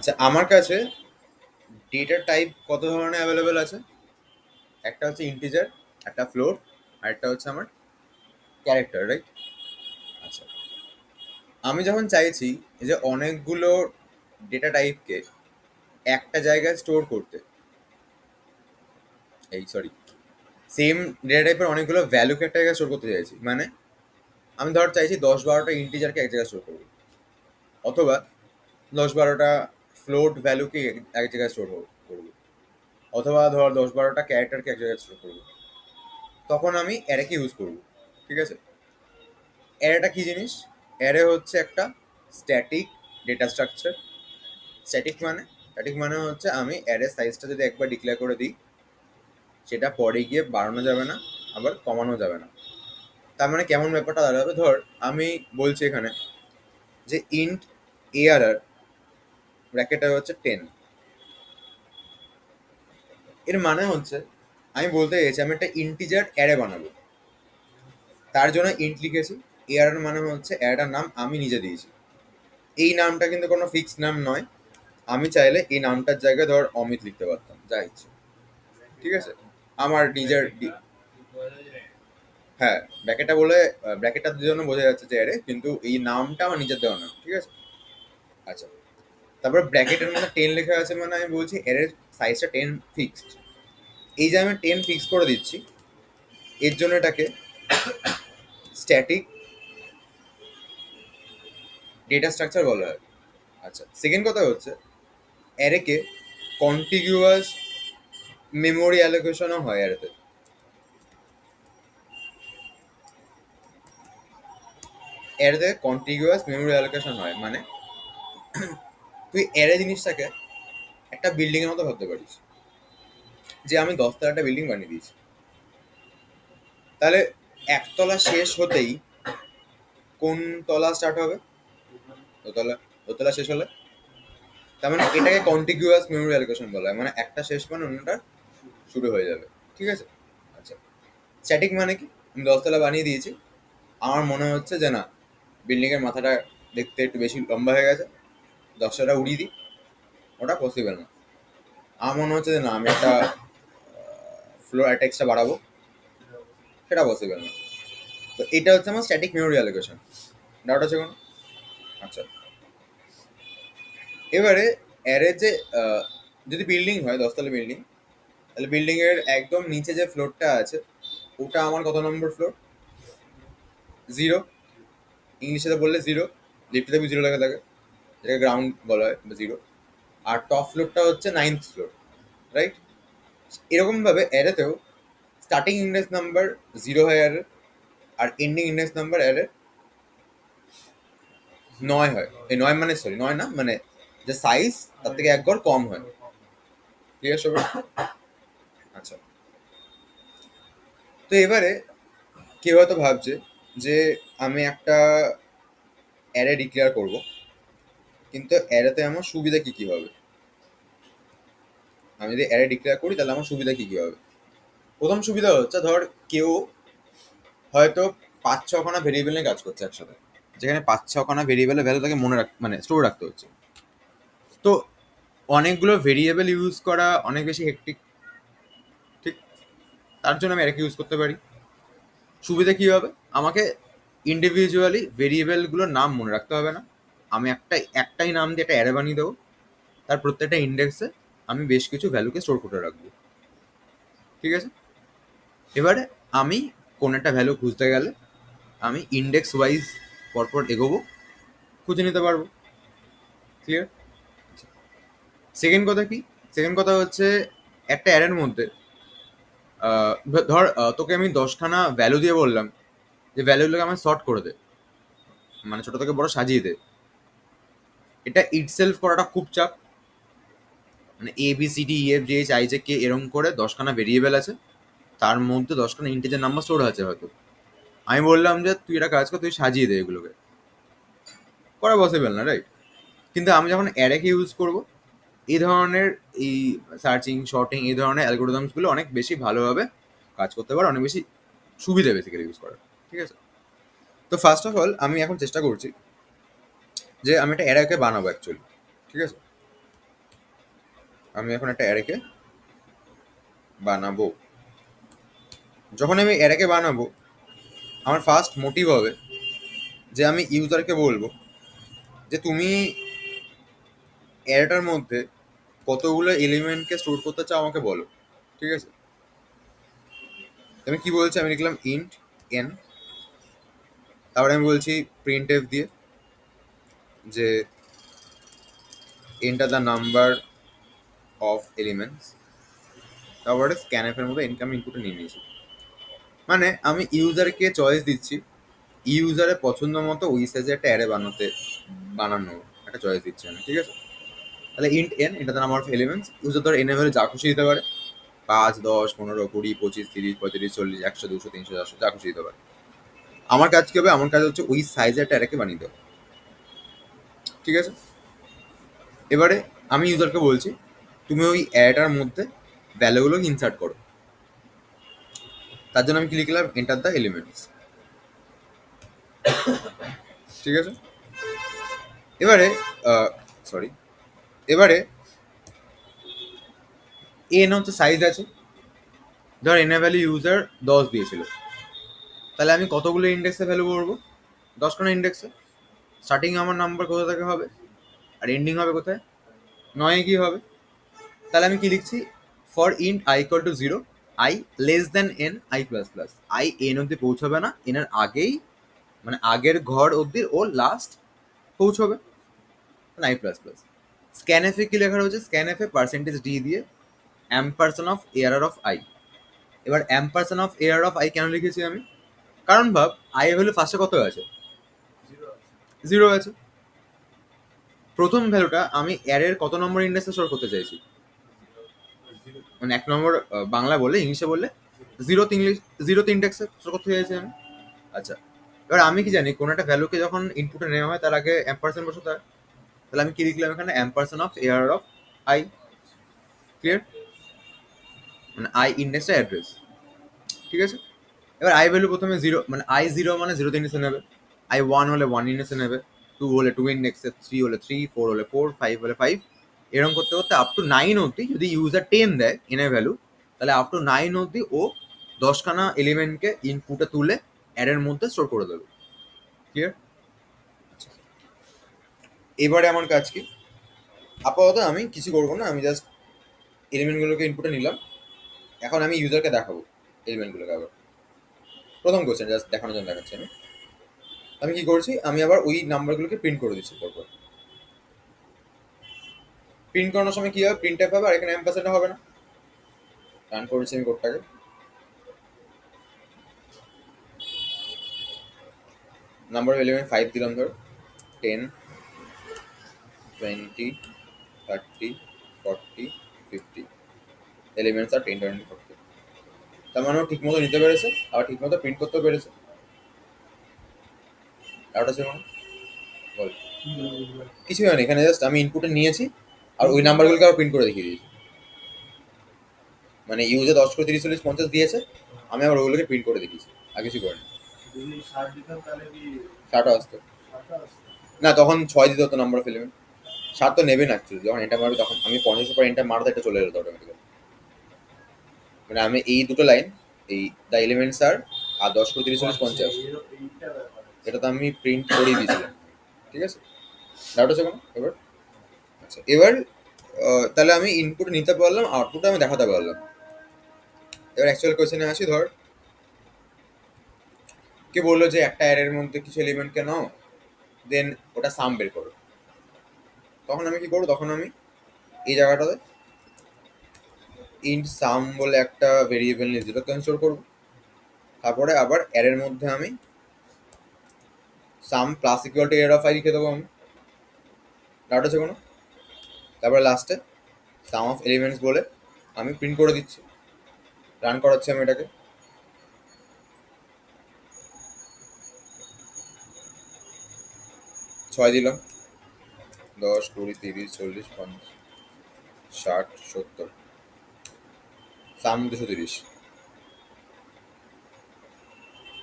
আচ্ছা, আমার কাছে ডেটা টাইপ কত ধরনের অ্যাভেলেবেল আছে? একটা হচ্ছে ইন্টিজার, একটা ফ্লোট, আর একটা হচ্ছে আমার ক্যারেক্টার, রাইট? আচ্ছা, আমি যখন চাইছি যে অনেকগুলো ডেটা টাইপকে একটা জায়গায় স্টোর করতে, সেম ডেটা টাইপের অনেকগুলো ভ্যালুকে একটা জায়গায় স্টোর করতে চাইছি, মানে আমি চাইছি 10-12টা ইন্টিজারকে এক জায়গায় স্টোর করবো, অথবা 10-12টা ফ্লোট ভ্যালুকে এক জায়গায় স্টোর করবো, অথবা 10-12টা ক্যারেক্টারকে এক জায়গায় স্টোর করবো। তখন আমি অ্যারেকে ইউজ করবো। ঠিক আছে? অ্যারেটা কি জিনিস? অ্যারে হচ্ছে একটা স্ট্যাটিক ডেটা স্ট্রাকচার। স্ট্যাটিক মানে হচ্ছে আমি অ্যারে সাইজটা যদি একবার ডিক্লেয়ার করে দিই, সেটা পরে গিয়ে বাড়ানো যাবে না, আবার কমানো যাবে না। তার মানে কেমন ব্যাপারটা দাঁড়াবে? আমি বলছি এখানে যে ইন্ট ARR ব্র্যাকেটটা হচ্ছে 10। এর মানে হচ্ছে আমি বলতে চাইছি আমি একটা ইন্টিজার অ্যারে বানাবো, তার জন্য ইন্ট লিখেছি। ARR মানে হচ্ছে অ্যারেটার নাম আমি নিজে দিয়েছি। এই নামটা কিন্তু কোনো ফিক্সড নাম নয়। আমি চাইলে এই নামটার জায়গায় অমিত লিখতে পারতাম, যা ইচ্ছে। ঠিক আছে? আমার নিজের হ্যাঁ, ব্র্যাকেটটার জন্য বোঝা যাচ্ছে যে অ্যারে, কিন্তু এই নামটা আমার নিজের দেওয়া নাম। ঠিক আছে? আচ্ছা, তারপর ব্র্যাকেটের মধ্যে 10 লেখা আছে, মানে আমি বলছি অ্যারের সাইজটা 10 ফিক্সড। এই যে আমি 10 ফিক্স করে দিচ্ছি, এর জন্য এটাকে স্ট্যাটিক ডেটা স্ট্রাকচার বলা হয়। আচ্ছা, সেকেন্ড কথা হচ্ছে অ্যারেকে কন্টিগুয়াস মেমোরি অ্যালোকেশনও হয় অ্যারেতে। অ্যারেতে কন্টিগুয়াস মেমোরি অ্যালোকেশন হয়, মানে তুই অ্যারে জিনিসটাকে একটা বিল্ডিং এর মতো ভাবতে পারিস। যে আমি 10 তলা একটা বিল্ডিং বানিয়ে দিয়েছি, তাহলে একতলা শেষ হতেই কোন তলা স্টার্ট হবে? দোতলা। দোতলা শেষ হলে, তার মানে এটাকে কন্টিগুয়াস মেমোরি অ্যালোকেশন বলা হয়, মানে একটা শেষ মানে অন্যটা শুরু হয়ে যাবে। ঠিক আছে? আচ্ছা, স্ট্যাটিক মানে কি? আমি 10 তলা বানিয়ে দিয়েছি, আমার মনে হচ্ছে যে না, বিল্ডিং এর মাথাটা দেখতে একটু বেশি লম্বা হয়ে গেছে, 10টাটা উড়িয়ে দিই। ওটা পসিবল না। আমার মনে হচ্ছে যে না, আমি একটা ফ্লোর অ্যাটেক্সটা বাড়াবো, সেটা পসিবল না। তো এটা হচ্ছে আমার স্ট্যাটিক মেমোরি অ্যালোকেশন। ডাউট আছে কোনো? আচ্ছা, এবারে অ্যারে যে যদি বিল্ডিং হয় 10 তলা বিল্ডিং, তাহলে বিল্ডিং এর একদম নিচে যে ফ্লোরটা আছে, ওটা আমার কত নম্বর ফ্লোর? 0। ইংলিশে তো বললে 0, লিফটে তো 0 লেখা থাকে, যেটাকে গ্রাউন্ড বলা হয় বা 0। আর টপ ফ্লোরটা হচ্ছে 9th ফ্লোর, রাইট? এরকম ভাবে অ্যারেতেও স্টার্টিং ইন্ডেক্স নাম্বার 0 হয় অ্যারে, আর এন্ডিং ইন্ডেক্স নাম্বার অ্যারে 9 হয়। এই 9 মানে, সরি 9 না, মানে যে সাইজ তার থেকে এক ঘর কম হয়। ঠিক আছে সবাই? আচ্ছা, তো এবারে কেউ হয়তো ভাবছে যে আমি একটা অ্যারে ডিক্লেয়ার করব, কিন্তু অ্যারেতে আমার সুবিধা কি কি হবে? আমি যদি অ্যারে ডিক্লেয়ার করি তাহলে আমার সুবিধা কি কি হবে? প্রথম সুবিধা হচ্ছে কেউ হয়তো 5-6খানা ভেরিয়েবল নিয়ে কাজ করছে একসাথে, যেখানে 5-6খানা ভেরিয়েবলের ভ্যালু তাকে মানে স্টোর রাখতে হচ্ছে। তো অনেকগুলো ভেরিয়েবল ইউজ করা অনেক বেশি হেক্টিক। ঠিক? তার জন্য আমি অ্যারেকে ইউজ করতে পারি। সুবিধা কি হবে? আমাকে ইন্ডিভিজুয়ালি ভেরিয়েবলগুলোর নাম মনে রাখতে হবে না। আমি একটাই নাম দিয়ে একটা অ্যারে বানিয়ে দেবো, তার প্রত্যেকটা ইন্ডেক্সে আমি বেশ কিছু ভ্যালুকে স্টোর করে রাখবো। ঠিক আছে? এবারে আমি কোন একটা ভ্যালু খুঁজতে গেলে আমি ইন্ডেক্স ওয়াইজ পরপর এগোবো, খুঁজে নিতে পারবো। ক্লিয়ার? সেকেন্ড কথা কি? সেকেন্ড কথা হচ্ছে একটা অ্যারের মধ্যে তোকে আমি 10খানা ভ্যালু দিয়ে বললাম যে ভ্যালুগুলোকে আমার শর্ট করে দে, মানে ছোট থেকে বড় সাজিয়ে দে। এটা ইটসেলফ করাটা খুব চাপ। মানে ABCDEFGHIJK এরকম করে 10খানা ভেরিয়েবল আছে, তার মধ্যে 10খানা ইন্টিজার নাম্বার স্টোর আছে হয়তো। আমি বললাম যে তুই একটা কাজ কর, তুই সাজিয়ে দে এগুলোকে। করা পসিবল না, রাইট? কিন্তু আমি যখন অ্যারেকে ইউজ করব, এই ধরনের এই সার্চিং শর্টিং এই ধরনের অ্যালগোরিদমসগুলো অনেক বেশি ভালোভাবে কাজ করতে পারে, অনেক বেশি সুবিধা বেসিক্যালি ইউজ করার। ঠিক আছে? তো ফার্স্ট অফ অল আমি এখন চেষ্টা করছি যে আমি একটা অ্যারেকে বানাবো অ্যাকচুয়ালি। ঠিক আছে? আমি এখন একটা অ্যারেকে বানাবো। যখন আমি অ্যারেকে বানাবো, আমার ফার্স্ট মোটিভ হবে যে আমি ইউজারকে বলবো যে তুমি অ্যারেটার মধ্যে কতগুলো এলিমেন্টকে স্টোর করতে চাও আমাকে বলো। ঠিক আছে, আমি কি বলছি, আমি লিখলাম ইন্ট এন, তারপরে আমি বলছি প্রিন্ট এফ দিয়ে যে enter the number of elements, তারপরে স্ক্যানএফ এর মধ্যে এনকে আমি ইনপুটে নিয়ে নিয়েছি। মানে আমি ইউজারকে চয়েস দিচ্ছি ইউজারের পছন্দ মতো ওই সাইজে একটা অ্যারে বানানো একটা চয়েস দিচ্ছি আমি। ঠিক আছে, তাহলে ইন্ট এন, এটা তার নাম্বার অফ এলিমেন্টস। ইউজার ধর এন এ ভ্যালু যা খুশি দিতে পারে, 5, 10, 15, 20, 25, 30, 35, 40, 100, 200, 300, 400, যা খুশি দিতে পারে। আমার কাজ কি হবে, আমার কাজ হচ্ছে ওই সাইজে একটা অ্যারেকে বানিয়ে দেওয়া। ঠিক আছে, এবারে আমি ইউজারকে বলছি তুমি ওই অ্যারেটার মধ্যে ভ্যালুগুলো ইনসার্ট করো। তার জন্য আমি কি লিখলাম, এন্টার দ্য এলিমেন্টস। ঠিক আছে, এবারে সরি, এবারে এন হচ্ছে সাইজ আছে, ধর এন এ ভ্যালু ইউজার 10 দিয়েছিল, তাহলে আমি কতগুলো ইন্ডেক্সে ভ্যালু করবো, 10খানা ইন্ডেক্সে। স্টার্টিং আমার নাম্বার কোথা থেকে হবে আর এন্ডিং হবে কোথায়, 9 কি হবে। তাহলে আমি কি লিখছি, for int i equal to 0, i less than n i plus plus, i n অব্দি পৌঁছবে না, এনের আগেই মানে আগের ঘর অব্দি ও লাস্ট পৌঁছবে, আই প্লাস প্লাস। স্ক্যানএফে কি লেখা রয়েছে, স্ক্যানএফে পার্সেন্টেজ ডি দিয়ে ampersand of array of i. এবার ampersand of array of i কেন লিখেছি আমি, কারণ ভাব আই ভ্যালু ফার্স্টে কত আছে, 0 আছে। প্রথম ভ্যালুটা আমি অ্যারের কত নম্বর ইন্ডেক্সে স্টোর করতে চাইছি, মানে 1 নম্বর, বাংলা বললে ইংলিশে বললে 0th ইংলিশ 0th ইন্ডেক্সে স্টোর করতে চাইছি আমি। আচ্ছা, এবার আমি কি জানি কোন একটা ভ্যালুকে যখন ইনপুটে নেওয়া হয় তার আগে অ্যাম্পারসেন্ট বসাতে হয়, তাহলে আমি কি লিখলাম এখানে, ampersand of array of i. Clear, মানে আই ইন্ডেক্সটা অ্যাড্রেস। ঠিক আছে, এবার আই ভ্যালু প্রথমে 0, মানে আই 0 মানে 0th ইন্ডেক্সে নেবে, আই 1 হলে 1 ইন্ডেক্সে নেবে, 2 হলে 2 ইন্ডেক্সে, 3 হলে 3, 4 হলে 4, 5 হলে 5, এরকম করতে করতে আপ টু 9 অব্দি যদি ইউজার 10 দেয় এনের ভ্যালু, তাহলে আপ টু 9 অব্দি ও 10খানা এলিমেন্টকে ইনপুটে তুলে অ্যারের মধ্যে স্টোর করে দেবে। ক্লিয়ার, এবারে আমার কাজ কি, আপাতত আমি কিছু করবো না, আমি জাস্ট এলিমেন্টগুলোকে ইনপুটে নিলাম। এখন আমি ইউজারকে দেখাবো এলিমেন্টগুলোকে আবার। প্রথম কোশ্চেন জাস্ট দেখানোর জন্য দেখাচ্ছি আমি। আমি কি করছি, আমি আবার ওই নাম্বারগুলোকে প্রিন্ট করে দিচ্ছি পরপর। প্রিন্ট করানোর সময় কি হবে, প্রিন্ট টাইপ হবে আর এখানে অ্যাম্পারসেন্ট হবে না। রান করেছি আমি কোডটাকে, নাম্বার অফ এলিমেন্ট 5 দিলাম, ধর 10, 20, 30, 40, 50, এলিমেন্টস আর 10, 20, 40। তার মানে ও ঠিক মতো নিতে পেরেছে, আবার ঠিক মতো প্রিন্ট করতেও পেরেছে। আর ওটা ছিল না, বল কিছুই হয়নি, এখানে জাস্ট আমি ইনপুটে নিয়েছি আর ওই নাম্বারগুলোকে আবার প্রিন্ট করে দেখিয়ে দিয়েছি। মানে ইউজার 10 করে 30, 40, 50 দিয়েছে, আমি আবার ওগুলোকে প্রিন্ট করে দেখিয়েছি, আর কিছু করিনি। 60 আসতো না, তখন 6 দিতে হতো নাম্বার অফ এলিমেন্ট। 7 তো নেবে না অ্যাকচুয়ালি, যখন এটা মারবে তখন আমি 50 পর এন্টার মারতে এটা চলে যেত অটোমেটিক্যালি। মানে আমি এই দুটো লাইন, এই দ্য এলিমেন্টস আর 10 করে 30, 40, 50, এটা তো আমি প্রিন্ট করেই দিয়েছিলাম। ঠিক আছে, ডাউট আছে কোনো এবার? আচ্ছা, এবার তাহলে আমি ইনপুট নিতে পারলাম, আউটপুটটা আমি দেখাতে পারলাম। এবার অ্যাকচুয়াল কোয়েশ্চেনে আসি, ধর কে বললো যে একটা অ্যারের মধ্যে কিছু এলিমেন্টকে নাও, দেন ওটা সাম বের করো। তখন আমি কি করবো, তখন আমি এই জায়গাটাতে ইন্ট সাম বলে একটা ভেরিয়েবল নিয়ে 0 স্টোর করবো। তারপরে আবার অ্যারের মধ্যে আমি সাম plus equal to air of I লিখে দেবো আমি। ডাউট আছে কোনো? তারপরে লাস্টে সাম অফ এলিমেন্টস বলে আমি প্রিন্ট করে দিচ্ছি, রান করাচ্ছি আমি এটাকে। 6 দিলাম, 10, 20, 30, 40, 50, 60, 70, সাম 230।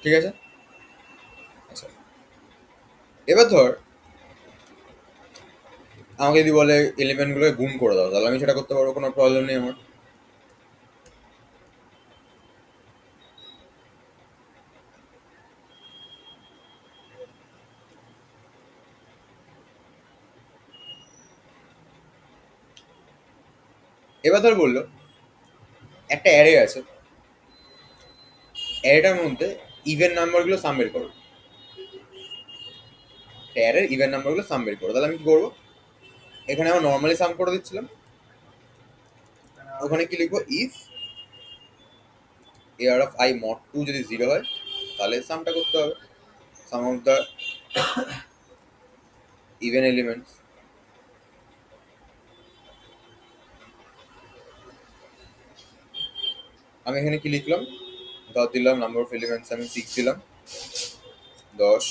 ঠিক আছে, আচ্ছা, এবার ধর আমাকে যদি বলে এলিমেন্টগুলোকে গুণ করে দাও, তাহলে আমি সেটা করতে পারবো, কোনো প্রবলেম নেই আমার। এবার ধর বললো একটা অ্যারে আছে, অ্যারেটার মধ্যে ইভেন নাম্বারগুলো সাম বের করো, অ্যারের ইভেন নাম্বারগুলো সাম বের করো। তাহলে আমি কি করবো, এখানে আমার নর্মালি সাম করে দিচ্ছিলাম, ওখানে কি লিখবো, if air of I mod 2 যদি 0 হয়, তাহলে সামটা করতে হবে, সাম অফ দ্য ইভেন এলিমেন্টস। আমি এখানে কি লিখলাম, 10 দিলাম, নাম্বার অফ এলিমেন্টস আমি 6 দিলাম, 10,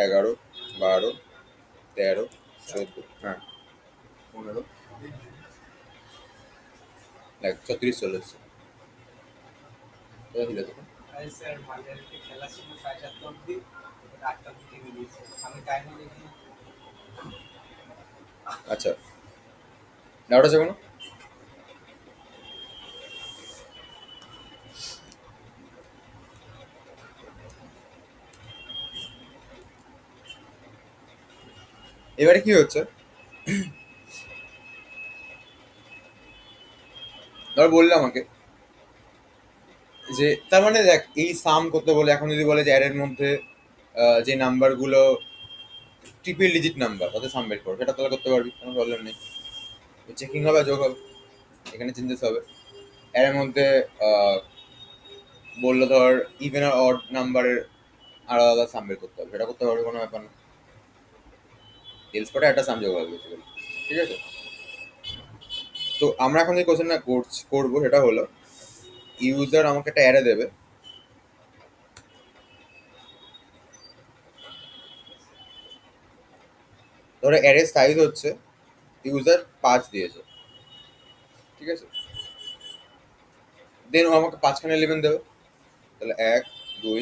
11, 12, 13, 14, হ্যাঁ 15, 36 চলে এসছে। কোথায় ছিল তখন? আচ্ছা, ডাউট আছে কোনো? এবারে কি হচ্ছে, ধর বললে আমাকে যে তার মানে দেখ এই সাম করতে বলে, এখন যদি বলে যে অ্যারের মধ্যে যে নাম্বারগুলো ট্রিপল ডিজিট নাম্বার তাদের সাম বের করো, সেটা তাহলে করতে পারবি, কোনো প্রবলেম নেই। চেকিং হবে, যোগ হবে, এখানে চেঞ্জেস হবে। অ্যারের মধ্যে আহ, বললো ধর ইভেন আর অড নাম্বারের আলাদা আলাদা সাম বের করতে হবে, সেটা করতে পারবি, কোনো ব্যাপার না। এলস করে একটা সাম যোগ হবে বেসিক্যালি, ঠিক আছে। তো আমরা এখন যে কোশ্চেনটা করবো সেটা হলো, ইউজার আমাকে একটা অ্যারে দেবে, ধরো অ্যারে সাইজ হচ্ছে ইউজার 5 দিয়েছে, ঠিক আছে। দেন ও আমাকে 5খানা এলিমেন্ট দেবে, তাহলে 1, 2,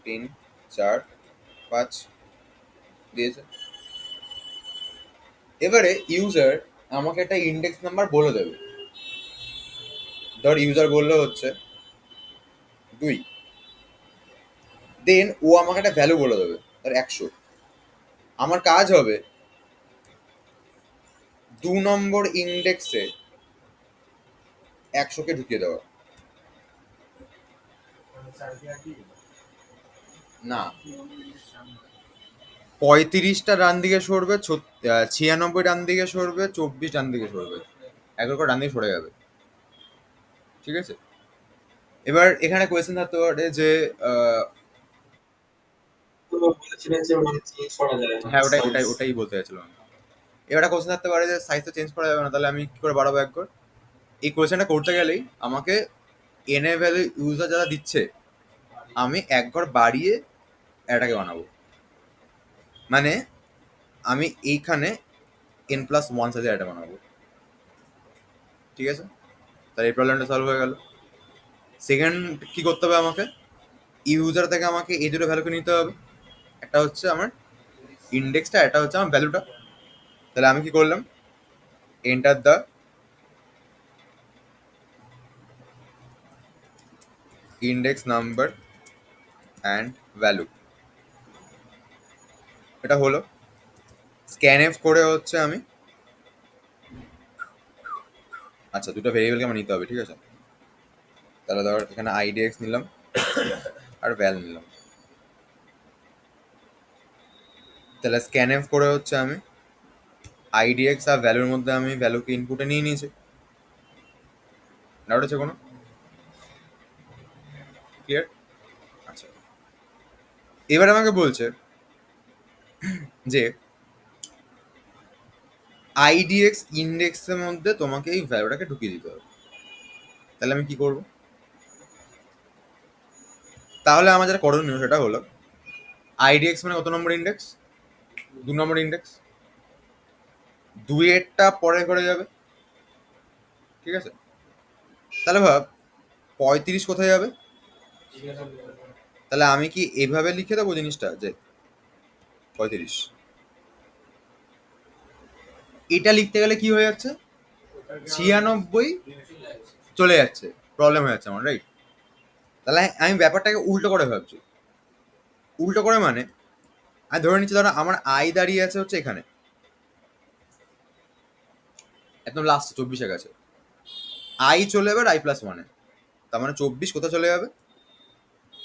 3, 4, 5 দিয়েছে। এবারে ইউজার আমাকে একটা ইন্ডেক্স নাম্বার বলে দেবে, ধর ইউজার বললো হচ্ছে 2, দেন ও আমাকে একটা ভ্যালু বলে দেবে ধর 100। আমার কাজ হবে 2 নম্বর ইন্ডেক্সে 100কে ঢুকিয়ে দেওয়া। না, 35টা ডান দিকে সরবে, 96 ডান দিকে সরবে, 24 ডান দিকে সরবে, একবার করে ডান দিকে সরে যাবে, ঠিক আছে। এবার এখানে কোয়েশ্চেন থাকতে পারে যে তো বলেছিলেন যে মানে চেঞ্জ করা যায় না হ্যাঁ ওটাই সাইজ। ওটাই ওটাই বলতে চাইছিলাম আমি। এবার একটা কোয়েশ্চেন থাকতে পারে যে সাইজ তো চেঞ্জ করা যাবে না, তাহলে আমি কি করে বাড়াবো একবার। এই কোয়েশ্চেনটা করতে গেলেই আমাকে এন এ ভ্যালু ইউজার যারা দিচ্ছে আমি একবার বাড়িয়ে এটাকে বানাবো, মানে আমি এইখানে n+1 সাইজে এটা বানাবো, ঠিক আছে। তাহলে এই প্রবলেমটা সলভ হয়ে গেল। সেকেন্ড কি করতে হবে আমাকে, ইউজার থেকে আমাকে এই দুটো ভ্যালুকে নিতে হবে, একটা হচ্ছে আমার ইন্ডেক্সটা, এটা হচ্ছে আমার ভ্যালুটা। তাহলে আমি কি করলাম, enter the index number and value, এটা হলো। স্ক্যানএফ করে হচ্ছে আমি, আচ্ছা দুটো ভেরিয়েবলকে আমার নিতে হবে, ঠিক আছে। তাহলে ধর এখানে আইডিএক্স নিলাম আর ভ্যাল নিলাম, তাহলে স্ক্যানএফ করে হচ্ছে আমি আইডিএক্স আর ভ্যালুর মধ্যে আমি ভ্যালুকে ইনপুটে নিয়ে নিয়েছি। ডাউট আছে কোনো? ক্লিয়ার? আচ্ছা, এবার আমাকে বলছে যে আইডিএক্স ইন্ডেক্সের মধ্যে তোমাকে এই ভ্যালুটাকে ঢুকিয়ে দিতে হবে। তাহলে আমি কি করব, তাহলে আমার যেটা করণীয় সেটা হলো, আইডিএক্স মানে কত নম্বর ইন্ডেক্স, 2 নম্বর ইন্ডেক্স, 2-এরটা পরে করে যাবে, ঠিক আছে। তাহলে ভাব 35 কোথায় যাবে, তাহলে আমি কি এভাবে লিখে দেবো জিনিসটা যে 35, এটা লিখতে গেলে কি হয়ে যাচ্ছে, 96 চলে যাচ্ছে, প্রবলেম হয়ে যাচ্ছে আমার, রাইট? তাহলে আমি ব্যাপারটাকে উল্টো করে ভাবছি। উল্টো করে মানে আমি ধরে নিচ্ছি, ধরো আমার আই দাঁড়িয়ে আছে হচ্ছে এখানে, একদম লাস্টে 24 কাছে। আই চলে যাবে আই প্লাস ওয়ানে, তার মানে 24 কোথায় চলে যাবে,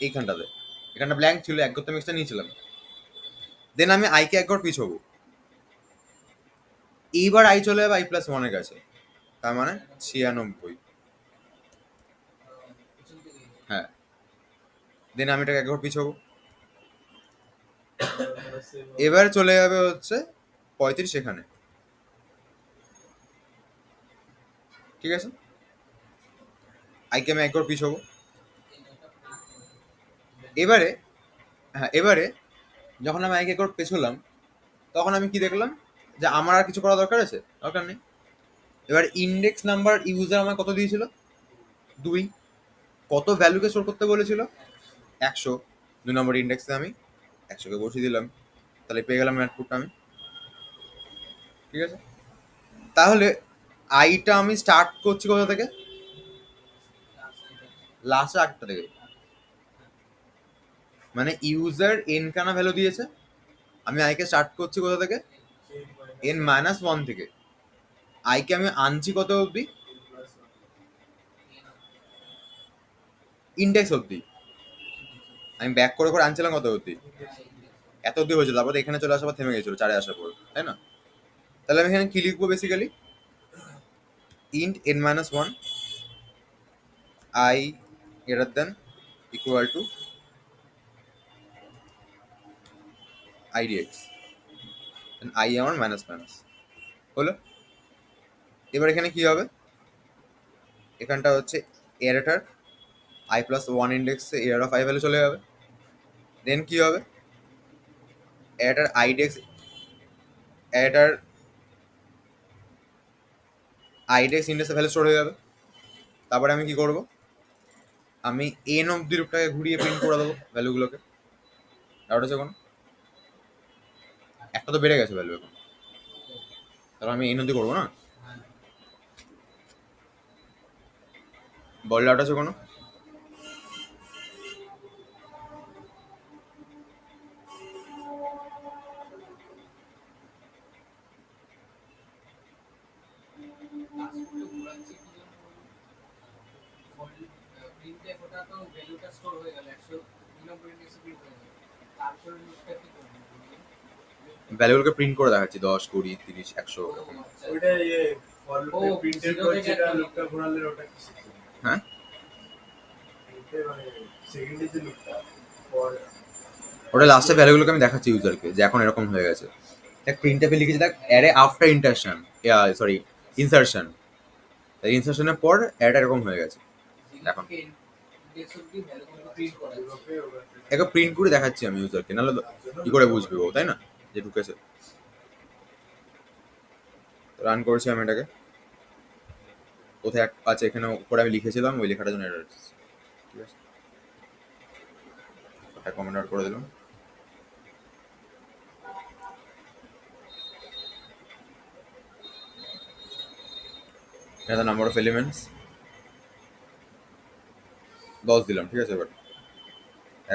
এইখানটাতে। এখানটা ব্ল্যাঙ্ক ছিল, এক করতে মিক্সটা নিয়েছিলাম। দেন আমি আইকে একবার পিছবো, এইবার আই চলে যাবে আই প্লাস ওয়ানের কাছে, তার মানে 96। হ্যাঁ, দেন আমি এটাকে একবার পিছবো, এবার চলে যাবে হচ্ছে 35 এখানে, ঠিক আছে? আইকে আমি একবার পিছবো, এবারে, হ্যাঁ এবারে যখন আমি আইকে একবার পেছলাম, তখন আমি কি দেখলাম, যে আমার আর কিছু করা দরকার আছে, দরকার নেই। এবার ইন্ডেক্স নাম্বার ইউজার আমার কত দিয়েছিল, 2। কত ভ্যালুকে স্টোর করতে বলেছিল, 100। 2 নম্বর ইন্ডেক্সে আমি 100কে বসিয়ে দিলাম, তাহলে পেয়ে গেলাম আউটপুটটা আমি, ঠিক আছে? তাহলে আইটা আমি স্টার্ট করছি কোথা থেকে, লাস্টের আগটা থেকে। মানে ইউজার এন কানা ভ্যালু দিয়েছে, আমি আইকে স্টার্ট করছি কোথা থেকে, n-1 থেকে। আইকে আমি আনছি কত অবধি, ইন্ডেক্স অবধি। আমি ব্যাক করে করে আনছিলাম কত অবধি, এত অবধি হয়েছিল, তারপর এখানে চলে আসার পর থেমে গেছিল 4-এ আসার পর, তাই না? তাহলে আমি এখানে কি লিখবো basically, int n-1 I greater than equal to idx, I আমার মাইনাস মাইনাস হলো। এবার এখানে কি হবে, এখানটা হচ্ছে এরাটার আই প্লাস ওয়ান ইন্ডেক্সে এরার অফ আই ভ্যালু চলে যাবে। দেন কি হবে, এরাটার আইডেক্স, এরাটার আইডেক্স ইন্ডেক্সে ভ্যালু স্টোর হয়ে যাবে। তারপরে আমি কি করব, আমি এন অব্দি রূপটাকে ঘুরিয়ে প্রিন্ট করে দেবো ভ্যালুগুলোকে। ডাউট আছে কোনো? একটা তো বেড়ে গেছে ভ্যালু এখন, তাহলে আমি এন অব্দি করবো না, বল ডাউট আছে কোনো? ভ্যালুগুলোকে প্রিন্ট করে দেখাচ্ছি, 10, 20, 30, 100 এরকম। ওইটা ইয়ে ফর লুপে প্রিন্টেড করে যেটা লুপটা ঘোরালে ওটা কি শিখছে? হ্যাঁ, প্রিন্টে মানে সেকেন্ডে যে লুপটা ফর ওটা লাস্টে ভ্যালুগুলোকে আমি দেখাচ্ছি ইউজারকে, যে এখন এরকম হয়ে গেছে। দেখ প্রিন্ট ট্যাবে লিখেছি, দেখ অ্যারে আফটার ইন্টারশন, সরি ইনসারশন, ইনসারশনের পর অ্যারেটা এরকম হয়ে গেছে। এখন একে প্রিন্ট করে দেখাচ্ছি আমি ইউজারকে, নাহলে কি করে বুঝবে ও, তাই না, যে ঢুকেছে। রান করেছি আমি এটাকে, কোথায় আছে এখানে উপরে আমি লিখেছিলাম, ওই লেখাটার জন্য এরর এসেছে, ঠিক আছে? ওটা কমেন্ট আউট করে দিলাম। এটা নাম্বার অফ এলিমেন্টস 10 দিলাম, ঠিক আছে? এবার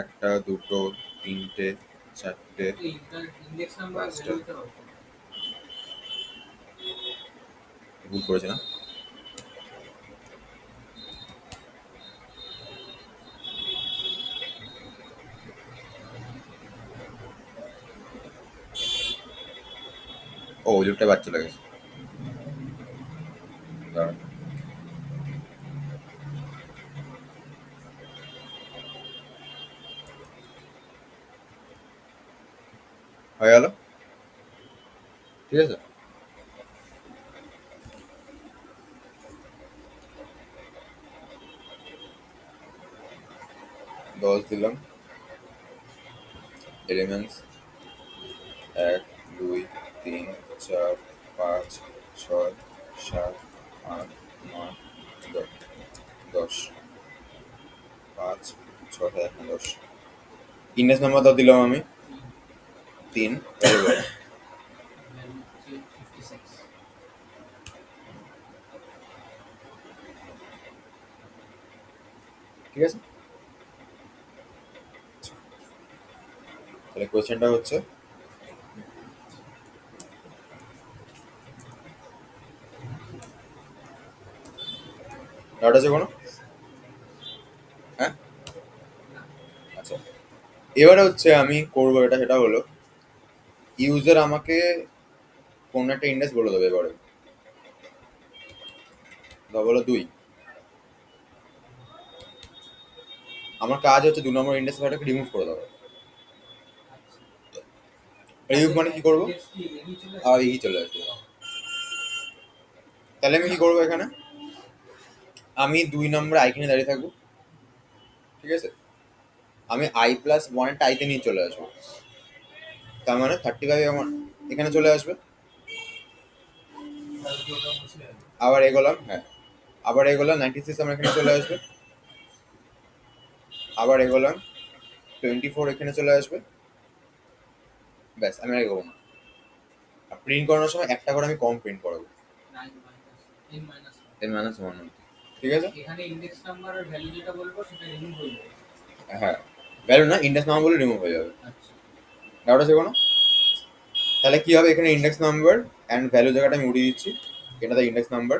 1, 2, 3, 4, 5টা, ভুল করেছি না? ও ওই লুপটা বাদ চলে গেছে, দাঁড়ান। হয়ে গেল, ঠিক আছে? 10 দিলাম, এলিমেন্টস 1, 2, 3, 4, 5, 6, 7, 8, 9, 10, 5, 6, 7, 10। ইন্ডেক্স নাম্বার তো দিলাম আমি 3, ভ্যারিয়েবল ঠিক আছে? তাহলে কোয়েশ্চেনটা হচ্ছে ডাউট আছে কোনো? হ্যাঁ, আচ্ছা। এবারে হচ্ছে আমি করবো এটা, সেটা হলো ইউজার আমাকে কোন একটা ইন্ডেক্স বলে দেবে এবারে, ধর বলো 2। আমার কাজ হচ্ছে 2 নম্বর ইন্ডেক্স ভ্যালুটাকে রিমুভ করে দেবো। রিমুভ মানে কি করবো? আর এই চলে আসবে। তাহলে আমি কি করবো এখানে? আমি 2 নম্বর আইখানে দাঁড়িয়ে থাকবো, ঠিক আছে? আমি i+1 আইতে নিয়ে চলে আসবো, তার মানে 35 আমার এখানে চলে আসবে। তাহলে তো ওটা মুছে যাবে। আবার এগোলাম, হ্যাঁ, আবার এগোলাম 96 আমার এখানে চলে আসবে। আবার এগোলাম 24 এখানে চলে আসবে। ব্যাস, আমি আর এগোবো না। আর প্রিন্ট করানোর সময় একটা করে আমি কম প্রিন্ট করাবো, n-1, ঠিক আছে? এখানে ইন্ডেক্স নাম্বার আর ভ্যালু যেটা বলবো সেটা রিমুভ হয়ে যাবে। হ্যাঁ, ভ্যালু না, ইন্ডেক্স নাম্বার বলে রিমুভ হয়ে যাবে। আচ্ছা, ডাউট আছে কোনো? তাহলে কি হবে এখানে? ইন্ডেক্স নাম্বার অ্যান্ড ভ্যালু জায়গাটা আমি উড়িয়ে দিচ্ছি, এটা তো ইন্ডেক্স নাম্বার,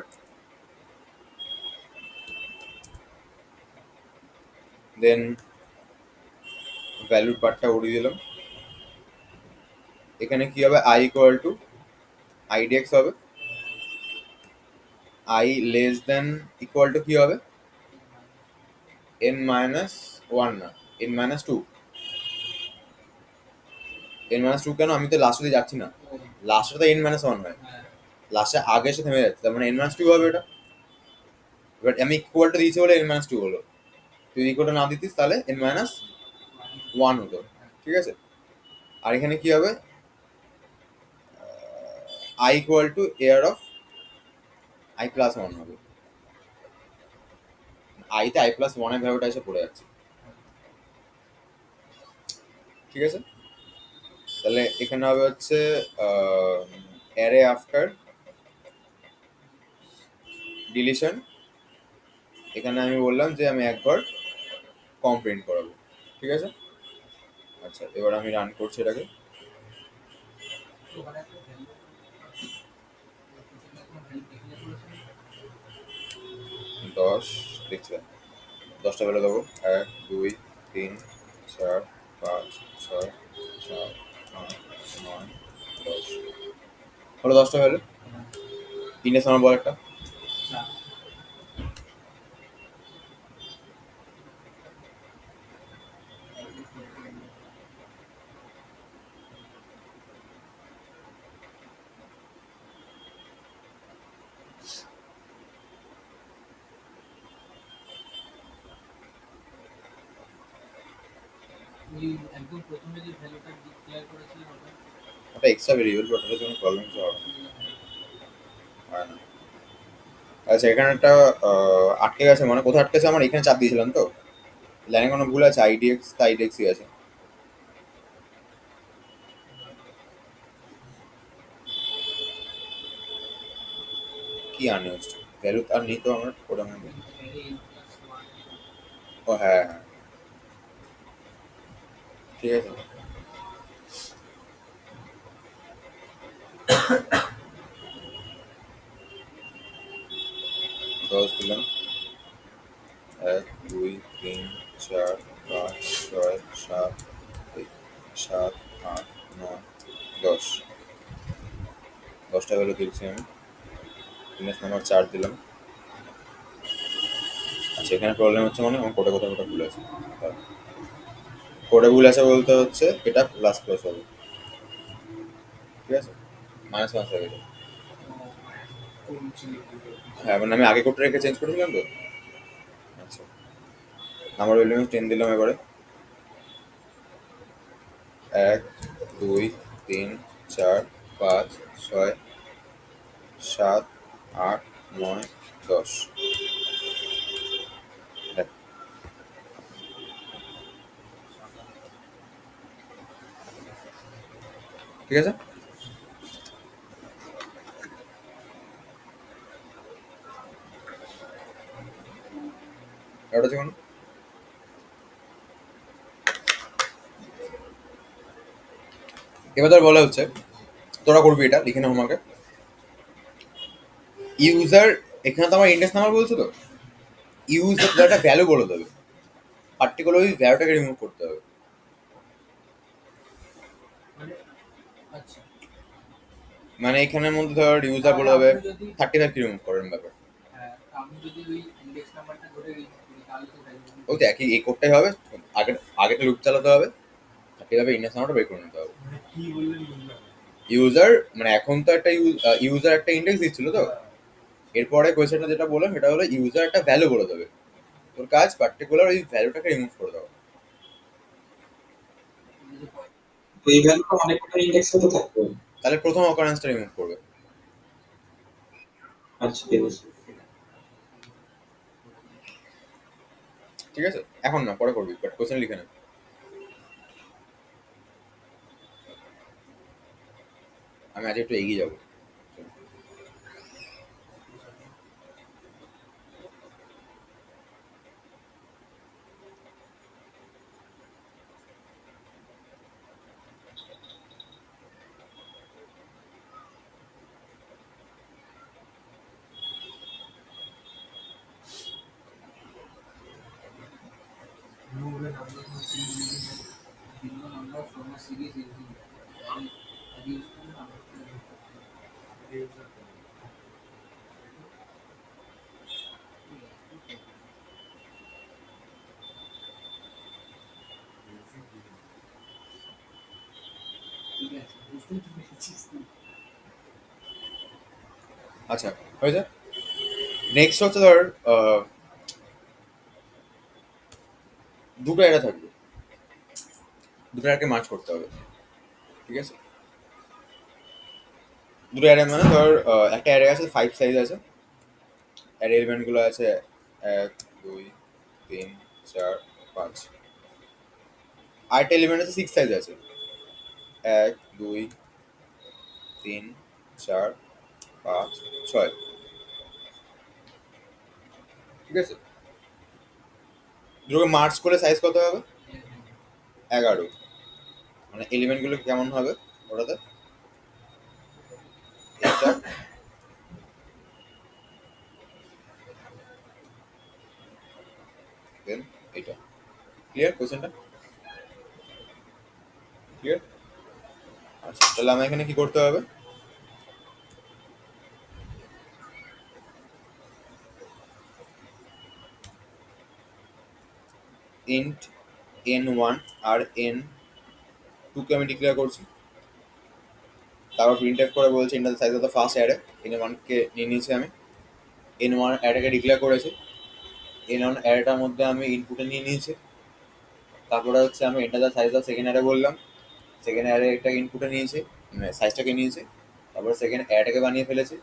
দেন ভ্যালুর পার্টটা উড়িয়ে দিলাম। এখানে কি হবে? i ইকুয়াল টু idx হবে। i less than equal to কি হবে? n-1 না, n-2। n-2 কেন? আমি তো লাস্ট দিয়ে যাচ্ছি না, লাস্টে তো n-1 হয়, হ্যাঁ, লাস্টে আগে এসে থেমে যাচ্ছে, তার মানে n-2 হবে এটা। এবার আমি ইকুয়াল টু দিয়েছি বলে n-2 হলো, তুই ইকুয়ালটা না দিতিস তাহলে n-1 হতো, ঠিক আছে? আর এখানে কি হবে? i equal to air of i+1 হবে। i তে i+1 এর ভ্যালুটা এসে পড়ে যাচ্ছে, ঠিক আছে? তাহলে এখানে হবে হচ্ছে অ্যারে আফটার ডিলিশন। এখানে আমি বললাম যে আমি একবার কম প্রিন্ট করাবো, ঠিক আছে? আচ্ছা, এবার আমি রান করছি এটাকে। ওখানে একটা ভ্যালু ডিক্লেয়ার করেছেন। 10 দেখছি, 10টা ভ্যালু দেবো, 1 2 3 4 5 6 7 8 9 10 হলো 10টা ভ্যালু। ইন্ডেক্স নাম্বার বল একটা। ওই একদম প্রথমে যে ভ্যালুটা ডিক্লেয়ার করেছিলেন ওটা ওটা এক্সট্রা ভেরিয়েবল, বাট ওটার কোনো প্রবলেম হবে না, হয় না। আচ্ছা, এখানে একটা আটকে গেছে, মানে কোথায় আটকেছে? আমার এখানে চাপ দিয়েছিলাম তো, লাইনে কোনো ভুল আছে? আইডিএক্স তা আইডিএক্সই আছে। কি আনইউজড ভ্যালু আর নেই তো আমার ওটা মধ্যে। ও হ্যাঁ হ্যাঁ, ঠিক আছে। 10 দিলাম, 1 2 3 4 5 6 7 7 8 9 10, 10টা ভ্যালু দিচ্ছি আমি। ইন্ডেক্স নাম্বার 4 দিলাম। আচ্ছা, এখানে প্রবলেম হচ্ছে, মানে আমার কোটা কোথাও কোটা ভুল আছে। কোডে ভুল আছে বলতে হচ্ছে এটা প্লাস প্লাস হবে, ঠিক আছে? -1 হয়ে গেছে। কোন ছিল এগুলো? হ্যাঁ, মানে আমি আগে কোডটা রেখে চেঞ্জ করেছিলাম তো। আচ্ছা, নাম্বার ভ্যালু আমি 10 দিলাম এবারে। 1 2 3 4 5 6 7 8 9 10। দেখ, ঠিক আছে? এটা হচ্ছে কোনো এবার ধর বলা হচ্ছে তোরা করবি এটা লিখে নে আমাকে ইউজার এখানে তো আমার ইন্ডেক্স নাম্বার বলছে তো ইউজার একটা ভ্যালু বলে দেবে পার্টিকুলার ওই ভ্যালুটাকে রিমুভ করতে হবে মানে আচ্ছা মানে এখানের মধ্যে ধর ইউজার বলে দেবে 35 রিমুভ করেন ব্যাপার হ্যাঁ, আমি যদি ওই ইন্ডেক্স নাম্বারটা ধরে রিমুভ করি তাহলে তো ভ্যালু ওই তো একই এই কোডটাই হবে আগে আগেটা লুপ চালাতে হবে 35 ইন্ডেক্স নাম্বারটা বের করে নিতে হবে কি বললেন বুঝলাম না। ইউজার মানে এখন তো একটা ইউজার একটা ইন্ডেক্স দিচ্ছিল তো এরপরে কোয়েশ্চেনটা যেটা বললাম সেটা হলো ইউজার একটা ভ্যালু বলে দেবে তোর কাজ পার্টিকুলার ওই ভ্যালুটাকে রিমুভ করে দেওয়া তো এই ভ্যালুটা অনেকটা ইন্ডেক্সে তো থাকবে। তাহলে প্রথম অকারেন্সটা রিমুভ করবে আচ্ছা ঠিক আছে। ঠিক আছে এখন না পরে করবি বাট কোয়েশ্চেন লিখে নে আমি আজ একটু এগিয়ে যাবো Remove the number from series ভিন্ন number from a series using useful number user. ঠিক আছে বুঝতে পেরেছিস তুই আচ্ছা হয়েছে নেক্সট হচ্ছে ধর দুটো অ্যারে থাকবে দুটো অ্যারেকে মার্চ করতে হবে ঠিক আছে দুটো অ্যারে মানে ধর একটা অ্যারে আছে 5 সাইজ আছে অ্যারে এলিমেন্টগুলো আছে 1 2 3 4 5 আরেকটা এলিমেন্ট আছে 6 সাইজ আছে 1 2 3 4 5 6 ঠিক আছে দুটোকে মার্চ করে সাইজ কত হবে 11 মানে এলিমেন্টগুলো কেমন হবে ওটাতে এটা দেন এটা ক্লিয়ার কোশ্চেনটা ক্লিয়ার আচ্ছা তাহলে আমার এখানে কি করতে হবে ইন্ট n1 আর n2 কে আমি ডিক্লেয়ার করছি তারপর প্রিন্টএফ করে বলছি inter size of the first array n1 কে নিয়ে নিয়েছি আমি n1 অ্যারেটাকে ডিক্লেয়ার করেছি n1 অ্যারেটার মধ্যে আমি ইনপুটে নিয়ে নিয়েছি তারপরে হচ্ছে আমি enter the size of second array বললাম সেকেন্ড অ্যারে একটা ইনপুটে নিয়েছি মানে সাইজটাকে নিয়েছি তারপর সেকেন্ড অ্যারেটাকে বানিয়ে ফেলেছি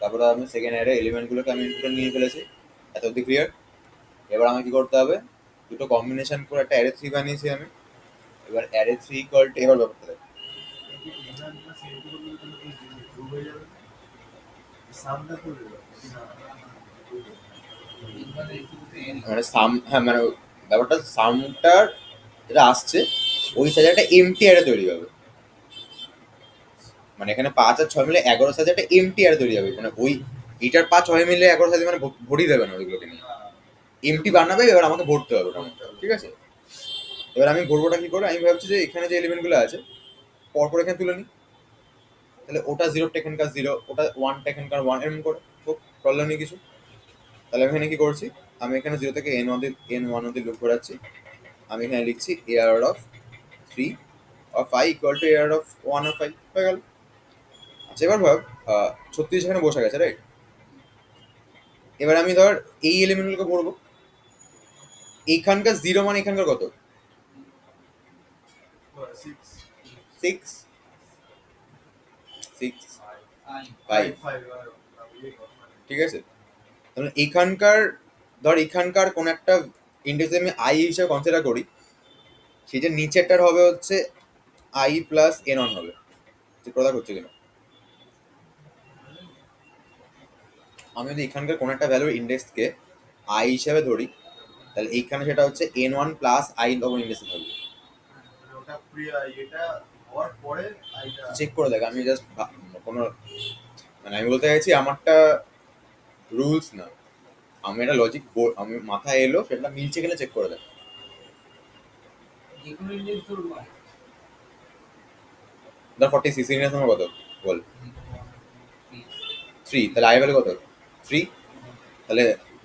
তারপরে আমি সেকেন্ড অ্যারে এলিমেন্টগুলোকে আমি ইনপুটে নিয়ে ফেলেছি এত অব্দি ক্লিয়ার এবার আমাকে কি করতে হবে দুটো কম্বিনেশন করে একটা অ্যারে 3 বানিয়েছি আমি এবার অ্যারে 3 ইকুয়াল টু এবার ব্যাপারটা দেখ এটি এনার না সেন্ড করলে তো কি ট্রু হয়ে যাবে সামনে করে দেবে না এখানে ইনপুটে এন মানে সাম হ্যাঁ মানে ব্যাপারটা সামটার যেটা আসছে ওই সাইজে একটা এমটি অ্যারে তৈরি হবে মানে এখানে 5 আর 6 মিলে 11 সাইজে একটা এমটি অ্যারে তৈরি হবে মানে ওই এটার 5 6 মিলে 11 সাইজে মানে ভরিয়ে দেবে না ওইগুলোকে নিয়ে এমটি বানাবে এবার আমাকে ভরতে হবে ওটা ঠিক আছে এবার আমি ভরবোটা কি করে আমি ভাবছি যে এখানে যে এলিমেন্টগুলো আছে পরপর এখানে তুলে নিই তাহলে ওটা 0 টেকেনকার 0 ওটা 1 টেকেনকার 1 এরকম করে খুব প্রবলেম নেই কিছু তাহলে আমি এখানে কি করছি আমি এখানে 0 থেকে n1 অব্দি লুপ ঘোরাচ্ছি আমি এখানে লিখছি air of 3 of 5 equal to air of 1 of 5 হয়ে গেল আচ্ছা এবার ভাব 36 এখানে বসে গেছে রাইট এবার আমি ধর এই এলিমেন্টগুলোকে ভরবো এইখানকার 0 মানে এখানকার কত 6 6 6 আই 5 5 ঠিক আছে তাহলে এখানকার ধর এখানকার কোন একটা ইন্ডেক্স আমি আই হিসেবে কনসিডার করি সেটা নিচেরটার হবে হচ্ছে আই প্লাস এন অন হবে ঠিক কথা করছে কিনা আমি যদি এখানকার কোন একটা ভ্যালুর ইন্ডেক্সকে আই হিসেবে ধরি তাহলে এইখানে সেটা হচ্ছে n1 প্লাস আই তখন ইন্ডেক্সে থাকবে মানে ওটা প্রিয়া এটা হওয়ার পরে আইটা চেক করে দেখ, আমি জাস্ট কোনো মানে আমি বলতে চাইছি আমারটা রুলস না, আমি একটা লজিক আমি মাথায় এলো সেটা মিলছে কিনা চেক করে দেখ। যে কোনো ইন্ডেক্স ধরুন হয় ধর 46 ইন্ডেক্স নাম্বার কত বল? 3 3, তাহলে আই ভ্যালু কত? 3। তাহলে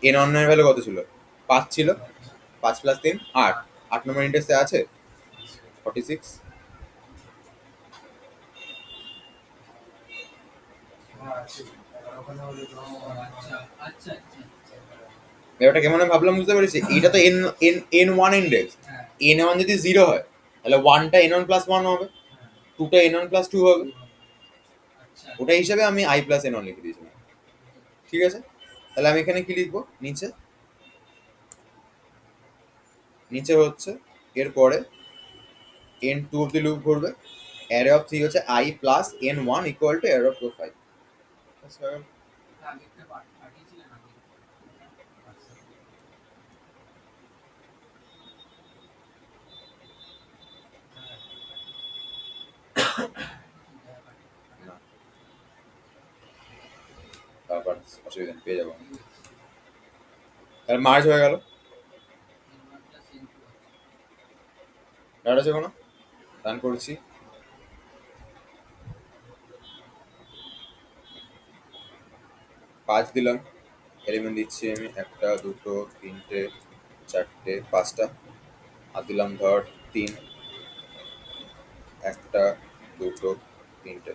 এন অন এর ভ্যালু কত ছিল? 5 ছিল। 5 প্লাস 3 8, 8 নম্বর ইন্ডেক্সে আছে 46। আছে আর ওখানে হলে তো আচ্ছা আচ্ছা আচ্ছা ব্যাপারটা কেমন আমি ভাবলাম বুঝতে পেরেছি, এইটা তো N N N one index, হ্যাঁ এন ওয়ান যদি 0 হয় তাহলে 1টা এন ওয়ান প্লাস 1 হবে, 2টা এন ওয়ান প্লাস 2 হবে। আচ্ছা ওটা হিসাবে আমি আই প্লাস এন ওয়ান লিখে দিয়েছিলাম। ঠিক আছে, তাহলে আমি এখানে কি লিখবো? নিচে নিচে হচ্ছে এরপরে এন টু অব্দি লুপ ঘুরবে, অ্যারে অফ 3 হচ্ছে I plus N one equal to array of 2 5। আগেরটা পাঠিয়েছিলেন আগে না, তারপর অসুবিধা নেই, পেয়ে যাবো। তাহলে মার্জ হয়ে গেল, ডাটা আছে কোনো রান করছি। 5 দিলাম, এলিমেন্ট দিচ্ছি আমি 1টা 2টো 3টে 4টে 5টা, আর দিলাম ধর 3, 1টা 2টো 3টে।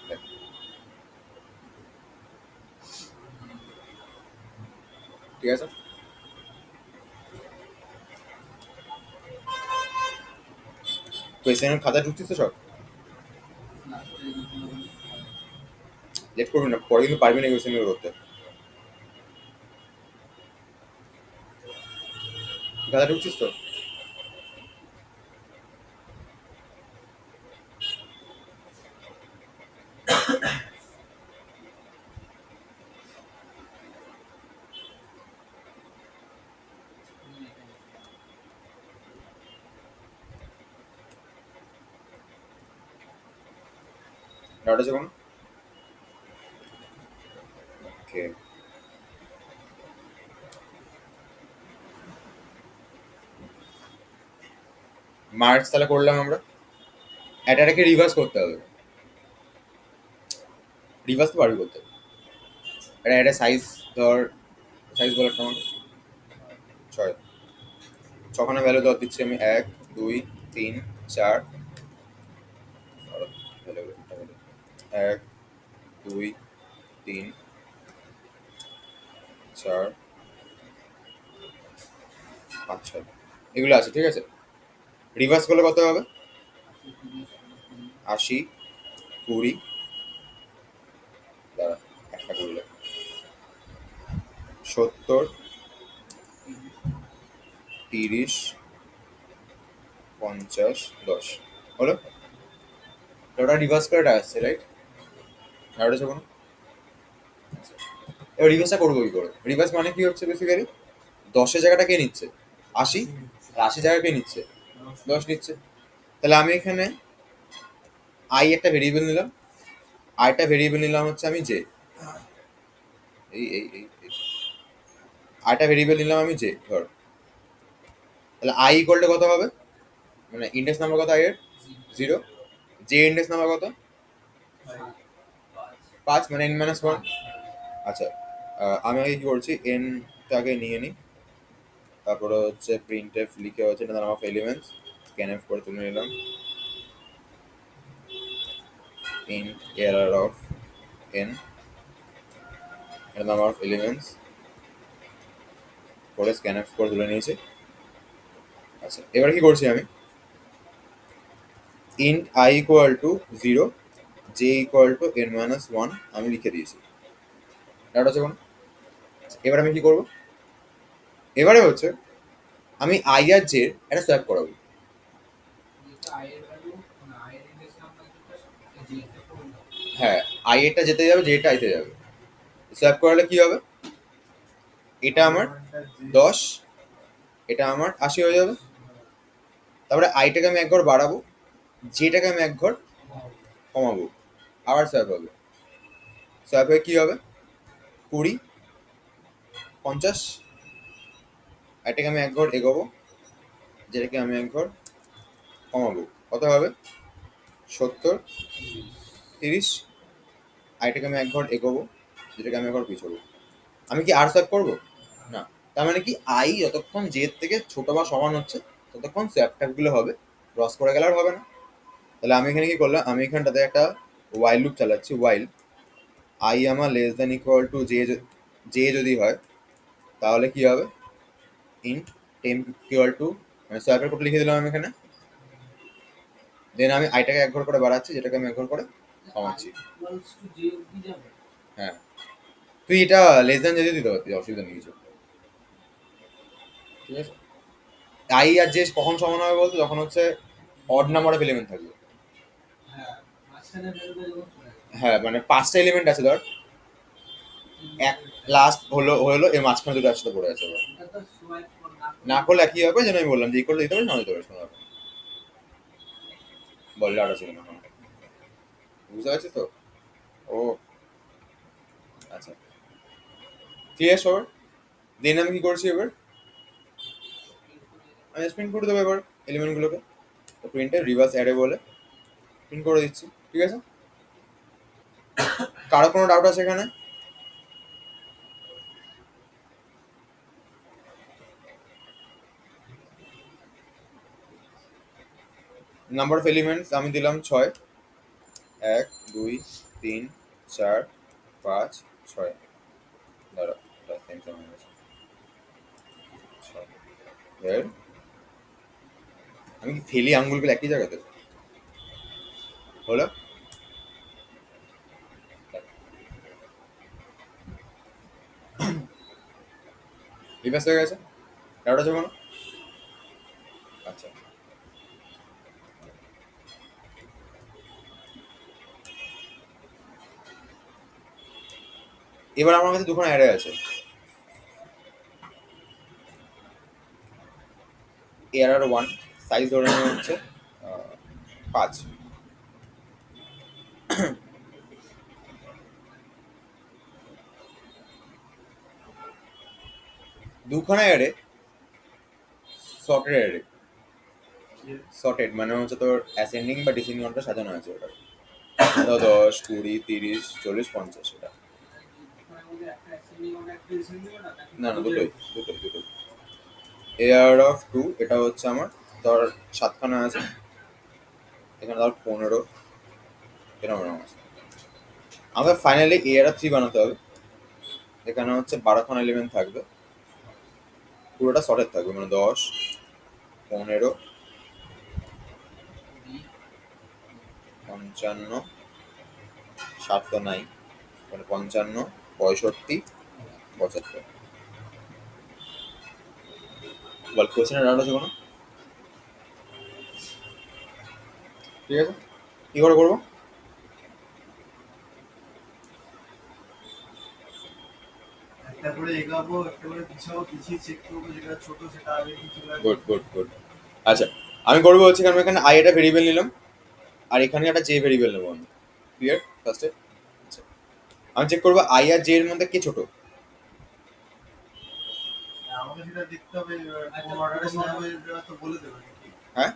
দেখ, ঠিক আছে। কোয়েশ্চেনের খাতা ঢুকছিস তো সব? লেট করবি না, পরে কিন্তু পারবি না কোয়েশ্চেনগুলো করতে। খাতা ঢুকছিস তো? ডাটা আছে কোনো? ওকে, মার্কস তাহলে করলাম আমরা। এটাকে রিভার্স করতে হবে, রিভার্স তো পারবি করতে। এটা সাইজ ধর, সাইজ বলে একটা আমার 6, 6খানা ভ্যালু ধর দিচ্ছি আমি 1 2 3 4, 1 2 3 4 5 6 এগুলো আছে। ঠিক আছে, রিভার্স করলে কত হবে? 80 20, দাঁড়া একটা করলে 70 30 50 10 হলো। ওটা রিভার্স করে এটা আসছে, রাইট? আর ওটা কোনো, এবার রিভার্সটা করবো কি করে? রিভার্স মানে কি হচ্ছে বেসিক্যালি 10-এর জায়গাটা কে নিচ্ছে? 80, আর 80 জায়গা কে নিচ্ছে? 10 নিচ্ছে। তাহলে আমি এখানে আই একটা ভেরিয়েবল নিলাম, আইটা ভেরিয়েবল নিলাম হচ্ছে আমি জে, এই আইটা ভেরিয়েবল নিলাম আমি জে ধর। তাহলে আই ইকুয়াল কত হবে? মানে ইন্ডেক্স নাম্বার কত আই এর? 0। জে ইন্ডেক্স নাম্বার কত? 5, মানে n মাইনাস 1। আচ্ছা, আমি আগে কি করছি, এনটাকে নিয়ে নিই, তারপরে হচ্ছে প্রিন্ট এফ লিখে হচ্ছে এটা নাম অফ এলিমেন্টস, স্ক্যান এফ করে তুলে নিলাম, ইন্ট এরর অফ n, এটা নাম অফ এলিমেন্টস করে স্ক্যান এফ করে তুলে নিয়েছি। আচ্ছা, এবার কি করছি আমি, int i equal to 0, J equal to n minus 1 আমি লিখে দিয়েছি। এটা হচ্ছে কোন, এবার আমি কি করব, এবারে হচ্ছে আমি আই আর জে একটা সোয়াপ করাবো। যেটা আয়ের ভ্যালু না আয়ের ইন্ডেক্স নাম্বার যেটা যেটা করুন হ্যাঁ, আই এরটা যেতে যাবে, জেটা আইতে যাবে। সোয়াপ করালে কি হবে, এটা আমার 10, এটা আমার 80 হয়ে যাবে। তারপরে আইটাকে আমি একবার বাড়াবো, যেটাকে আমি এক ঘর কমাবো, আবার সোয়াপ হবে। সোয়াপ হয়ে কি হবে? 20, 50, এটাকে আমি এক ঘর এগোবো, যেটাকে আমি এক ঘর কমাবো, কত হবে? 70, 30, আর এটাকে আমি এক ঘর এগোবো, যেটাকে আমি এক ঘর পিছোবো। আমি কি আর সোয়াপ করবো? না। তার মানে কি আই যতক্ষণ জে থেকে ছোট বা সমান হচ্ছে ততক্ষণ সোয়াপ গুলো হবে, ক্রস করে গেলে আর হবে না। তাহলে আমি এখানে কি করলাম, আমি এখানটাতে একটা ওয়াইল লুপ চালাচ্ছি। ওয়াইল আই আমার less than equal to J যদি হয় তাহলে কি হবে? ইন টেম ইকুয়াল টু, মানে সোয়াপের কোড লিখে দিলাম আমি এখানে। দেন আমি আইটাকে এক ঘর করে বাড়াচ্ছি, যেটাকে আমি এক ঘর করে কমাচ্ছি। ইকুয়ালস টু জে অবধি যাবে। হ্যাঁ, তুই এটা লেস দেন যদি দিতে পারতিস, অসুবিধা নেই কিছু, ঠিক আছে? আই আর জে কখন সমান হবে বলতো? যখন হচ্ছে অড নাম্বার অফ এলিমেন্ট থাকবে। হ্যাঁ, মাঝখানে বেরোবে যখন চলে যাবে। হ্যাঁ, মানে 5টা এলিমেন্ট আছে ধর, এক লাস্ট হলো হলো এর মাঝখানে দুটো একসাথে পড়ে আছে। এবার এটা তো সোয়াইপ না করলে একই হবে, যেন আমি বললাম যে ইকুয়াল দিতে পারি, না দিতে পারি, শোনা বললে আটা ছিল না। বুঝতে পারছিস তো? ও আচ্ছা, ক্লিয়ার সবার? দেন আমি কি করছি এবার? আমি প্রিন্ট করে দেবো এবার এলিমেন্টগুলোকে। তো প্রিন্টে রিভার্স অ্যারে বলে প্রিন্ট করে দিচ্ছি, ঠিক আছে? কারো কোনো ডাউট আছে এখানে? নাম্বার অফ এলিমেন্টস আমি দিলাম 6, 1, 2, 3, 4, 5, 6। দাঁড়া, সেম সেম হয়ে গেছে। 6 এর আমি কি ফেলি আঙ্গুলগুলো একই জায়গাতে? হলো? রিভার্স হয়ে গেছে? ডাউট আছে কোনো? আচ্ছা, এবার আমার কাছে দুখানা অ্যারে আছে। এআরআর 1 সাইজ ধরে নেওয়া হচ্ছে 5। দুখানা অ্যারে সর্টেড অ্যারে। সর্টেড মানে হচ্ছে তোর অ্যাসেন্ডিং বা ডিসেন্ডিং অর্ডারে সাজানো আছে ওটা। 10, 20, 30, 40, 50 এটা। ওখানে মধ্যে একটা অ্যাসেন্ডিং অর্ডার একটা ডিসেন্ডিং অর্ডার নাকি না না, দুটোই। এআর অফ 2 এটা হচ্ছে আমার ধর 7খানা আছে, এখানে ধর 15 এরকম এরকম আছে। আমাকে ফাইনালি এআর অফ 3 বানাতে হবে, এখানে হচ্ছে 12খানা এলিমেন্ট থাকবে, পুরোটা সর্টেড থাকবে, মানে 10, 15, 55, 7 তো নাই, মানে 55, 65, 75। বল কোশ্চেনের ডাউট আছে কোনো? ঠিক আছে, কি করে করবো? একটা করে এগাবো, একটা করে পিছাবো, পিছিয়ে চেক করবো, যেটা ছোট সেটা আগে কিছু গুড। আচ্ছা, আমি করবো হচ্ছে কারণ এখানে আই একটা ভেরিয়েবল নিলাম, আর এখানে একটা জে ভেরিয়েবল নেবো আমি। ক্লিয়ার ফার্স্টে? আচ্ছা, আমি চেক করবো আই আর জে এর মধ্যে কে ছোট। আমাকে সেটা দেখতে হবে, কোন অর্ডারে সাজাবো এটা তো বলে দেবে নাকি? হ্যাঁ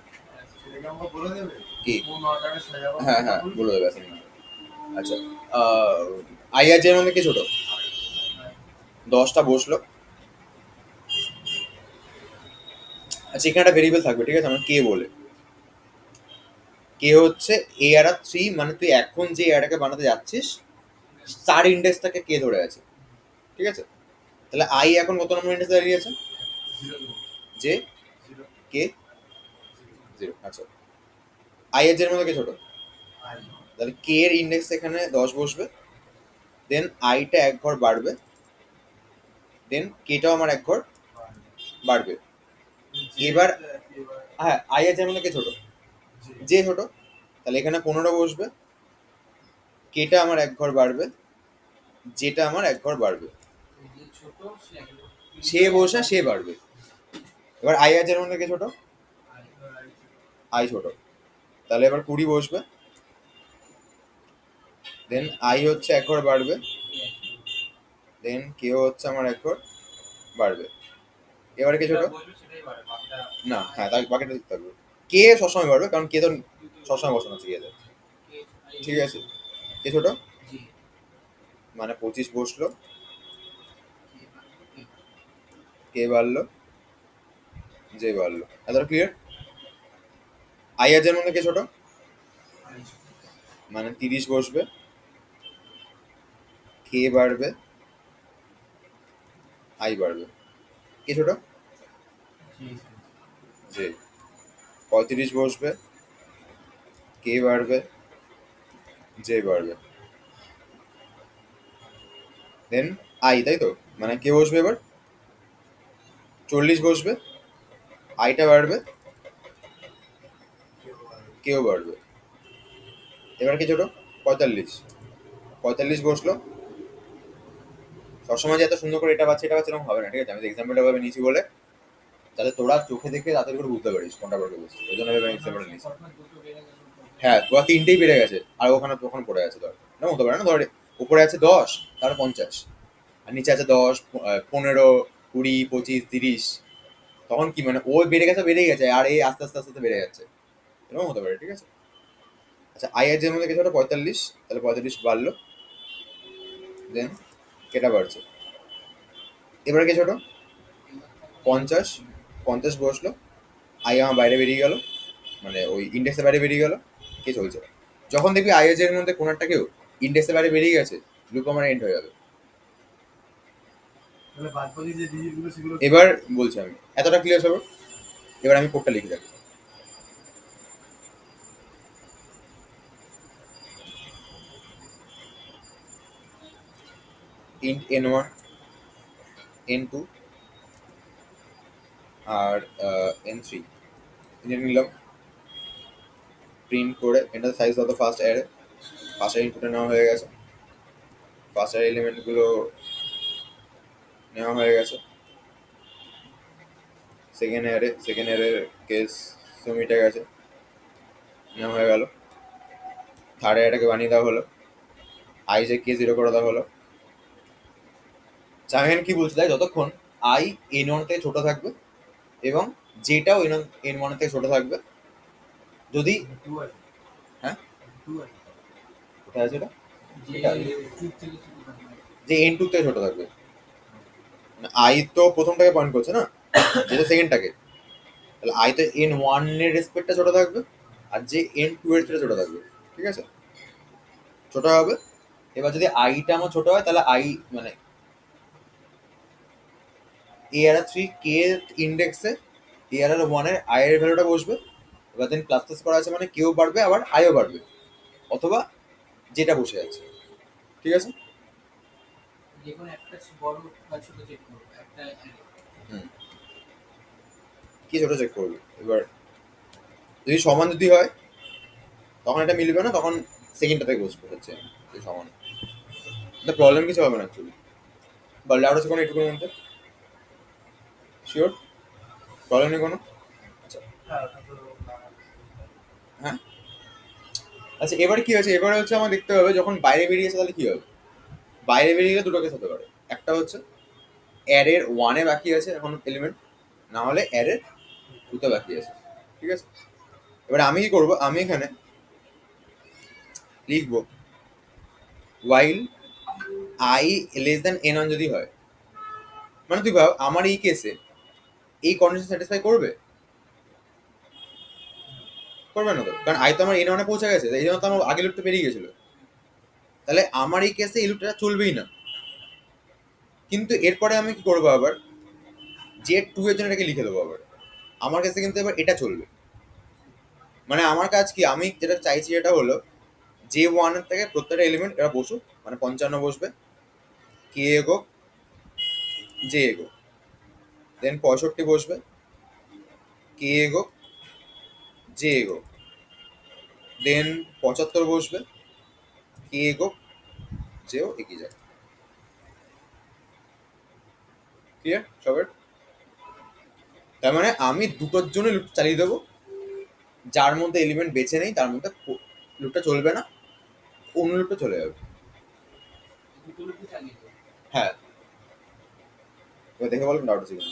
সেটাকে আমাকে বলে দেবে কি? কোন অর্ডারে সাজাবো? হ্যাঁ হ্যাঁ, বলে দেবে আসেন। আচ্ছা, আই আর জে এর মধ্যে কে ছোট? 10টা বসলো। আচ্ছা, এখানে একটা ভেরিয়েবল থাকবে, ঠিক আছে? আমার কে বলে, কে হচ্ছে এ আর 3, মানে তুই এখন যে এটাকে বানাতে যাচ্ছিস তার ইন্ডেক্সটাকে কে ধরে আছে, ঠিক আছে? তাহলে আই এখন কত নম্বর ইন্ডেক্স দাঁড়িয়ে আছে? যে কে 0। আচ্ছা, আই এর জের মধ্যে কে ছোট? তাহলে কে এর ইন্ডেক্স এখানে 10 বসবে, দেন আইটা এক ঘর বাড়বে, দেন কেটাও আমার এক ঘর বাড়বে। এবার হ্যাঁ, আই এর জের মধ্যে কে ছোট? যে ছোট, তাহলে এখানে 15 বসবে, কেটা আমার এক ঘর বাড়বে, যেটা আমার এক ঘর বাড়বে, যে ছোট সে বসে সে বাড়বে। এবার আই আর জের মধ্যে কে ছোট? আই ছোট, তাহলে এবার 20 বসবে, দেন আই হচ্ছে এক ঘর বাড়বে, দেন কেও হচ্ছে আমার এক ঘর বাড়বে। এবারে কে ছোট? বসবে সেটাই বাড়ে, বাকিটা না, হ্যাঁ, তার বাকিটা দিতে থাকবে। কে সবসময় বাড়বে, কারণ কে তো সবসময় বসানো আছে কে, ঠিক আছে। কে ছোট জি মানে 25 বসলো, কে বাড়লো, যে বাড়লো। এতটা ক্লিয়ার? আই আর জের মধ্যে কে ছোট মানে 30 বসবে, কে বাড়বে, আই বাড়বে। কে ছোট? জি যে 35 বসবে, কে বাড়বে, যে বাড়বে, দেন আই, তাই তো? মানে কে বসবে এবার 40 বসবে, আইটা বাড়বে, কেও বাড়বে। এবার কি ছোট? 45, 45 বসলো। সবসময় যে এত সুন্দর করে এটা পাচ্ছে এটা পাচ্ছে এরকম হবে না, ঠিক আছে? আমি এক্সাম্পলটা ভাবে নিয়েছি বলে যাতে তোরা চোখে দেখে তাড়াতাড়ি করে বুঝতে পারিস কোনটা পড়বে বসছে, এই জন্য আমি এক্সাম্পলটা নিয়েছি। দুটো বেড়ে গেল। হ্যাঁ, তোরা তিনটেই বেড়ে গেছে, আর ওখানে তখন পড়ে আছে ধর, না হতে পারে না, ধর উপরে আছে 10, তার 50, আর নিচে আছে 10, 15, 20, 25, 30, তখন কি মানে ও বেড়ে গেছে, বেড়েই গেছে, আর এই আস্তে আস্তে আস্তে আস্তে বেড়ে যাচ্ছে, এরকম হতে পারে, ঠিক আছে? আচ্ছা, আই এর যে মধ্যে কিছু 45, তাহলে 45 বাড়লো, দেন কেটা বাড়ছে। এবারে কে ছোট? 50, 50 বসলো, আই আমার বাইরে বেরিয়ে গেল, মানে ওই ইন্ডেক্সের বাইরে বেরিয়ে গেল, কে চলছে। যখন দেখবি আই এর মধ্যে কোন একটা কেউ ইন্ডেক্সের বাইরে বেরিয়ে গেছে, লুপ আমার এন্ড হয়ে যাবে। তাহলে বাদ বাকি যে ডিজিট গুলো সেগুলো এবার বলছি আমি, এতটা ক্লিয়ার সব? এবার আমি কোডটা লিখে রাখি। int n1, n2 আর n3 নিয়ে নিলাম, প্রিন্ট করে এটার সাইজ কত ফার্স্ট অ্যারে, ফার্স্ট অ্যারে ইনপুটে নেওয়া হয়ে গেছে, ফার্স্ট অ্যারে এলিমেন্টগুলো নেওয়া হয়ে গেছে, সেকেন্ড অ্যারে কেস মিটে গেছে, নেওয়া হয়ে গেল, থার্ড অ্যারেটাকে বানিয়ে দেওয়া হলো, আই যে কে জিরো করে দেওয়া হলো। চাইবেন কি বলছি তাই, যতক্ষণ আই এন ওয়ান থেকে ছোট থাকবে এবং যেটাও এন ওয়ান থেকে ছোট থাকবে, যদি টু আছে, হ্যাঁ টু আছে, কোথায় আছে এটা, যে এটা? চুপ থেকে শুরু করবে। যে এন টু থেকে ছোট থাকবে, আই তো প্রথমটাকে পয়েন্ট করছে না, যেটা সেকেন্ডটাকে, তাহলে আই তো এন ওয়ান এর রেসপেক্টটা ছোট থাকবে, আর যে এন টু এর থেকে ছোট থাকবে, ঠিক আছে, ছোট হবে। এবার যদি আইটা আমার ছোট হয় তাহলে আই মানে এ আর থ্রি কে ইন্ডেক্সে এ আর ওয়ানের আই এর ভ্যালুটা বসবে, এবার দেন প্লাস প্লাস করা আছে মানে কেও বাড়বে আবার আইও বাড়বে, অথবা যেটা বসে আছে, ঠিক আছে? যে কোনো একটা বড় বা ছোট চেক করবো একটা হুম, কি ছোট চেক করবে এবার, যদি সমান যদি হয় তখন এটা মিলবে না, তখন সেকেন্ডটা থেকে বসবে হচ্ছে যে সমান, এটা প্রবলেম কিছু হবে না অ্যাকচুয়ালি। বা ডাউট আছে কোনো এটুকুর মধ্যে? শিওর? প্রবলেম নেই কোনো? আচ্ছা, হ্যাঁ ওটা তো হ্যাঁ, আচ্ছা, এবারে কি হয়েছে, এবারে হচ্ছে আমার দেখতে হবে যখন বাইরে বেরিয়েছে তাহলে কি হবে। বাইরে বেরিয়ে গেলে দুটো কেস হতে পারে, একটা হচ্ছে অ্যারের ওয়ানে বাকি আছে এখন এলিমেন্ট, না হলে অ্যারের টুতে বাকি আছে, ঠিক আছে? এবারে আমি কি করবো, আমি এখানে লিখবো while I less than N one যদি হয়, মানে তুই ভাব আমার এই কেসে এই কন্ডিশন স্যাটিসফাই করবে, করবে না তো, কারণ আই তো আমার এন ওয়ানে পৌঁছে গেছে, এই জন্য তো আমার আগে লুপটা পেরিয়ে গেছিল, তাহলে আমার এই কেসে এই লুপটা চলবেই না। কিন্তু এরপরে আমি কি করবো আবার, যে টু এর জন্য এটাকে লিখে দেবো আবার, আমার কাছে কিন্তু এবার এটা চলবে, মানে আমার কাজ কি, আমি যেটা চাইছি এটা হলো যে ওয়ানের থেকে প্রত্যেকটা এলিমেন্ট এরা বসুক, মানে 55 বসবে, কে এগো, জে এগো, দেন 65 বসবে, কে এগো, জে এগো, দেন 75 বসবে, কে এগো, যেও এগিয়ে যায়। ক্লিয়ার সবার? তার মানে আমি দুটোর জন্য লুপ চালিয়ে দেবো, যার মধ্যে এলিমেন্ট বেছে নেই তার মধ্যে লুপটা চলবে না, অন্য লুপটা চলে যাবে। দুটো লোক চালিয়ে দেবো। হ্যাঁ, এবার দেখে বলবেন ডাউট আছে কিনা।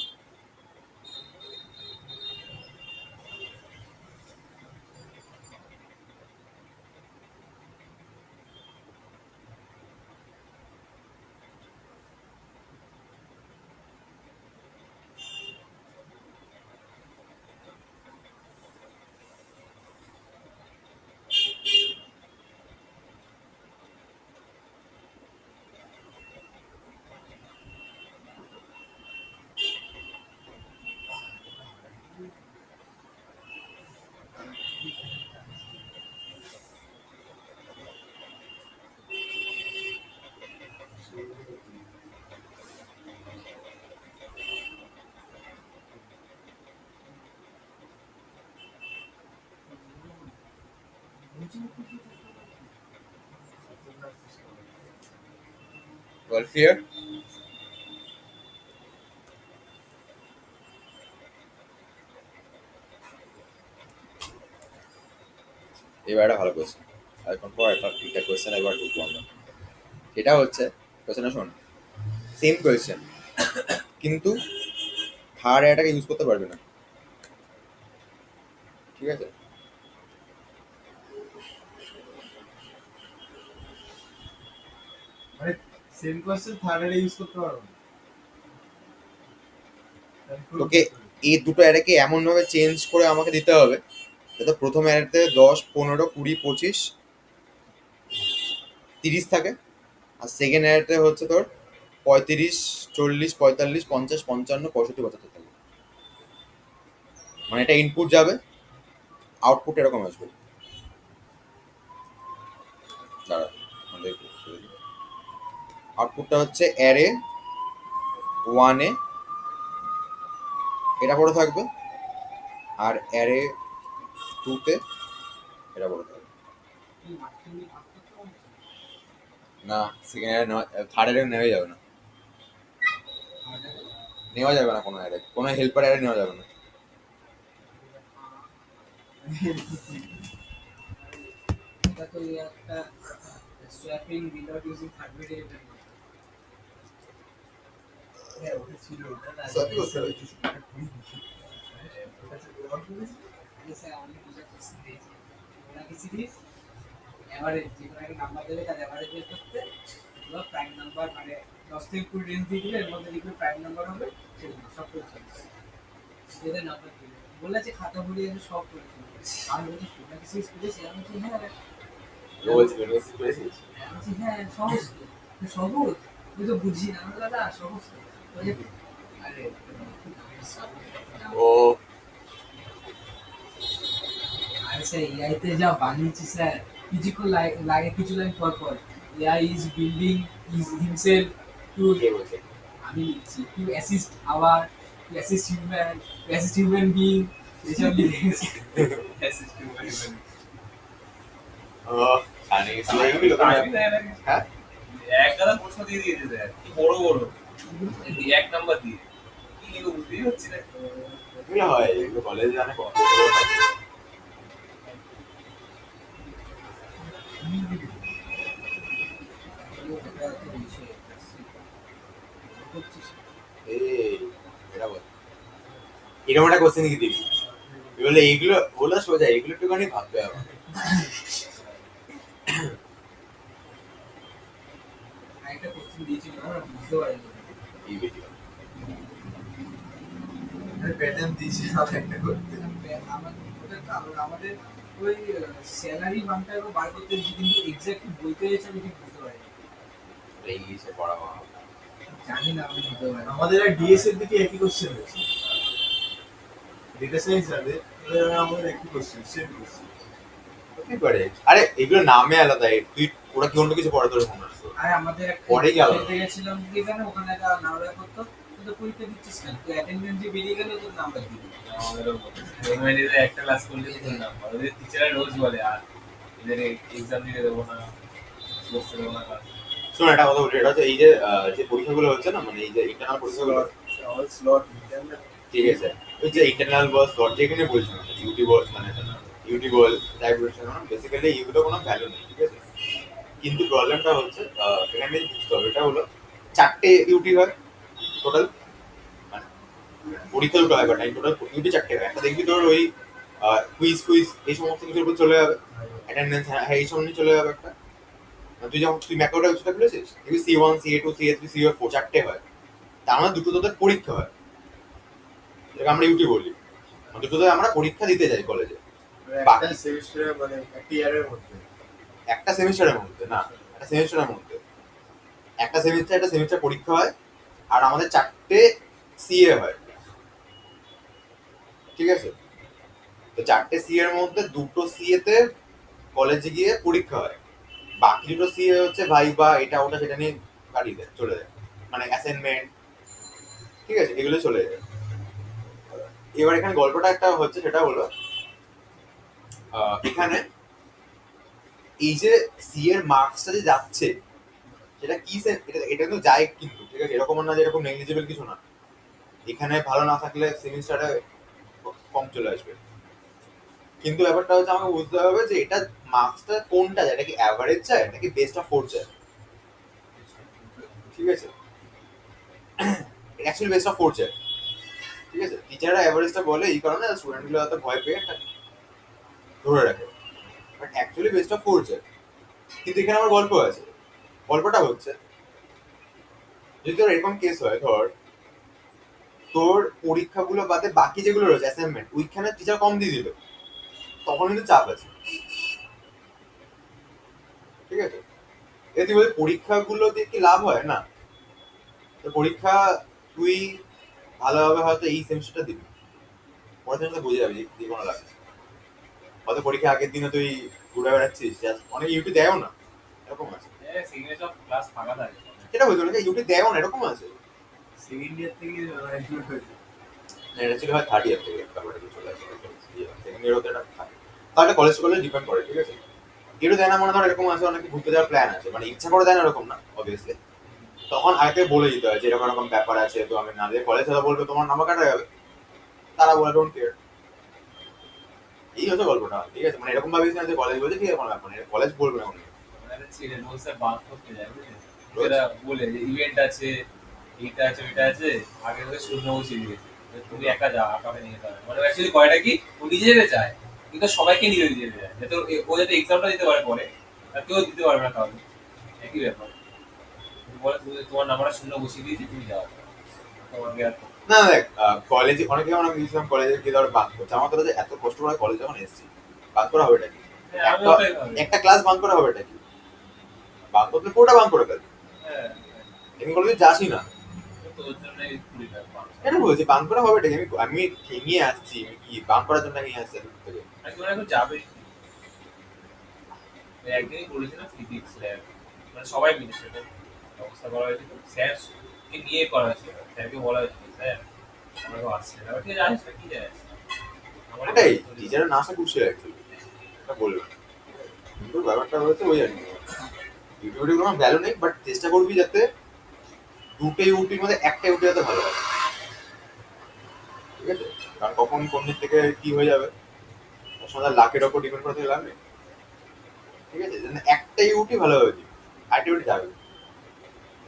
Well, clear? এবার একটা ভালো কোয়েশ্চেন, এখন পর একটা ঠিকঠাক কোয়েশ্চেন এবার ঢুকবো আমরা। এটা হচ্ছে কোয়েশ্চেনটা শোন, সেম কোয়েশ্চেন কিন্তু থার্ড অ্যাডটাকে ইউজ করতে পারবে না, ঠিক আছে? মানে সেম কোয়েশ্চেন থার্ড এর ইউজ করতে পারবো না। তোকে এই দুটো অ্যারেকে এমনভাবে চেঞ্জ করে আমাকে দিতে হবে যাতে প্রথম অ্যারেতে 10, 15, 20, 25, 30 থাকে, আর সেকেন্ড অ্যারেতে হচ্ছে তোর 35, 40, 45, 50, 55, 65, 75 থাকে। মানে এটা ইনপুট যাবে, আউটপুট এরকম আসবে। দাঁড়া, আউটপুটটা হচ্ছে অ্যারে 1-এ এটা পড়ে থাকবে, আর অ্যারে 2-তে এটা পড়ে থাকবে। কি মাঝখানে ভাগ করতে হবে? না, সেকেন্ড অ্যারে থার্ড অ্যারে নেওয়া যাবে না, নেওয়া যাবে না কোনো অ্যারে, কোনো হেল্পার অ্যারে নেওয়া যাবে না। এটা তো একটা swapping without using third variable. হ্যাঁ ওটা ছিল, ওটা না Swapping করতে হবে। স্যার আমি বুঝাতে শিখেছি ওরা কি সিরিজ এভারেজ যে কোনো একটা নাম্বার দেবে তার এভারেজ বের করতে পুরো প্রাইম নাম্বার মানে 10 থেকে 20 রেঞ্জ দিয়ে দিলে এর মধ্যে যেগুলো প্রাইম নাম্বার হবে সেগুলো সব করে চলবে এদের নাম্বার দিলে বলেছে খাতা ভরিয়ে আমি সব করে চলবে আমি বলছি ওরা কি সিরিজ করেছি আমি বলছি হ্যাঁ আমি বলছি হ্যাঁ সহজ তো সহজ তুই তো বুঝি না আমি দাদা সহজ তো বলে, আরে ও আরে স্যার এআইতে যা বানিয়েছি স্যার কিছুক্ষণ লাগে কিছু লাইন পর পর AI is building is himself to আমি লিখছি to assist our to assist human being এসব লিখেছি হ্যাঁ এক গাদা প্রশ্ন দিয়ে দিয়েছে স্যার, কি বড় বড় এক নাম্বার দিয়ে কি লিখে বুঝতেই পারছি না। এগুলো হয়, এগুলো কলেজে জানে এরকম একটা কোশ্চেন কি দিবি, এগুলো এইগুলো বলা সোজা, এগুলো একটুখানি ভাবতে হবে। একটা কোশ্চেন দিয়েছিল আমরা বুঝতে পারিনি এই ভিডিও প্যাটার্ন দিয়েছে একটা করতে। আমাদের ওই স্যালারি মানটা বার করতে দিয়েছি কিন্তু এক্স্যাক্টলি বলতে গেছে আমি ঠিক বুঝতে পারিনি ইংলিশে পড়াবো জানি না আমি বুঝতে পারি আমাদের আর ডিএস এর দিকে একই কোশ্চেন হয়েছে, ডেটা সায়েন্স যাদের আমাদের একই কোশ্চেন, সেম কোশ্চেন। হতে পারে। আরে এগুলো নামে আলাদা, তুই ওরা কি অন্য কিছু পড়া তোর মনে আছে? আর আমাদের একটা পরে গেল। গেছিলাম কি জানো ওখানে একটা নাম্বার করতো কিন্তু পরীক্ষা দিচ্ছিস না তুই অ্যাটেন্ডেন্স যে বেরিয়ে গেল তোর নাম্বার দিবি আমাদেরও গভর্নমেন্টে একটা ক্লাস করলে তো নাম্বার ওদের টিচাররা রোজ বলে আর এদের এক্সাম দিতে দেবো না, বসতে দেবো না class। শোন একটা কথা বলি, এটা হচ্ছে এই যে যে পরীক্ষাগুলো হচ্ছে না, মানে এই যে ইন্টারনাল পরীক্ষাগুলো, অল স্লট ইন্টারনেট ঠিক আছে, ওই যে ইন্টারনাল বস ডট যেখানে বলছি না ইউটিউব মানে ইউটি গোল ডাইভার্সন বেসিক্যালি এগুলো কোনো ভ্যালু নেই, ঠিক আছে? কিন্তু প্রবলেমটা হচ্ছে এখানে বুঝতে হবে, এটা হলো 4টে ইউটি হয় টোটাল, মানে পরীক্ষা দুটো হয়, বাট টোটাল ইউটি 4টে হয়। একটা দেখবি তোর ওই কুইজ কুইজ এই সমস্ত কিছুর উপর চলে যাবে, অ্যাটেন্ডেন্স হ্যাঁ এই সব নিয়ে চলে যাবে একটা। তুই যখন তুই ম্যাকোটা কিছুটা খুলেছিস দেখবি C1 CA2 CA3 CA4 4টে হয়, তার মানে দুটো তোদের পরীক্ষা হয়, যেটাকে আমরা ইউটি বলি। দুটোতে আমরা পরীক্ষা দিতে যাই কলেজে একটা সেমিস্টারে মানে একটা ইয়ারের মধ্যে একটা সেমিস্টারের মধ্যে, না একটা সেমিস্টারের মধ্যে একটা সেমিস্টার পরীক্ষা হয়, আর আমাদের 4টে সিএ হয়, ঠিক আছে? তো 4টে সিএ এর মধ্যে দুটো সিএ তে কলেজে গিয়ে পরীক্ষা হয়, বাকি দুটো সিএ হচ্ছে ভাইবা এটা ওটা সেটা নিয়ে কাটিয়ে দেয়, চলে যায়, মানে অ্যাসাইনমেন্ট, ঠিক আছে, এগুলো চলে যায়। এবার এখানে গল্পটা একটা হচ্ছে, সেটা হলো এখানে এই যে সি এর মার্কসটা যে যাচ্ছে সেটা কি এটা কিন্তু যায় কিন্তু, ঠিক আছে? এরকম না যে এরকম নেগলিজেবল কিছু না, এখানে ভালো না থাকলে সেমিস্টারে কম চলে আসবে। কিন্তু ব্যাপারটা হচ্ছে আমাকে বুঝতে হবে যে এটা মার্কসটা কোনটা যায়, এটা কি অ্যাভারেজ যায় নাকি বেস্ট অফ 4 যায়, ঠিক আছে? অ্যাকচুয়ালি বেস্ট অফ 4 যায়, ঠিক আছে? টিচাররা অ্যাভারেজটা বলে এই কারণে স্টুডেন্টগুলো যাতে ভয় পেয়ে একটা ধরে রাখে, বাট অ্যাকচুয়ালি বেস্ট অফ 4 যায়। কিন্তু এখানে আমার গল্প আছে, গল্পটা হচ্ছে যদি তোর এরকম কেস হয়, ধর তোর পরীক্ষাগুলো বাদে বাকি যেগুলো রয়েছে অ্যাসাইনমেন্ট ওইখানে টিচার কম দিয়ে দিল, তখন কিন্তু চাপ আছে, ঠিক আছে? তুই বলি পরীক্ষাগুলো দিয়ে কি লাভ হয় না? তো পরীক্ষা তুই ভালোভাবে হয়তো এই সেমিস্টারটা দিবি, পরের সেমিস্টার বুঝে যাবি যে কোনো লাভ নেই। হয়তো পরীক্ষা আগের দিনে তুই ঘুরে বেড়াচ্ছিস, অনেকে ইউটি দেয়ও না, এরকম আছে। সিগনেচার সব ক্লাস ফাঁকা থাকে। সেটা হয়তো অনেকে ইউটি দেয়ও না, এরকম আছে। সেকেন্ড ইয়ার থেকে এটা ছিল হয় 3rd ইয়ার থেকে ব্যাপারটা কিছু চলে আসে, সেকেন্ড ইয়ার হতে এটা থাকে, তাহলে কলেজ কলেজ ডিপেন্ড করে, ঠিক আছে? কেউ দেয় না, মানে ধর এরকম আছে অনেকে ঘুরতে যাওয়ার প্ল্যান আছে, মানে ইচ্ছা করে দেয় না এরকম না অবভিয়াসলি, তখন আগে থেকে বলে দিতে হয় যে এরকম এরকম ব্যাপার আছে, তো আমি না দিয়ে কলেজ তারা বলবে তোমার নাম্বার কাটা যাবে, তারা বলে ডোন্ট কেয়ার। এই হচ্ছে গল্পটা, ঠিক আছে? মানে এরকম ভাবিস না যে কলেজ বলছে ঠিক আছে কোনো ব্যাপার নেই, কলেজ বলবে না কোনো। আমাদের ছেলে রোজে বাদ করতে যায়, বুঝলি? ওরা বলে যে ইভেন্ট আছে, এইটা আছে ওইটা আছে, আগে থেকে শূন্য বসিয়ে দিয়েছে, যে তুমি একা যাও, আঁকাবে নিয়ে যেতে হবে। মানে অ্যাকচুয়ালি কয়টা কি ও নিজে যেতে চায়, কিন্তু সবাইকে নিজে যেতে চায়, যাতে ও যাতে এক্সামটা দিতে পারে পরে, আর কেউ দিতে পারবে না তাহলে একই ব্যাপার। বলে তোমার নাম্বারটা শূন্য বসিয়ে দিয়েছি, তুমি যাও, তোমাকে আর না দেখ, কলেজে অনেকে আমরা গিয়েছিলাম কলেজে গিয়ে ধর বাদ করছে, আমার কথা যে এত কষ্ট করে কলেজ যখন এসেছি বাদ করা হবে এটা কি? হ্যাঁ, আমি ওটাই ভাবি। একটা ক্লাস বাদ করা হবে এটা কি? বাদ করলে পুরোটা বাদ করে ফেলবে, হ্যাঁ, এমনি কলেজে যাসই না, তোর জন্যই কুড়ি টাকা পাঁচ। এটা বলছি বাদ করা হবে এটা কি? আমি ঠেঙিয়ে আসছি, আমি কি বাদ করার জন্য নিয়ে আসছি এদিক থেকে? আর কি এখন যাবে, ওই একদিনই করেছিলাম ফিজিক্স ল্যাব, মানে সবাই মিলে সেটা ব্যবস্থা করা হয়েছিল, স্যারকে নিয়ে করা হয়েছিল, স্যারকে বলা হয়েছিল স্যার আমাকে আসছে না, ঠিক আছে আসবে, কি যায় আসে? আমার ওটাই টিচারের না আসা খুশি অ্যাকচুয়ালি, এটা বলবে, কিন্তু ব্যাপারটা হচ্ছে ওই আর কি, ইউটিউবে কোনো ভ্যালু নেই, বাট চেষ্টা করবি যাতে দুটো ইউটির মধ্যে একটা ইউটি যাতে ভালো হয়, ঠিক আছে? কারণ কখন কোন দিক থেকে কি হয়ে যাবে তার সঙ্গে লাখের ওপর ডিপেন্ড করে থেকে লাভ নেই, ঠিক আছে? যেন একটা ইউটি ভালো হয়ে যাবে, আরেকটা ইউটি যাবে।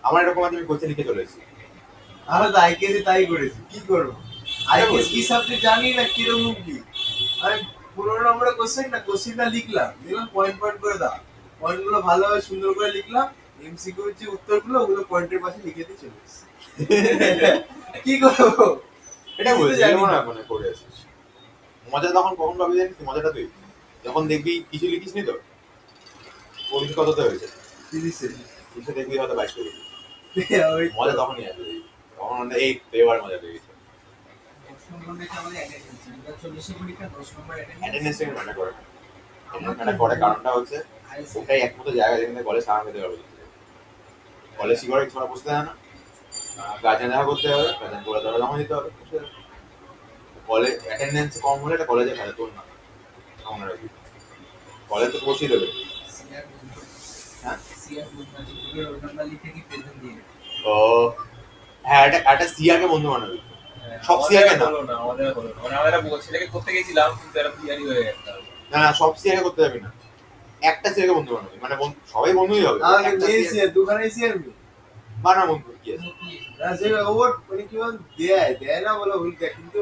আমার এরকম আছে, আমি কোচে লিখে চলে এসেছি, আমরা তো আইকেএসে তাই করেছি, কি করবো? আইকেএস কি সাবজেক্ট জানি না, কিরকম কি আমি 15 নম্বরের কোশ্চেনটা লিখলাম, পয়েন্ট পয়েন্ট করে দাও, পয়েন্ট গুলো ভালোভাবে সুন্দর করে লিখলাম, এমসিকিউ যে উত্তরগুলো ওগুলো পয়েন্টের পাশে লিখে দিয়ে চলে এসেছি। কি করবো? এটা কিছু তো বলছি জানি মনে না। হয় মনে করে আছিস। মজা তখন কখন পাবি জানিস? মজাটা তুই যখন দেখবি কিছু লিখিস নি তো, পরীক্ষা কততে হয়েছে, ফিজিক্সে। কিছু দেখবি হয়তো 22 করে, ওই মজা তখনই আসবে, তখন মানে এই এবার মজা পেয়েছে। 10 নম্বর দেখে আমাদের অ্যাটেন্ডেন্স, 40 পরীক্ষা 10 নম্বর অ্যাটেন্ডেন্স থেকে ম্যাটার করে, আমার ম্যাটার করে, কারণটা হচ্ছে অ্যাটেন্ডেন্স। ওটাই একমাত্র জায়গা যেখানে কলেজ সারা খেতে পারবে, কলেজ কি করে ইচ্ছা করে বসতে হয় না, গার্জেন দেখা করতে হবে, গার্জেন বলে ধরে জমা দিতে হবে, কলেজ অ্যাটেন্ডেন্স কম হলে এটা কলেজে ভালো তোর না, মনে রাখবি, কলেজ তো বসিয়ে দেবে। সিআর বলতো, হ্যাঁ সিআর বলতো যে তুমি রোল নাম্বার লিখে কি প্রেজেন্ট দিয়ে দেবে। ও হ্যাঁ, একটা সিআরকে বন্ধু বানাবি, হ্যাঁ, সব আমাদের সিআরকে না। হলো না, আমাদের হলো না, মানে আমরা বলছি এটাকে করতে গেছিলাম কিন্তু এরা বিয়ারি হয়ে গেছে। না না সব সিয়ারে করতে যাবি না, একটা সিয়ারে বন্ধু বানাবি, মানে সবাই বন্ধুই হবে, আমাকে একটা মেয়ে CR সিয়ার দুখানে সিয়ার বানা বন্ধু কি আছে। না সে ওর মানে কি বল দেয় না বলে ভুল দেয়, কিন্তু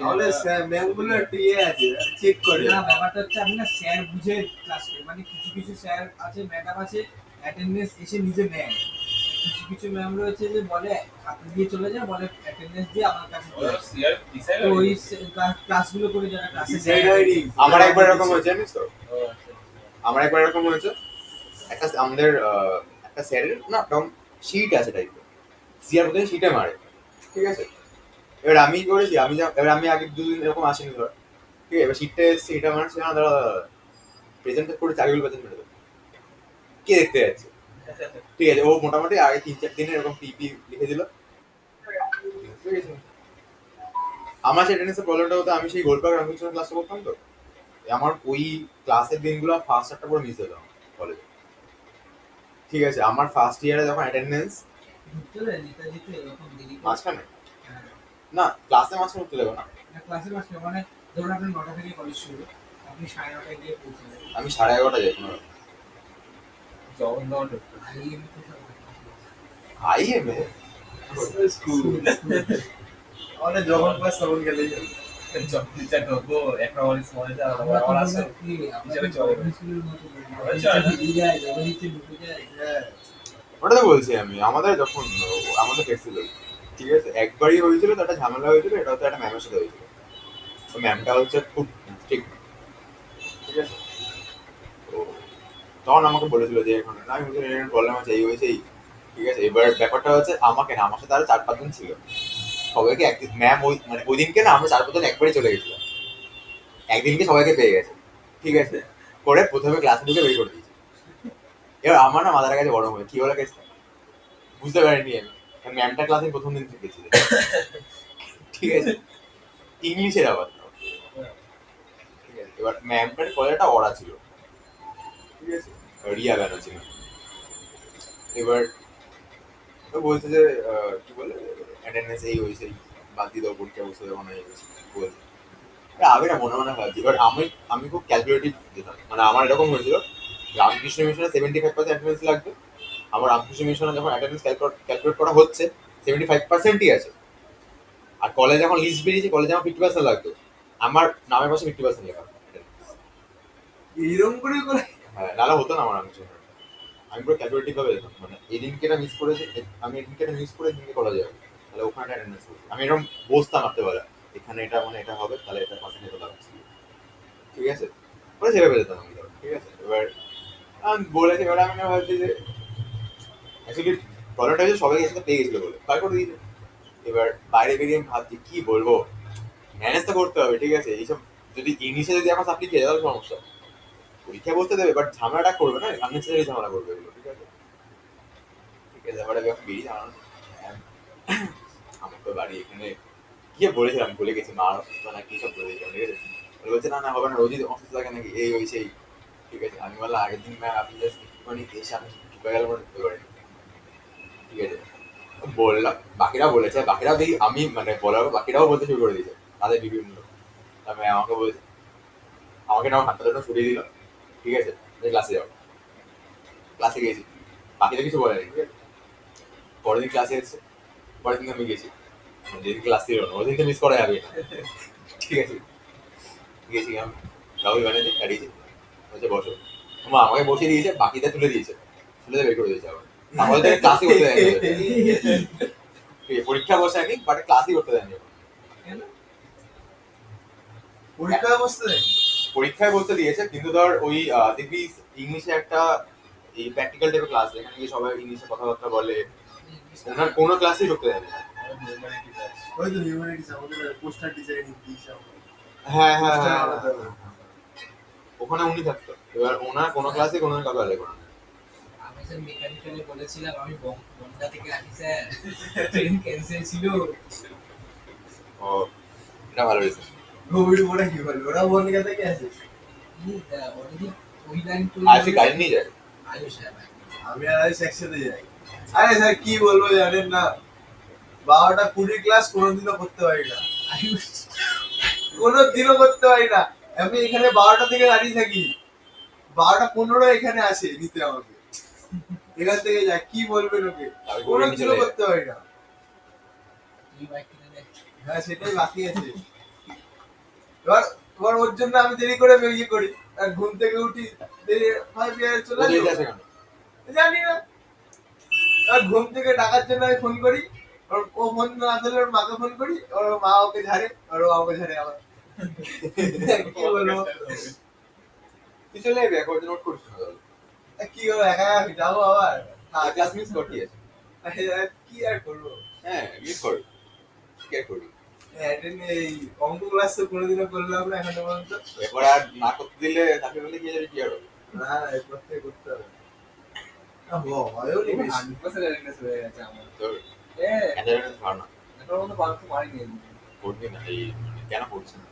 আমাদের ম্যাম গুলো একটু ইয়ে আছে চেক করে। না ব্যাপারটা হচ্ছে আমি না স্যার বুঝে ক্লাস করি, মানে কিছু কিছু স্যার আছে, ম্যাডাম আছে অ্যাটেন্ডেন্স এসে নিজে নেয়, কিছু কিছু ম্যাম রয়েছে যে বলে খাতা দিয়ে চলে যায়, বলে অ্যাটেন্ডেন্স দিয়ে আমার কাছে দিয়ে আসো। সিআর ডিসাইড তো ওই ক্লাসগুলো করে যারা ক্লাসে Decide হয়নি। আমার একবার এরকম হয়েছে জানিস তো, ও আচ্ছা আমার একবার এরকম হয়েছে, একটা আমাদের একটা স্যারের না তখন শিট আছে টাইপের, সিয়ার মধ্যে শিটে মারে, ঠিক আছে। এবার আমি কি করেছি, এবার আমি আগে দুদিন এরকম আসেনি ধর, ঠিক আছে, এবার শিটটা এসছে, এটা মারছে না, দাঁড়া প্রেজেন্ট করে চাকরিগুলো প্রেজেন্ট মেরে দেবে, কে দেখতে যাচ্ছে, ঠিক আছে। ও মোটামুটি আগে 3-4 দিনে এরকম পিপি লিখে দিল, ঠিক আছে। আমার সেই টেনিসের প্রবলেমটা হতো, আমি সেই গোলপাক রামকৃষ্ণ ক্লাসটা করতাম তো, আমার ওই ক্লাসের দিনগুলো ফার্স্ট একটা পুরো মিস হতো কলেজে, ঠিক আছে। আমার ফার্স্ট ইয়ারে যখন অ্যাটেন্ডেন্স ঢুকতে দেয় নেতাজিতে এরকম দেরি করে। মাঝখানে, হ্যাঁ, না ক্লাসে মাঝখানে উঠতে দেবো না, ক্লাসে মাস্টার মানে ধরুন আপনার 9টা থেকে কলেজ শুরু, আপনি 9:30টায় গিয়ে পৌঁছে যাবেন। আমি 11:30 যাই কোনো রকম। জগন জগন ঢুকতো IEM এ কোথাও আইএম এ আমাদের যখন ক্লাস তখন গেলেই হলো। জব টিচার ঢুকবো এক নম্বর স্মলে যা আমার আছে হিসেবে চলে হ্যাঁ ওটা তো বলছি আমি, আমাদের যখন আমাদের ফেস্টিভ্যাল, ঠিক আছে, একবারই হয়েছিল, তো একটা ঝামেলা হয়েছিল, এটা হচ্ছে একটা ম্যামের সাথে হয়েছিল, তো ম্যামটা হচ্ছে খুব ঠিক, ঠিক আছে। তো তখন আমাকে বলেছিল যে এখন না, আমি বলছি প্রবলেম আছে, এই হয়েছে এই, ঠিক আছে। এবার ব্যাপারটা হচ্ছে আমাকে না, আমার সাথে আরো 4-5 জন ছিল, সবাইকে একদিন ম্যাম ওই মানে ওই দিনকে না আমরা 4-5 জন একবারই চলে গেছিলাম, একদিনকে সবাইকে পেয়ে গেছে, ঠিক আছে, করে প্রথমে ক্লাসে ঢুকে বের করে দিয়েছে। এবার আমার না মাথার কাছে গরম হয়ে কি বলে গেছে বুঝতে পারিনি আমি, ম্যামটা ক্লাসে প্রথম দিন শিখেছি, ঠিক আছে, ইংলিশের আবার, ঠিক আছে। এবার ম্যামটার কলেজটা অরা ছিল, ঠিক আছে, রিয়া ব্যানার্জি ছিল। এবার তো বলছে যে কি বলে অ্যাটেন্ডেন্স এই হয়েছে, বাদ দিয়ে দাও, পরীক্ষা বসে দেবো না, এই হয়েছে বলছে। আমি না মনে মনে ভাবছি, এবার আমি খুব ক্যালকুলেটিভ যেতাম, মানে আমার এরকম হয়েছিল, রামকৃষ্ণ মিশনে 75% অ্যাটেন্ডেন্স লাগবে, আমার রামকৃষ্ণ মিশনে যখন অ্যাটেন্ডেন্স ক্যালকুলেট করা হচ্ছে 75%ই আছে, আর কলেজ যখন লিস্ট বেরিয়েছে কলেজে আমার 50% লাগতো, আমার নামের পাশে 50% লেখা, এইরকম করে করে হ্যাঁ, নাহলে হতো না আমার রামকৃষ্ণ। আমি পুরো ক্যালকুলেটিভ ভাবে যেতাম, মানে এই দিনকে এটা মিস করেছে, আমি এই দিনকে এটা মিস করে দিনকে কলেজে যাবো, তাহলে ওখানে অ্যাটেন্ডেন্স করবো, আমি এরকম বসতাম রাখতে পারে, এখানে এটা মানে এটা হবে, তাহলে এটা পার্সেন্ট এটা লাগছে, ঠিক আছে, পরে সেভাবে যেতাম আমি, ঠিক আছে। এবার আমি বলেছি, এবার আমি না ভাবছি যে অ্যাকচুয়ালি প্রবলেমটা হচ্ছে সবাই একসাথে পেয়ে গেছিলো বলে বার করে দিয়েছে। এবার বাইরে বেরিয়ে আমি ভাবছি কি বলবো, ম্যানেজ তো করতে হবে, ঠিক আছে। এইসব যদি ইংলিশে যদি এখন সাপ্লি খেয়ে তাহলে সমস্যা, পরীক্ষা বলতে দেবে, বাট ঝামেলাটা করবে না, আননেসেসারি ঝামেলা করবে এগুলো, ঠিক আছে, ঠিক আছে। এবার আমি এখন বেরিয়ে আমার আমার তো বাড়ি এখানে গিয়ে বলেছিলাম, ভুলে গেছি, মা অসুস্থ না কি সব বলে দিয়েছিলাম, ঠিক আছে। বলছে না না হবে না, রোজই অসুস্থ থাকে নাকি, এই ওই সেই, ঠিক আছে। আমি বললাম আগের দিন ম্যাম আপনি জাস্ট একটুখানি এসে আমি ঢুকে গেল ঢুকতে পারিনি, ঠিক আছে। বললাম, বাকিরা বলেছে, বাকিরাও দেখি আমি মানে বলার পর বাকিরাও বলতে শুরু করে দিয়েছে তাদের বিভিন্ন লোক। তারপরে আমাকে বলছে, আমাকে না হাতটা দুটো সরিয়ে দিল, ঠিক আছে, ক্লাসে যাও। ক্লাসে গেছি, বাকিরা কিছু বলে ঠিক আছে। পরের দিন ক্লাসে এসেছে, পরের দিন আমি গেছি, যেদিন ক্লাস ছিল না ওদিন তো মিস করা যাবে না, ঠিক আছে। গেছি আমি, রাহুল ব্যানার্জি দাঁড়িয়েছি, বলছে বসো, মা আমাকে বসিয়ে দিয়েছে, বাকিটা তুলে দিয়েছে, তুলে বের করে দিয়েছে আবার, আমাদের ক্লাসই করতে দেয়নি ওদের। ঠিক আছে, পরীক্ষা বসায়নি বাট ক্লাসই করতে দেয়নি ওরা। পরীক্ষায় বসতে দেয় পরীক্ষায় বলতে দিয়েছে, কিন্তু ধর ওই দেখবি ইংলিশে একটা এই প্র্যাকটিক্যাল টাইপের ক্লাস যেখানে গিয়ে সবাই ইংলিশে কথাবার্তা বলে, ওনার কোনো ক্লাসেই ঢুকতে দেয়নি। ওই তো হিউম্যানিটিস আমাদের পোস্টার ডিজাইনিং কি সব হ্যাঁ হ্যাঁ পোস্টার হ্যাঁ, বানাতে হবে। ওখানে উনি থাকতো, এবার ওনার কোনো ক্লাসে কোনো কাউকে অ্যালাউ করে না। আমি স্যার মেকানিক্যালে বলেছিলাম আমি বনগা থেকে আসি স্যার, ট্রেন ক্যান্সেল ছিল। ও এটা ভালো হয়েছে। কোভিড পরে কি বলবো, ওরা বনগা থেকে আসে। অলরেডি ওই লাইন আর সে গাড়ি নিয়ে যায়, আয়ুষ স্যার আমি আর আয়ুষ একসাথে যাই। আরে স্যার কি বলবো জানেন না, 12টা 20 ক্লাস কোনোদিনও করতে পারি না, আয়ুষ কোনোদিনও করতে পারি না। আমি এখানে 12টা থেকে দাঁড়িয়ে থাকি, 12টা 15 এখানে আসে নিতে আমাকে, এখান থেকে যায়, কি বলবেন ওকে, আমি কোনো করে নিয়ে কিছু চলে করতে পারি না। তুই বাইক কিনে দে। হ্যাঁ সেটাই বাকি আছে। এবার এবার ওর জন্য আমি দেরি করে বেরিয়ে করি, আর ঘুম থেকে উঠি দেরি হয়, বিয়ে চলে ও দেরিতে আসবো। আসে কেন? জানি না, আর ঘুম থেকে ডাকার জন্য আমি ফোন করি, ও ফোন না ধরলে ওর মাকে ফোন করি, ওর মা ওকে ঝাড়ে, আর ও আমাকে ঝাড়ে আবার। কি বলবো, তুই চলে যাবি, একবার নোট করিস না তাহলে। কি করবো, একা একা যাবো আবার। আর ক্লাস মিস করতে আছে। কি আর করবো, হ্যাঁ মিস কর, কি আর করবি। এই অঙ্ক ক্লাস তো কোনোদিনও করলাম না এখনো পর্যন্ত। এবার আর না করতে দিলে তাকে বলে কি যাবে, কি আর হবে? না এরপর থেকে করতে হবে। হয়ও নি বেশি। 100% attendance হয়ে গেছে আমার। তোর এ, অ্যাটেন্ডেন্স ভালো না, এখনো পর্যন্ত বাঙ্ক মারিনি। করবি না এই মানে কেন করছিস না?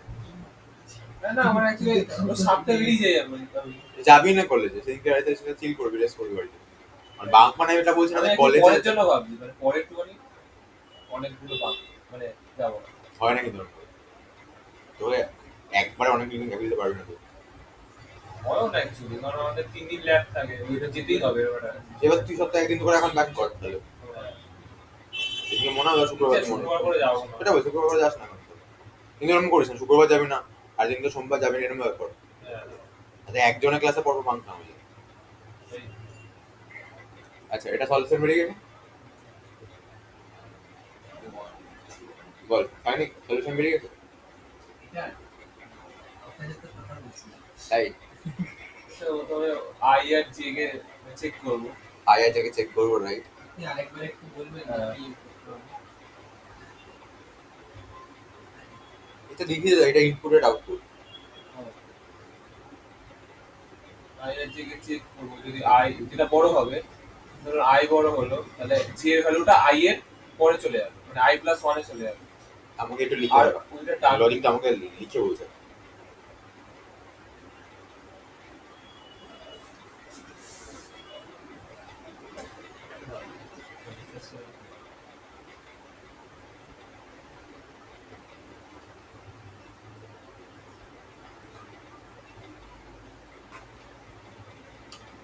না, আমার actually ও 7টা বেরিয়ে যাই আমি। যাবি না কলেজে, সেদিনকে রাতে সেটা চিল করবি, রেস্ট করবি বাড়িতে। আর বাঙ্ক মানে এটা বলছি না আমি যে actually কলেজে পরের জন্য ভাবছি, মানে পরে একটুখানি অনেকগুলো বাঙ্ক মানে যাবো না। হয় না কিন্তু তোকে একবারে অনেক দিন গ্যাপ দিতে পারবি না তো। হয়ও না actually, কারণ আমাদের 3 দিন ল্যাব থাকে, ওইটা যেতেই হবে ওটা। এবার তুই সপ্তাহে একদিন করে এখন ব্যাক কর তাহলে। এদিকে মনে হয় শুক্রবার মনে শুক্রবার করে যাবো না। এটা বল, শুক্রবার যাস না কিন্তু এরকম করিস না, শুক্রবার যাবি না আর যেদিন সোমবার যাবি না, এরকম ব্যাপার। হ্যাঁ, আচ্ছা একজনের ক্লাসে পড়বো বাঙ্ক না হলে। এই আচ্ছা এটা সলিউশন বেরিয়ে গেছে, বল হয়নি, সলিউশন বেরিয়ে গেছে এটা আপনাদের তো কথা বলছি। তাই। তো তবে I R J K check করবো। আয়া থেকে চেক করবো, রাইট? আপনি আরেকবার একটু বলবেন কি করতে হবে? এটা দেখিয়ে যায়, এটা inputted output. I R J K check করবো, যদি আই যেটা বড় হবে, ধরুন আই বড় হলো, তাহলে জে এর ভ্যালুটা আই এর পরে চলে যাবে, মানে আই প্লাস 1 এ চলে যাবে। আমাকে একটু লিখে আর দেবা, ওইটা টার্ম লজিকটা আমাকে লিখে বলছে।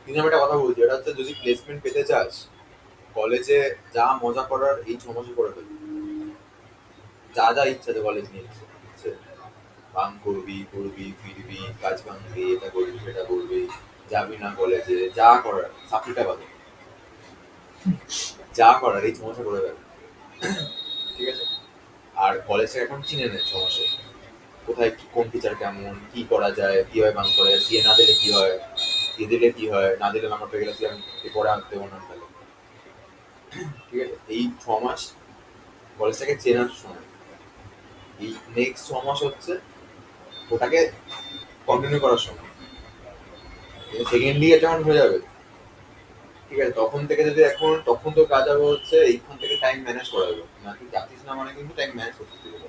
কিন্তু আমি একটা কথা বলছি, এটা হচ্ছে যদি প্লেসমেন্ট পেতে চাস কলেজে যা মজা করার এই 6 মাসে করে ফেলবি, যা যা ইচ্ছা আছে কলেজ নিয়ে ইচ্ছে বাং করবি, করবি, ফিরবি, কাজ ভাঙবি, এটা করবি, সেটা করবি, যাবি না কলেজে, যা করার সাপ্লিটা পাবে, যা করার এই 6 মাসে করে ফেল, ঠিক আছে? আর কলেজটা এখন চিনে নেয় 6 মাসে, কোথায় কি কোন টিচার কেমন, কি করা যায়, কিভাবে বাং করে, সিএ না দিলে কি হয়, সিএ দিলে কি হয়, না দিলে নাম্বার পেয়ে গেলে সিএ পরে আনতে দেবো না তাহলে, ঠিক আছে? এই 6 মাস কলেজটাকে চেনার সময়, এই নেক্সট 6 মাস হচ্ছে ওটাকে কন্টিনিউ করার সময়। সেকেন্ড ইয়ার যখন হয়ে যাবে, ঠিক আছে, তখন থেকে যদি এখন তখন তো কাজ হবে হচ্ছে এইখান থেকে টাইম ম্যানেজ করা যাবে না, তুই যাচ্ছিস না মানে কিন্তু টাইম ম্যানেজ করতে হবে,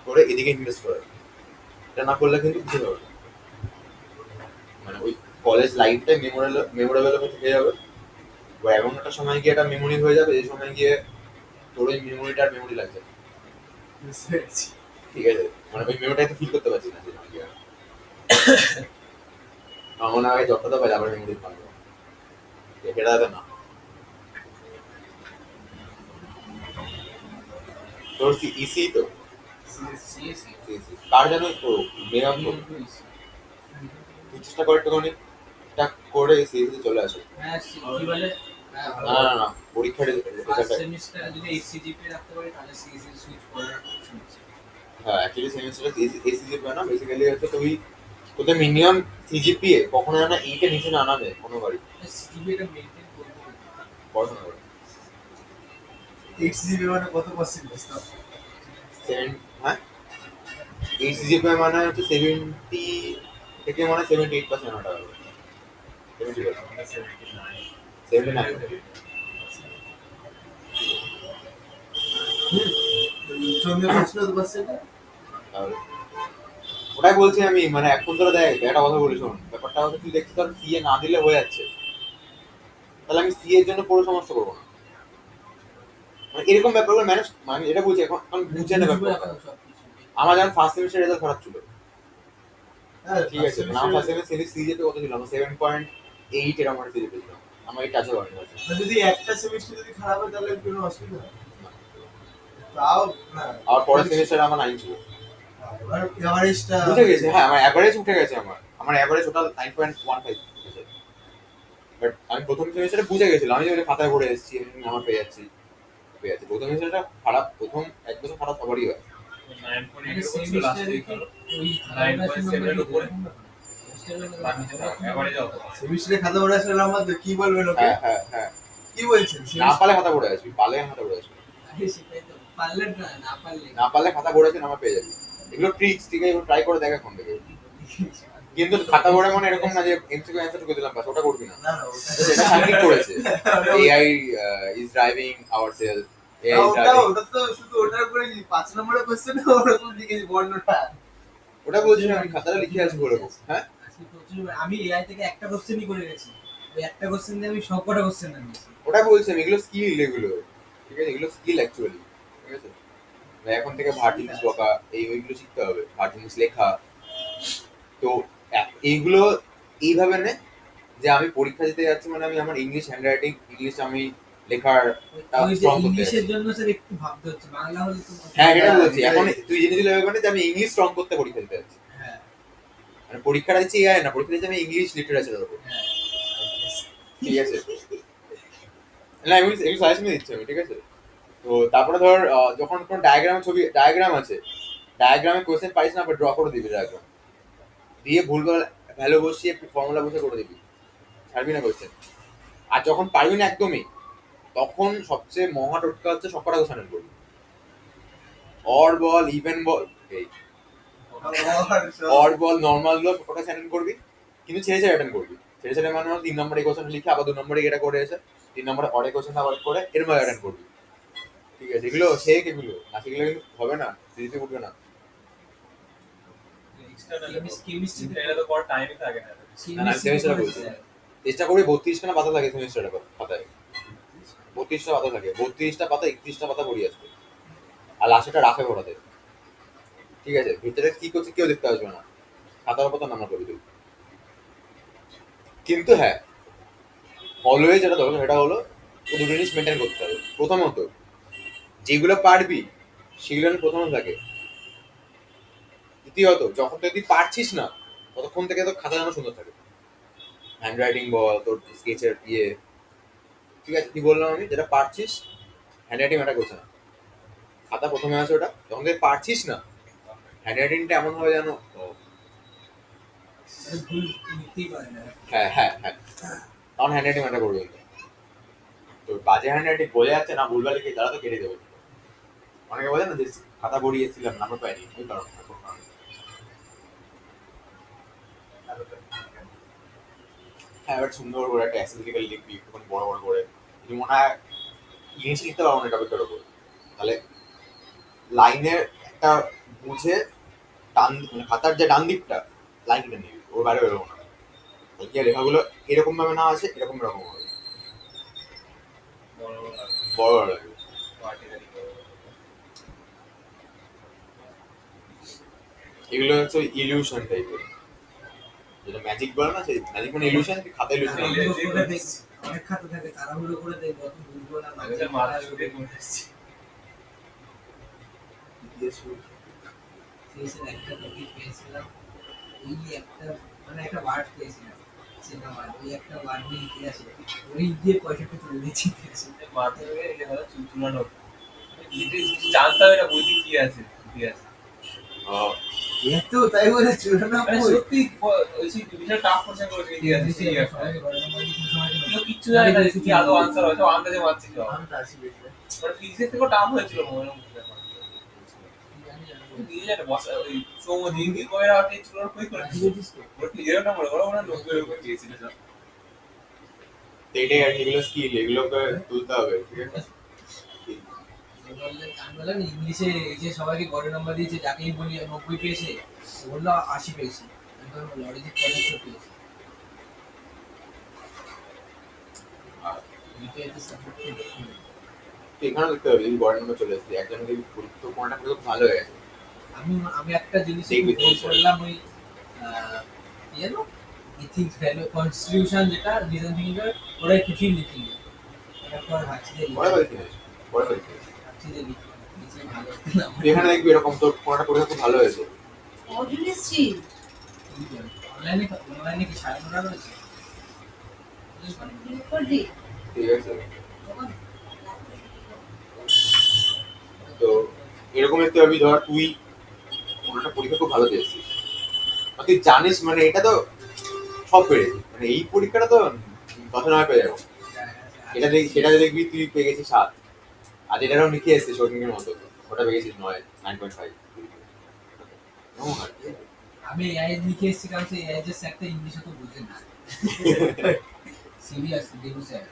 করে এদিকে ইনভেস্ট করা যাবে। এটা না করলে কিন্তু কিছু হবে না। মানে ওই কলেজ লাইফটাই মেমোরেবল থেকে যাবে, বা এমন একটা সময় গিয়ে একটা মেমোরি হয়ে যাবে, যে সময় গিয়ে তোর ওই মেমোরিটার মেমোরি লাগছে না, বুঝতে পেরেছি। ঠিক আছে? মানে ওই মেমোরিটা ফিল করতে পারছি না যে সময় গিয়ে আমার আগে যতটা পাই আবার মেমোরি পাবো, এটা যাতে না। তোর ইসি তো সিএসসি কার যেন তো মেয়াম তো তুই চেষ্টা করে একটুখানি এটা করে সিএসি চলে আসে। হ্যাঁ কি বলে না না না পরীক্ষার ফার্স্ট রেজাল্ট, সেমিস্টারে যদি এইচসিজিপি রাখতে পারি তাহলে সিএসসি সুইচ করার অপশন আছে। হ্যাঁ অ্যাকচুয়ালি সেমিস্টারে এসিজিপি না, বেসিক্যালি হচ্ছে তুই তোদের মিনিমাম সিজিপিএ কখনো না 8 এর নিচে না আনাবে কোনোবারই সিজিপিটা মেইনটেইন করব। পড়াশোনা করে। 8 জিবি মানে কত পার্সেন্টেজ তো? 7 হ্যাঁ 8 সিজিপিএ মানে হচ্ছে 70 থেকে মানে 78% আনা হবে, 70%, 79 চন্দ্র প্রশ্ন তো পার্সেন্ট। তাহলে ওটাই বলছি আমি, মানে এখন তোরা দেখ একটা কথা বলি শোন, ব্যাপারটা হচ্ছে তুই দেখছিস তোর সিএ না দিলে হয়ে যাচ্ছে, তাহলে আমি সিএ এর জন্য পুরো সমস্যা করবো না, মানে এরকম ব্যাপারগুলো ম্যানেজ, মানে এটা বলছি এখন বুঝে নেবে ব্যাপারটা। আমার যখন ফার্স্ট সেমিস্টার রেজাল্ট খারাপ ছিল, হ্যাঁ, ঠিক আছে মানে আমার ফার্স্ট সেমিস্টার সিরিজে কত ছিল আমার 7.8 এর আমার সিরিজ ছিল আমার এই কাছে হয়নি আছে আর যদি একটা সেমিস্টার যদি খারাপ হয় তাহলে কোনো অসুবিধা হয়? তাও না, আর পরের সেমিস্টারে আমার 9 ছিল এবার এভারেজটা বুঝে গেছে হ্যাঁ আমার অ্যাভারেজ উঠে গেছে আমার অ্যাভারেজ টোটাল 9.15 উঠেছে বাট আমি প্রথম সেমিস্টারে বুঝে গেছিলাম আমি যে খাতায় পড়ে এসেছি আমি আমার পেয়ে যাচ্ছি প্রথম সেমিস্টারটা খারাপ প্রথম এক বছর খারাপ সবারই হয় 9.8 ছিল লাস্ট উইক হলো 9.7 এর উপরে এভারেজ অত সেমিস্টারে খাতা পড়ে আসলে আমাদের কি বলবেন ওকে? হ্যাঁ হ্যাঁ হ্যাঁ কি বলছেন? না পারলে খাতা পড়ে আসবি পারলে খাতা পড়ে আসবি পারলে না, না পারলে না পারলে খাতা পড়েছেন আমার পেয়ে যাবি এগুলো ট্রিক্স ঠিক আছে ট্রাই করে দেখ এখন থেকে কিন্তু খাতা পড়ে মানে এরকম না যে এমসিকিউ অ্যানসার করে দিলাম বাস ওটা করবি না না না ওটা যেটা সাংঘিক করেছে AI is driving ourself AI is driving ওটা তো শুধু ওটার উপরে 5 নম্বরের কোশ্চেন ওরকম লিখেছি বর্ণটা। ওটা বলছি না, আমি খাতাটা লিখে আসবো বলবো হ্যাঁ আজকে প্রচুর আমি এআই থেকে একটা কোশ্চেনই করে গেছি, ওই একটা কোশ্চেন দিয়ে আমি সবকটা কোশ্চেন আনিয়েছি। ওটা বলছি আমি এগুলো স্কিল এগুলো ঠিক আছে এগুলো স্কিল অ্যাকচুয়ালি ঠিক আছে মানে এখন থেকে ভার জিনিস বকা ওইগুলো শিখতে হবে ভার জিনিস লেখা তো এইগুলো এইভাবে নে যে আমি পরীক্ষা দিতে যাচ্ছি মানে আমি আমার ইংলিশ হ্যান্ডরাইটিং ইংলিশ আমি লেখার ওই যে স্ট্রং করতে ইংলিশের যাচ্ছি জন্য স্যার একটু ভাবতে হচ্ছে, বাংলা হলে তো হ্যাঁ এটা বলছি এখন তুই জিনিসগুলো ভেবে যে আমি ইংলিশ স্ট্রং করতে পরীক্ষা দিতে যাচ্ছি হ্যাঁ মানে পরীক্ষাটা দিচ্ছি এআই না পরীক্ষা দিচ্ছি আমি ইংলিশ লিটারেচারের উপর হ্যাঁ ঠিক আছে না আমি এগুলো সাজেশন দিচ্ছি আমি ঠিক আছে তো তারপরে ধর যখন কোনো ডায়াগ্রাম আছে ডায়াগ্রামে কোশ্চেন পারিস না ড্র করে দিবি ডায়াগ্রাম দিয়ে ভুলভাল ভ্যালু বসিয়ে ফর্মুলা বসে করে দিবি ছাড়বি না কোশ্চেন আর যখন পারবি না একদমই তখন সবচেয়ে মহা টোটকা হচ্ছে সবকটা কোশ্চেন করবি অর বল ইভেন বল এই অর বল নর্মাল গুলো সবকটা স্যান্ড করবি কিন্তু ছেড়ে ছেড়ে অ্যাটেন্ড করবি ছেড়ে ছেড়ে মানে 3 নম্বরে কোশ্চেন লিখে আবার 2 নম্বরে এটা করে এসে 3 নম্বরে অরে কোশ্চেন আবার করে এর মধ্যে অ্যাটেন্ড করবি ঠিক আছে এগুলো শেখ এগুলো না শিখলে কিন্তু হবে না সিরিজে উঠবে না কেমিস্ট্রিতে এটা তো কোনো টাইমই থাকে না না, আমি semester এ বলছি। চেষ্টা করবি 32খানা পাতা থাকে সেমিস্টারে পাতায় 32টা পাতা থাকে 32টা পাতা 31টা পাতা পড়ি আসবে আর লাস্টটা রাফে পড়াতে ঠিক আছে ভিতরে কি করছে কেউ দেখতে আসবে না খাতার পাতা নাম্বার করবি তুই কিন্তু হ্যাঁ অলওয়েজ যেটা দরকার সেটা হলো তো দুটো জিনিস মেনটেন করতে হবে প্রথমত যেগুলো পারবি সেগুলো প্রথমত থাকে দ্বিতীয়ত যখন তুই পারছিস না ততক্ষণ থেকে তো খাতা যেন সুন্দর থাকে হ্যান্ড রাইটিং বল তোর স্কেচের ঠিক আছে কি বললাম আমি যেটা পারছিস হ্যান্ড রাইটিং ম্যাটার করছে না খাতা প্রথমে আছে ওটা যখন তুই পারছিস না হ্যান্ড রাইটিংটা এমন হবে যেন ভুল নিতেই পারে না। হ্যাঁ হ্যাঁ হ্যাঁ তখন হ্যান্ড রাইটিং ম্যাটার করবে কিন্তু তো বাজে হ্যান্ড রাইটিং বোঝা যাচ্ছে না ভুলভাল লিখে তারা তো কেটে দেবে অনেকে বলে না যে খাতা পড়িয়েছিলাম নাম্বার পাইনি ওই কারণে হ্যাঁ এবার সুন্দর করে একটা অ্যাসেন্টিক্যাল লিখবি একটুখানি বড় বড় করে যদি মনে হয় ইংলিশ লিখতে পারবো না টপিকটার উপর তাহলে লাইনের একটা বুঝে ডান মানে খাতার যে ডান দিকটা লাইন কেটে নিবি ওর বাইরে বেরোবো না গিয়ে লেখাগুলো এরকম ভাবে না আছে এরকম হবে বড় বড় বড় বড় লাগবে পার্টিকুলার এগুলো হচ্ছে ইলিউশন টাইপের যেটা ম্যাজিক বলে না সেই ম্যাজিক মানে ইলিউশন খাতা ইলিউশন তাড়াহুড়ো করে দেখ, অনেক খাতা থাকে তাড়াহুড়ো করে দেখ কত বুঝবো না আমাদের মাথা শুকিয়ে পড়ে যাচ্ছে ফেসের একটা টপিক পেয়েছিলাম, এই একটা মানে একটা ওয়ার্ড পেয়েছিলাম সেটা ওয়ার্ড ওই একটা ওয়ার্ড নিয়ে ইতিহাসে ওই দিয়ে পয়সাটা তুলে দিয়েছি ইতিহাসে। মাথা থেকে এটা হলো চুলচুলানো জানতে হবে না বইতে কি আছে কি আছে এত তাই বলে চুরানো মানে সত্যি ওই বিশাল টাফ কোশ্চেন করেছে কি আছে সেই একটা কেউ কিচ্ছু জানে না যে কি আদৌ আনসার হয়তো আন্দাজে মারছি তো বাট ফিজিক্স থেকে টাফ হয়েছিল মনে হয় দিয়ে যাবে বসা ওই সৌম্য দিন দিন করে রাখতে চুলোর কই করে ওর ক্লিয়ার না মনে করো ওরা 90 এর উপর গিয়েছিল সব এটাই আর কি, এগুলো স্কিল এগুলোকে তুলতে হবে ঠিক আছে আমি বললাম ইংলিশে এই যে সবাইকে বড় নাম্বার দিয়েছে যাকেই বলি 90 পেয়েছে ও বললো 80 পেয়েছে, আমি বললাম লরিজিৎ 75 পেয়েছে। আর এটা তো সাপোর্ট করতে এখানে দেখতে হবে যদি বড় নম্বর চলে আসছে একজন যদি গুরুত্বপূর্ণটা খুব ভালো হয়ে গেছে আমি একটা জিনিস দেখবি ভুল করলাম ওই কি জানো এথিক্স ভ্যালু কনস্টিটিউশন যেটা রিজন থিঙ্কিং ওরা কিছুই লিখিনি ওটা পর ভাবছি যে পরে পরে কি হয়েছে? পরে পরে কি হয়েছে? ভাবছি যে লিখে ভালো তুই এখানে দেখবি এরকম তোর কোনটা পরীক্ষা খুব ভালো হয়েছে। অনলাইনে অনলাইনে কি 9:30 রয়েছে ঠিক আছে, তো এরকম একটু আমি ধর তুই কোনটা পরীক্ষা খুব ভালো দিয়েছিস আর তুই জানিস মানে এটা তো সব পেরে মানে এই পরীক্ষাটা তো 10 নয় পেয়ে যাবো। এটা সেটা দেখবি তুই পেয়ে গেছিস 7, আর এটারও লিখে এসেছিস শর্টিংয়ের মতো, ওটা পেয়ে গেছিস 9.5। আমি এআই লিখে এসেছি কারণ সেই এআই যে স্যারটা ইংলিশে তো বুঝে না সিরিয়াস দেবু স্যার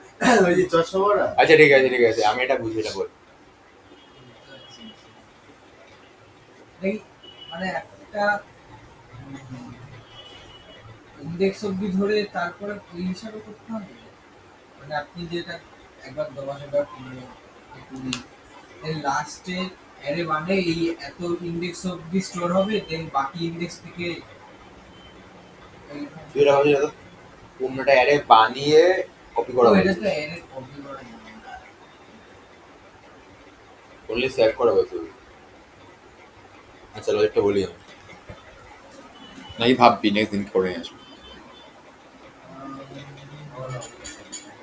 ওই যে চশমাটা আচ্ছা ঠিক আছে ঠিক আছে, আমি এটা বুঝি, এটা বল। এই মানে একটা ইন্ডেক্স অব্দি ধরে তারপরে ওই হিসাবে করতে হবে মানে আপনি যেটা একবার 10 একবার 15 20 এর লাস্টে অ্যারে মানে এই এত ইন্ডেক্স অব্দি স্টোর হবে দেন বাকি ইন্ডেক্স থেকে তুই এটা ভাবছিস দাদা কোনটা অ্যারে বানিয়ে কপি করা এটা হয়েছে, তো অ্যারে কপি করা যাবে না অনলি সেভ করা হয়েছে। আচ্ছা লজিকটা বলি আমি, নাকি ভাববি নেক্সট দিন করে নিয়ে আসবি?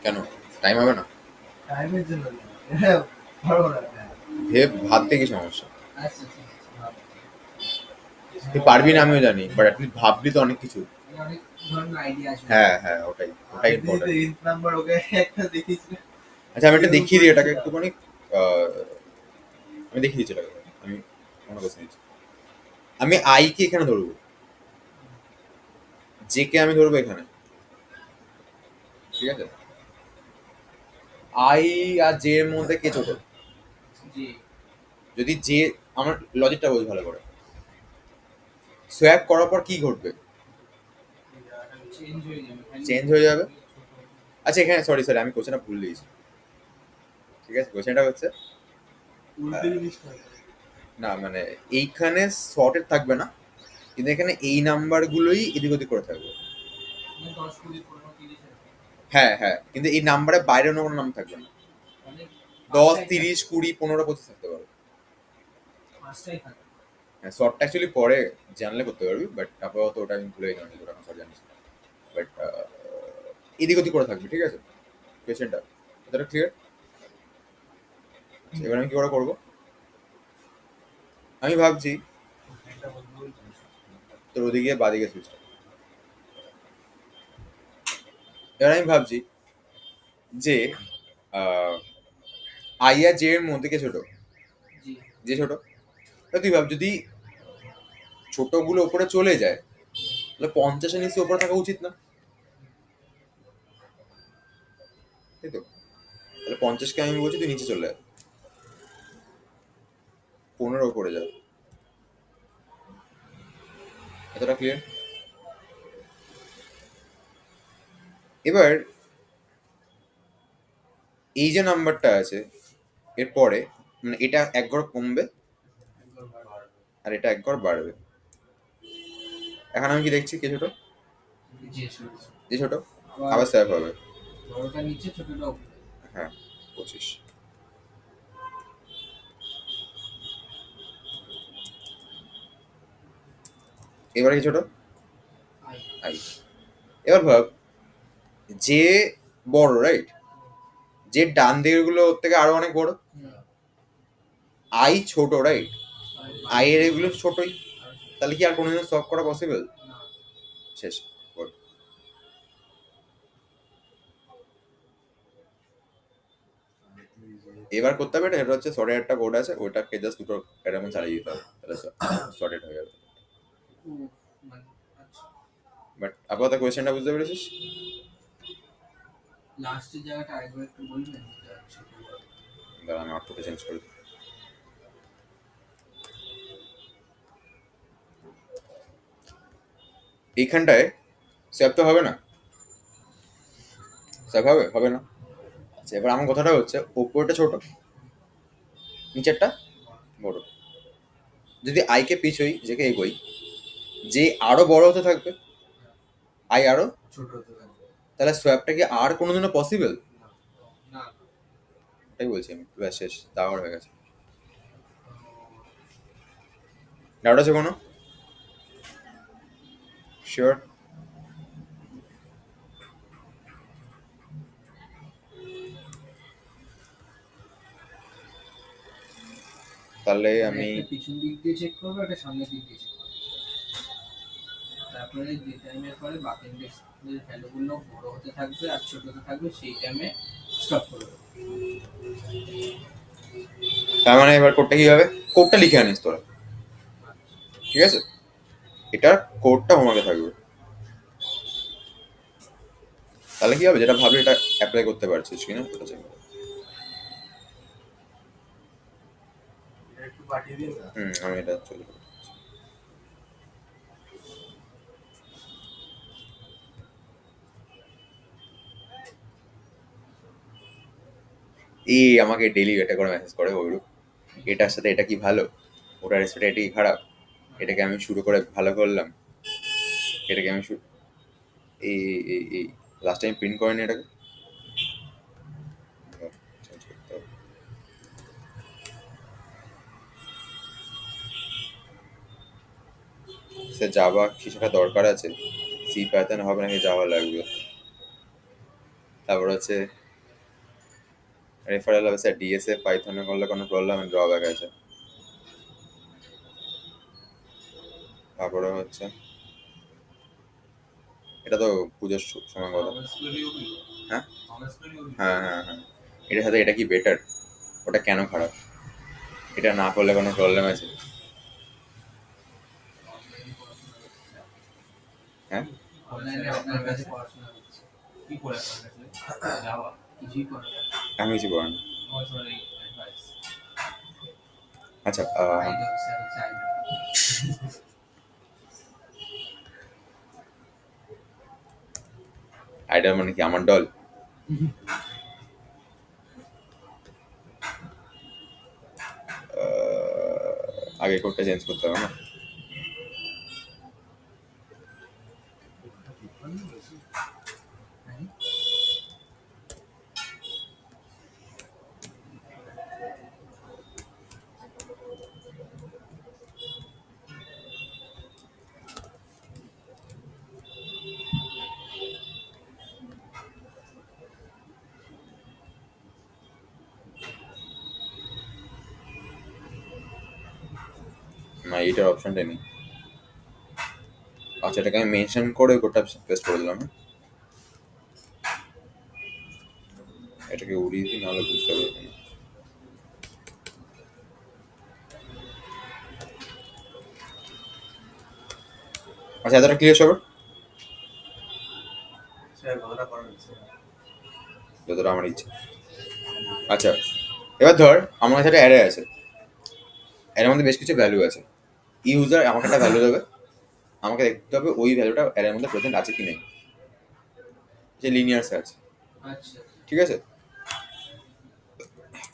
কেন টাইম হবে না? টাইমের জন্য না। এটা পারবো না ভেব ভাবতে কি সমস্যা? আচ্ছা ঠিক আছে ভালো। তুই পারবি না আমিও জানি, বাট অ্যাটলিস্ট ভাববি তো অনেক কিছু। অনেক ধরনের আইডিয়া আসবে হ্যাঁ হ্যাঁ ওটাই ওটাই ইম্পর্টেন্ট। ইন্ট নাম্বার ওকে একটা দেখিয়েছিল আচ্ছা আমি এটা দেখিয়ে দিই এটাকে একটুখানি, আমি দেখিয়ে দিচ্ছি এটাকে, আমি মনে করছি নিচ্ছি। আমি আই কে এখানে ধরবো, জে কে আমি ধরবো এখানে, ঠিক আছে? আই আর জে এর মধ্যে কে ছোট? জি যদি জে, আমার লজিকটা বোঝ ভালো করে, সোয়াপ করার পর কি ঘটবে? চেঞ্জ হয়ে যাবে চেঞ্জ হয়ে যাবে। আচ্ছা এখানে সরি সরি আমি কোশ্চেনটা ভুল দিয়েছি, ঠিক আছে? কোশ্চেনটা হচ্ছে উল্টে জিনিসটা না মানে এইখানে সর্টেড থাকবে না, কিন্তু এখানে এই নাম্বারগুলোই এদিক ওদিক করে থাকবে। 10 20 15 30 হ্যাঁ হ্যাঁ, কিন্তু এই নাম্বারের বাইরে অন্য কোনো নাম থাকবে না। মানে 10 30 20 15 25 থাকতে পারে। পাঁচটাই থাকে হ্যাঁ শর্টটা অ্যাকচুয়ালি পরে জানলে করতে পারবি, বাট আপাতত ওটা আমি ভুলে গেলাম, ওটা এখন শর্ট জানিস। বাট এদিক ওদিক করে থাকবি, ঠিক আছে? কোয়েশ্চেনটা এটা ক্লিয়ার? এবার আমি কি করে করবো? আমি ভাবছি তোর ওদিকে বাদিকে সুইচটা, এবার আমি ভাবছি যে আই আর জে এর মধ্যে কে ছোট? জি যে ছোট। তা তুই ভাব যদি ছোটগুলো উপরে চলে যায় তাহলে 50-এর নিচে উপরে থাকা উচিত না, তাই তো? তাহলে 50-কে আমি বলছি তুই নিচে চলে যা, 15 উপরে যা। এতটা ক্লিয়ার? এবার এই যে নাম্বারটা আছে এর পরে মানে এটা এক ঘর কমবে আর এটা এক ঘর বাড়বে। এখন আমি কি দেখছি কে ছোট? জি শুরু যে ছোট আবার আবার সেভ হবে। বড়টা নিচে ছোটটা উপরে হ্যাঁ 25। এবারে কি ছোট? I I. এবার ভাব যে বড়, রাইট? যে ডান দিকের গুলো ওর থেকে আরো অনেক বড়, আই ছোট, রাইট? আই এর এগুলো ছোটই, তাহলে কি আর কোনোদিনও সলভ করা পসিবল? না শেষ। Good. এবার করতে হবে এটা হচ্ছে সর্টেড একটা বোর্ড আছে, ওটাকে জাস্ট দুটো এরকম চালিয়ে দিতে হবে, তাহলে সর্টেড হয়ে যাবে। ও মানে আচ্ছা বাট আপাতত কোয়েশ্চেনটা বুঝতে পেরেছিস? লাস্টের জায়গাটা আরেকবার একটু বলবেন আচ্ছা দাঁড়া আমি আউটপুটে চেঞ্জ করে দিই। এইখানটায় সেভ তো হবে না, সেভ হবে? হবে না। আচ্ছা এবার আমার কথাটা হচ্ছে ওপরটা ছোট নিচেরটা বড়। যদি আইকে পিছোই যেকে এগোই যে আরো বড় হতে থাকবে, আই আরো, ছোট হতে থাকবে। তাহলে সোয়াপটা কি আর কোনোদিনও পসিবল? না তাই বলছি আমি। ব্যাস শেষ, দাওয়ার হয়ে গেছে। ডাউট আছে কোনো? শিওর? তাহলে আমি একটা পিছন দিক দিয়ে চেক করবো, একটা সামনের দিক দিয়ে চেক করবো। তারপরে যে টাইমের পরে বাকি ইন্ডেক্সের ভ্যালুগুলো বড় হতে থাকবে আর ছোট হতে থাকবে, সেই টাইমে স্টপ করবে। তার মানে এবার কোডটা কি হবে? কোডটা লিখে আনিস তোরা, ঠিক আছে? এটা কোডটা হোমওয়ার্কে থাকবে। তাহলে কি হবে, যেটা ভাবলি এটা অ্যাপ্লাই করতে পারছিস কিনা ওটা চেক কর। এটা একটু পাঠিয়ে দিন না। আমি এটা চলে যাবো। এই আমাকে ডেলি এটা করে মেসেজ করে ওইরূপ, এটার সাথে এটা কি ভালো, ওটার সাথে এটা কি খারাপ, এটাকে আমি শুরু করে ভালো করলাম, এটাকে আমি এই এই এই লাস্ট টাইম প্রিন্ট করেনি এটাকে, চেঞ্জ করতে হবে। সে জাভা কি শেখা দরকার আছে, সি প্যাটার্ন হবে নাকি জাভা লাগবে, তারপর হচ্ছে রেফারেল হবে স্যার ডিএসএ পাইথনে করলে কোনো প্রবলেম ড্রব্যাক আছে, তারপরে হচ্ছে এটা তো পুজোর সময় কথা। হ্যাঁ হ্যাঁ হ্যাঁ হ্যাঁ, এটার সাথে এটা কি বেটার, ওটা কেন খারাপ, এটা না করলে কোনো প্রবলেম আছে? হ্যাঁ অনলাইনে আপনার কাছে পড়াশোনা করছে, কি করে যাওয়া কিছুই করে না। আমি কিছু করি না। Sorry advice. আচ্ছা আইডল স্যার হচ্ছে আইডল। আইডল মানে কি আমার দল? আগে কোডটা চেঞ্জ করতে হবে না? না এইটার অপশনটা নেই। আচ্ছা এটাকে আমি মেনশন করে কোডটা পেস্ট করে দিলাম। এটাকে উড়িয়ে দিই, নাহলে বুঝতে পারবো না। আচ্ছা এতটা ক্লিয়ার সবার? স্যার কথাটা করেন স্যার। যতটা আমার ইচ্ছে। আচ্ছা এবার ধর আমার কাছে একটা অ্যারে আছে, এর মধ্যে বেশ কিছু ভ্যালু আছে। ইউজার আমাকে একটা ভ্যালু দেবে, আমাকে দেখতে হবে ওই ভ্যালুটা এর মধ্যে প্রেজেন্ট আছে কি নেই, যে লিনিয়ার সার্চ, আচ্ছা ঠিক আছে?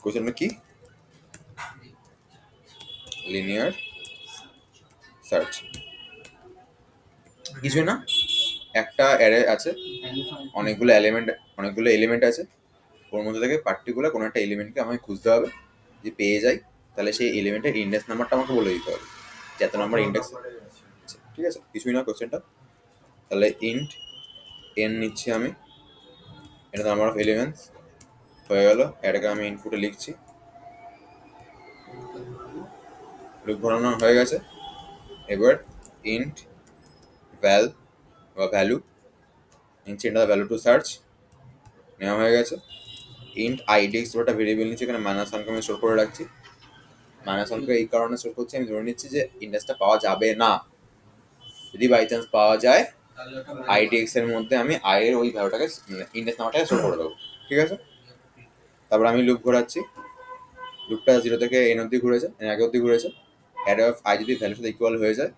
কোশ্চেনটা কি? লিনিয়ার সার্চ কিছু না, একটা অ্যারে আছে, অনেকগুলো এলিমেন্ট আছে, ওর মধ্যে থেকে পার্টিকুলার কোনো একটা এলিমেন্টকে আমাকে খুঁজতে হবে, যে পেয়ে যাই তাহলে সেই এলিমেন্টের ইন্ডেক্স নাম্বারটা আমাকে বলে দিতে হবে, যত নাম্বার ইন্ডেক্স, ঠিক আছে? কিছুই না কোশ্চেনটা। তাহলে ইন্ট এন নিচ্ছি আমি, এটা নাম্বার অফ এলিমেন্টস হয়ে গেল, এটাকে আমি ইনপুটে লিখছি, লুপ ভরানো হয়ে গেছে। এবার ইন্ট ভ্যাল বা ভ্যালু নিচ্ছি, এটা ভ্যালু টু সার্চ নেওয়া হয়ে গেছে। ইন্ট আইডিএক্স একটা ভেরিয়েবল নিচ্ছি, এখানে মাইনাস ওয়ানকে আমি স্টোর করে রাখছি। মাইনাস ওয়ানকে এই কারণে স্টোর করছি, আমি ধরে নিচ্ছি যে ইন্ডেক্সটা পাওয়া যাবে না, যদি বাই চান্স পাওয়া যায় তাহলে ওটা আইডিএক্স এর মধ্যে আমি আই এর ওই ভ্যালুটাকে মানে ইন্ডেক্স নাম্বারটাকে স্টোর করে দেবো, ঠিক আছে? তারপর আমি লুপ ঘোরাচ্ছি, লুপটা 0 থেকে n অব্দি ঘুরেছে, n আগে অব্দি ঘুরেছে। অ্যারে অফ আই যদি ভ্যালুর সাথে ইকুয়াল হয়ে যায়,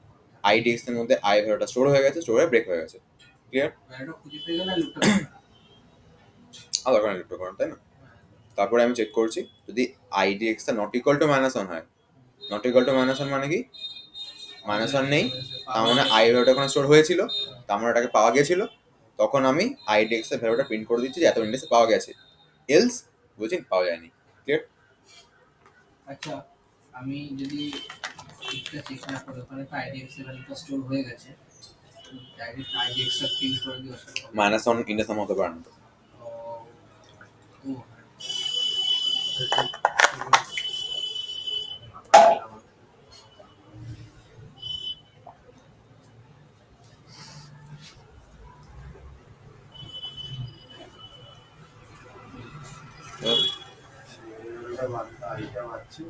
আইডিএক্স এর মধ্যে আই ভ্যালুটা স্টোর হয়ে গেছে, স্টোর হয়ে ব্রেক হয়ে গেছে, ক্লিয়ার? ভ্যালুটা খুঁজে পেয়ে গেলে লুপটা আলাদা করে লুপটা করেন, তাই না? তারপরে আমি চেক করছি যদি আইডিএক্সটা নট ইকুয়াল টু -1 হয়। নট ইকুয়াল টু -1 মানে কি, মাইনাস ওয়ান নেই, তার মানে আই ভ্যালুটা ওখানে স্টোর হয়েছিল, তার মানে ওটাকে পাওয়া গেছিল, তখন আমি আইডেক্স এর ভ্যালুটা প্রিন্ট করে দিচ্ছি যে এত ইন্ডেক্সে পাওয়া গেছে, এলস বুঝি পাওয়া যায়নি। ক্লিয়ার? আচ্ছা, আমি যদি ঠিকঠাক চেক না করে ওখানে তো আইডিএক্স এর ভ্যালুটা স্টোর হয়ে গেছে, ডাইরেক্ট আইডিএক্স টা প্রিন্ট করে দিও সেটা হবে। মাইনাস ওয়ান ইন্ডেক্স নাম হতে পারে না তো। ও, ও, আইটা মারছি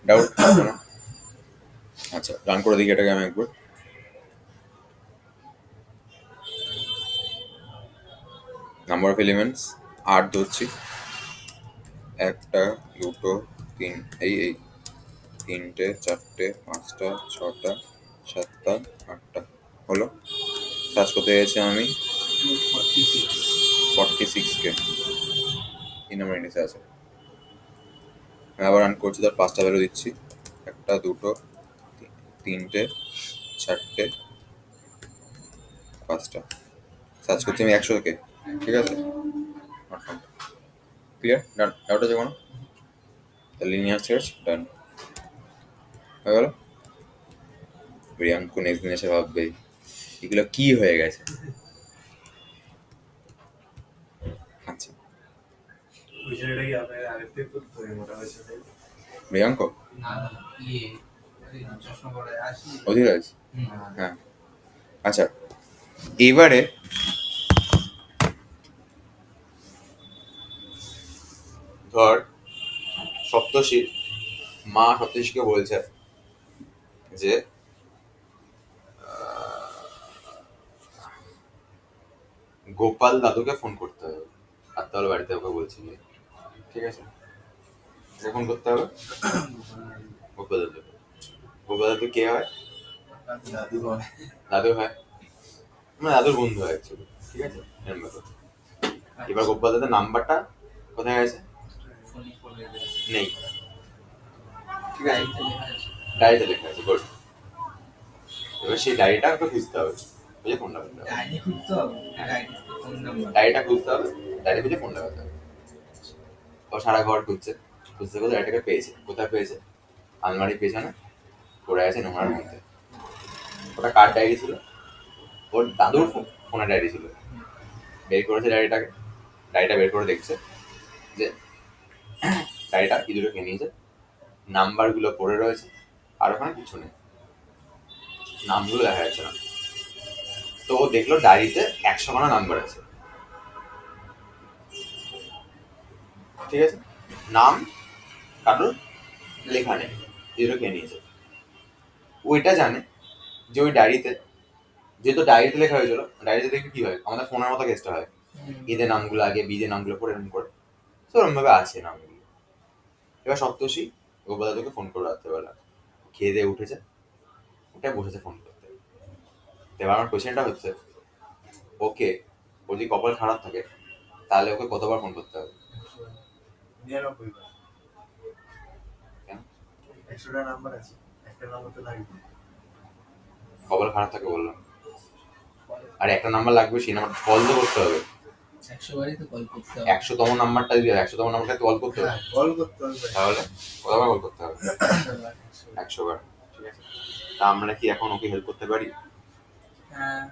ডাউট? আচ্ছা, রান করে দেখি এটাকে আমি একবার। নাম্বার অফ এলিমেন্টস 8 ধরছি, একটা দুটো তিন, এই তিনটে চারটে পাঁচটা ছটা সাতটা আটটা হলো। সার্চ করতে গেছি আমি 46K, 3 নম্বর ইন্ডেক্সে আছে। আমি আবার রান করছি, তার 5টা ভ্যালু দিচ্ছি, একটা দুটো তিনটে চারটে পাঁচটা। সার্চ করছি আমি 100K, ঠিক আছে? ক্লিয়ার? ডান? ডাউট আছে কোনো? লিনিয়ার সার্চ ডান হয়ে গেল। প্রিয়াঙ্কু নেক্সট দিন এসে ভাববে এগুলো কি হয়ে গেছে। আচ্ছা, বিষয়টা কি আপনার আগের থেকে করতে হবে মোটামুটি? প্রিয়াঙ্ক না না, ইয়ে আরে চশমা পরে আসি। অধীরাজ, হুম। হ্যাঁ। আচ্ছা, এবারে ধর সপ্তর্ষি মা সপ্তর্ষিকে বলছে যে গোপাল দাদুকে ফোন করতে হবে, আর তাহলে বাড়িতে ওকে বলছি গিয়ে, ঠিক আছে? ফোন করতে হবে গোপাল দাদুকে। গোপাল দাদু কে হয়? দাদু হয়। দাদু হয়, মানে দাদুর বন্ধু হয় অ্যাকচুয়ালি, ঠিক আছে? এরম ব্যাপার। এবার গোপাল দাদুর নাম্বারটা কোথায় আছে? ফোনই করে দেবে। নেই, ঠিক আছে? ডায়েরিতে লেখা আছে। ডায়েরিতে লেখা আছে, গুড। এবার সেই ডায়েরিটা ওকে খুঁজতে হবে, বুঝে ফোন লাগাতে হবে। ডায়েরি খুঁজতে হবে, ডায়েরি ফোন নাম্বার। ডায়েরিটা খুঁজতে হবে, ডায়েরি খুঁজে ফোন লাগাতে হবে। ও সারা ঘর খুঁজছে, খুঁজতে খুঁজে ডায়েরিটাকে পেয়েছে। কোথায় পেয়েছে? আলমারির পেছনে পড়ে আছে নোংরার মধ্যে। ওটা কার ডায়েরি ছিল? ওর দাদুর ফোনের ডায়েরি ছিল। বের করেছে ডায়েরিটাকে, ডায়েরিটা বের করে দেখছে যে ডায়েরিটা ইঁদুরে খেয়ে নিয়েছে, নাম্বারগুলো পড়ে রয়েছে, আর ওখানে কিছু নেই, নামগুলো দেখা যাচ্ছে না। তো ও দেখলো ডায়েরিতে 100খানা নাম্বার আছে, ঠিক আছে? নাম কারোর লেখা নেই, ইঁদুরে খেয়ে নিয়েছে। ওইটা জানে যে ওই ডায়েরিতে, যেহেতু ডায়েরিতে লেখা হয়েছিল, ডায়েরিতে দেখে কি হয়, আমাদের ফোনের মতো কেসটা হয়, এদের নামগুলো আগে বিদের নামগুলো পড়ে এরকম করে, তো ওরকম ভাবে আছে নামগুলো। এবার সপ্তর্ষি গোপাল দাদুকে ফোন করে রাত্রেবেলা, খেয়ে দিয়ে উঠেছে, উঠে বসেছে ফোন করতে। এবার আমার কোয়েশ্চেনটা হচ্ছে, ওকে ও যদি কপাল খারাপ থাকে তাহলে ওকে কতবার ফোন করতে হবে? 99 বার। কেন? 100টা নাম্বার আছে, একটা নাম্বার তো লাগবে। কপাল খারাপ থাকে বললাম, আর একটা নাম্বার লাগবে, সেই নাম্বার কল তো করতে হবে। 100 বারই তো কল করতে হবে। 100তম নাম্বারটা দিবি, 100তম নাম্বারটা কল করতে হবে, হ্যাঁ, কল করতে হবে। তাহলে কতবার কল করতে হবে? 100 বার। 100 বার, ঠিক আছে? তা আমরা কি এখন ওকে হেল্প করতে পারি? হ্যাঁ,